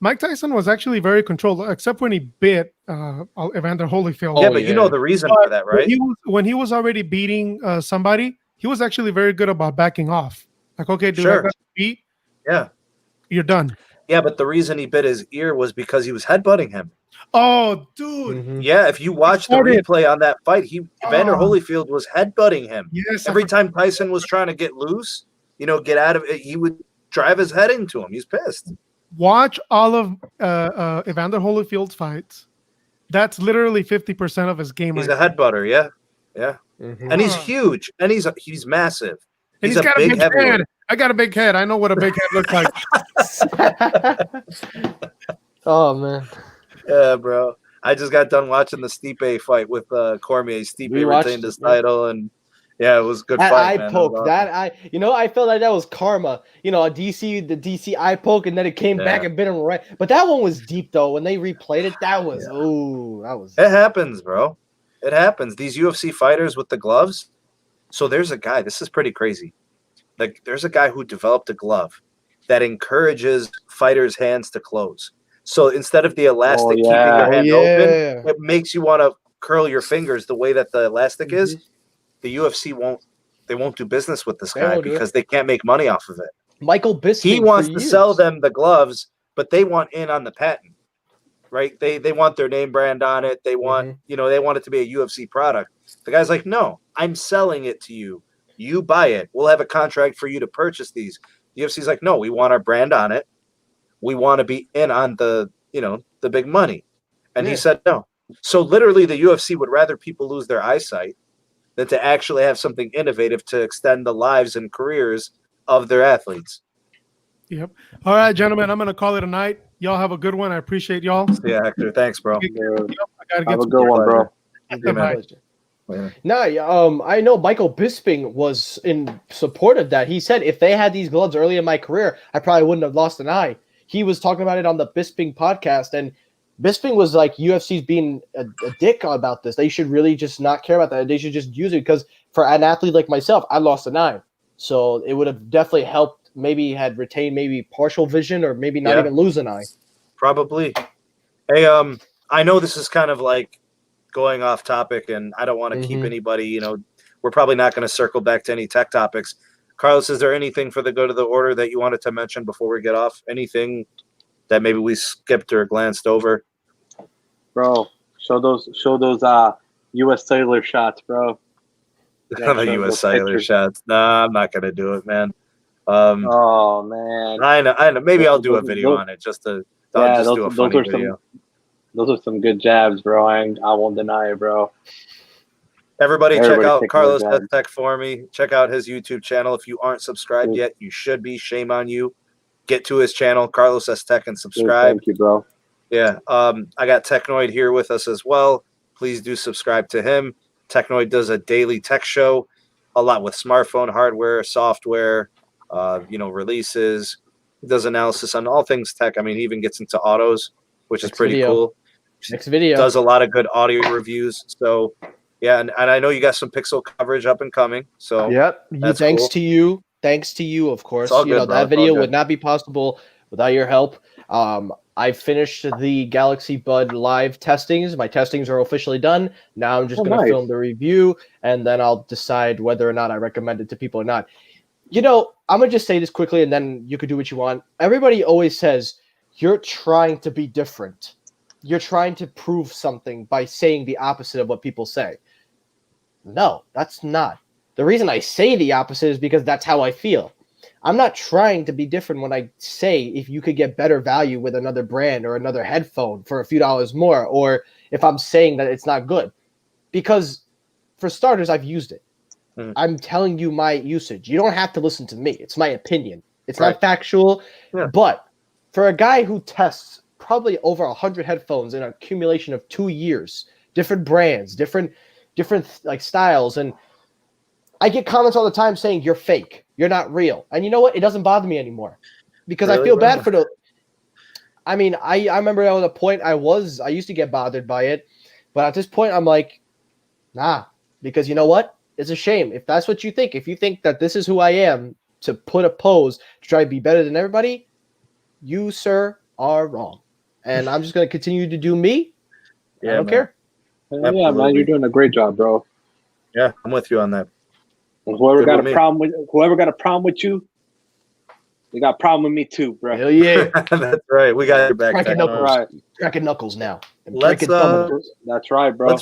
Mike Tyson was actually very controlled, except when he bit Evander Holyfield. Yeah, but you know the reason for that, right? When he was already beating somebody, he was actually very good about backing off. Like, okay, dude, I got to beat. Yeah. You're done. Yeah, but the reason he bit his ear was because he was headbutting him. Oh, dude. Mm-hmm. Yeah, if you watch the replay on that fight, Evander Holyfield was headbutting him. Yes. Every time Tyson was trying to get loose, get out of it, he would drive his head into him. He's pissed. Watch all of Evander Holyfield's fights That's literally 50% of his game. He's right a head butter, yeah. Mhm. And he's Huh. huge, and he's massive. And He's a got big a big head. heavyweight. I got a big head. I know what a big head looks like. Oh man, Yeah, bro. I just got done watching the Stipe fight with Cormier. Stipe We watched retained it, his yeah. title, and yeah, it was a good that fight, eye man. poke, That was that eye. I felt like that was karma. The DC eye poke, and then it came back Yeah. and bit him right. But that one was deep though. When they replayed it, that was that was. It happens, bro. It happens. These UFC fighters with the gloves. So there's a guy. This is pretty crazy. Like, there's a guy who developed a glove that encourages fighters' hands to close. So instead of the elastic keeping your hand open, it makes you want to curl your fingers the way that the elastic is. The UFC won't do business with this They guy won't do because they can't make money off of it. Michael Bisping. He wants for to years. sell them the gloves, but they want in on the patent, right? They want their name brand on it. They want they want it to be a UFC product. The guy's like, no, I'm selling it to you. You buy it. We'll have a contract for you to purchase these. The UFC's like, no, we want our brand on it. We want to be in on the the big money. And he said no. So literally, the UFC would rather people lose their eyesight than to actually have something innovative to extend the lives and careers of their athletes. Yep. All right, gentlemen, I'm going to call it a night. Y'all have a good one. I appreciate y'all. Yeah, Hector. Thanks, bro. Dude, I gotta have get a good one, bro. Bye. No, I know Michael Bisping was in support of that. He said if they had these gloves early in my career, I probably wouldn't have lost an eye. He was talking about it on the Bisping podcast, and Bisping was like, UFC's being a dick about this. They should really just not care about that. They should just use it because for an athlete like myself, I lost an eye. So it would have definitely helped, maybe had retained maybe partial vision or maybe not even lose an eye. Probably. Hey, I know this is kind of like going off topic, and I don't want to keep anybody, we're probably not going to circle back to any tech topics. Carlos, is there anything for the go to the order that you wanted to mention before we get off? Anything that maybe we skipped or glanced over? Bro, show those US cellular shots, bro. The US cellular shots. Nah, I'm not going to do it, man. Oh man. I know. Maybe I'll do a video on it just to do a funny video. Those are some good jabs, bro. I won't deny it, bro. Everybody check out take Carlos more jabs. Tech for me. Check out his YouTube channel. If you aren't subscribed yet, you should be. Shame on you. Get to his channel, Carlos S. Tech, and subscribe. Thank you, bro. Yeah. I got Technoid here with us as well. Please do subscribe to him. Technoid does a daily tech show, a lot with smartphone hardware, software, releases. He does analysis on all things tech. I mean, he even gets into autos, which is pretty cool. Next video. Does a lot of good audio reviews. So, yeah, and I know you got some Pixel coverage up and coming. So, that's thanks cool. to you. Thanks to you, of course. It's all good, bro. That It's video all would good. not be possible without your help. I finished the Galaxy Bud live testings. My testings are officially done. Now I'm just going to film the review, and then I'll decide whether or not I recommend it to people or not. I'm going to just say this quickly, and then you could do what you want. Everybody always says, you're trying to be different. You're trying to prove something by saying the opposite of what people say. No, that's not. The reason I say the opposite is because that's how I feel. I'm not trying to be different when I say if you could get better value with another brand or another headphone for a few dollars more, or if I'm saying that it's not good. Because for starters, I've used it. I'm telling you my usage. You don't have to listen to me. It's my opinion. It's not factual. Yeah. But for a guy who tests probably over 100 headphones in an accumulation of 2 years, different brands, different like styles, and I get comments all the time saying you're fake, you're not real. And you know what? It doesn't bother me anymore because I feel bad for the. I mean, I remember at a point I used to get bothered by it, but at this point I'm like, nah, because you know what? It's a shame if that's what you think. If you think that this is who I am to put a pose to try to be better than everybody, you, sir, are wrong. And I'm just going to continue to do me. I don't care. Yeah, man, you're doing a great job, bro. Yeah, I'm with you on that. And whoever got a problem with you, they got a problem with me too, bro. Hell yeah. That's right. We got your back. Cracking knuckles now. That's right, bro.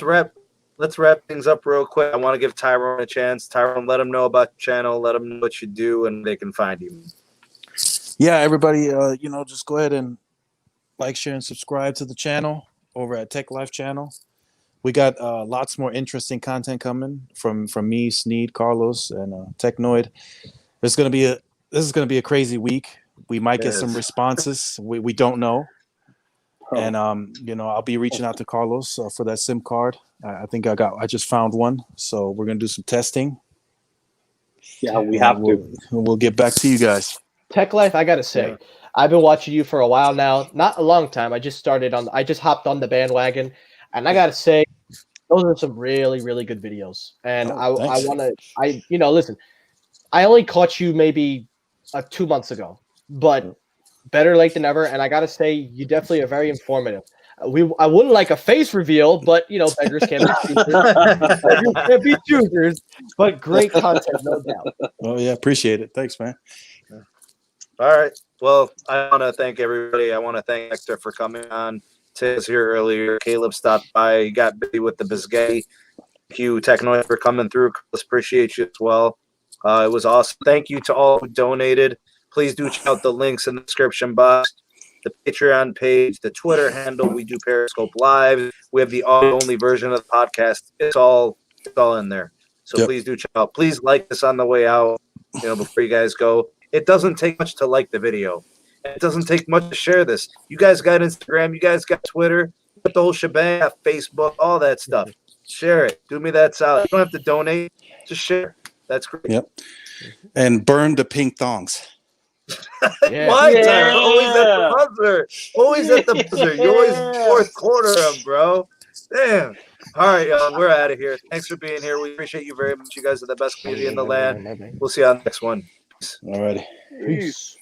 Let's wrap things up real quick. I want to give Tyrone a chance. Tyrone, let him know about your channel. Let him know what you do, and they can find you. Yeah, everybody, just go ahead and like, share, and subscribe to the channel. over at Tech Life channel. We got lots more interesting content coming from me, Sneed, Carlos, and Technoid. This is gonna be a crazy week. We might get some responses. We don't know. And I'll be reaching out to Carlos for that SIM card. I think I just found one, so we're gonna do some testing. Yeah, we have to. We'll get back to you guys. Tech Life, I gotta say, I've been watching you for a while now. Not a long time. I just hopped on the bandwagon, and I gotta say, those are some really, really good videos. And listen, I only caught you maybe 2 months ago, but better late than never. And I gotta say, you definitely are very informative. I wouldn't like a face reveal, but beggars can't be choosers. Beggars can't be choosers. But great content, no doubt. Oh yeah, appreciate it. Thanks, man. All right. Well, I want to thank everybody. I want to thank Hector for coming on. Tiz here earlier. Caleb stopped by. He got busy with the Bisgay. Thank you, Technoid, for coming through. Appreciate you as well. It was awesome. Thank you to all who donated. Please do check out the links in the description box, the Patreon page, the Twitter handle. We do Periscope Live. We have the audio-only version of the podcast. It's all in there. So please do check out. Please like this on the way out, before you guys go. It doesn't take much to like the video. It doesn't take much to share this. You guys got Instagram. You guys got Twitter. You got the whole shebang. Got Facebook. All that stuff. Share it. Do me that solid. You don't have to donate. Just share. That's great. Yep. And burn the pink thongs. My turn. Always at the buzzer. Always at the buzzer. You always fourth quarter them, bro. Damn. All right, y'all. We're out of here. Thanks for being here. We appreciate you very much. You guys are the best community in the land. We'll see you on the next one. All righty. Peace.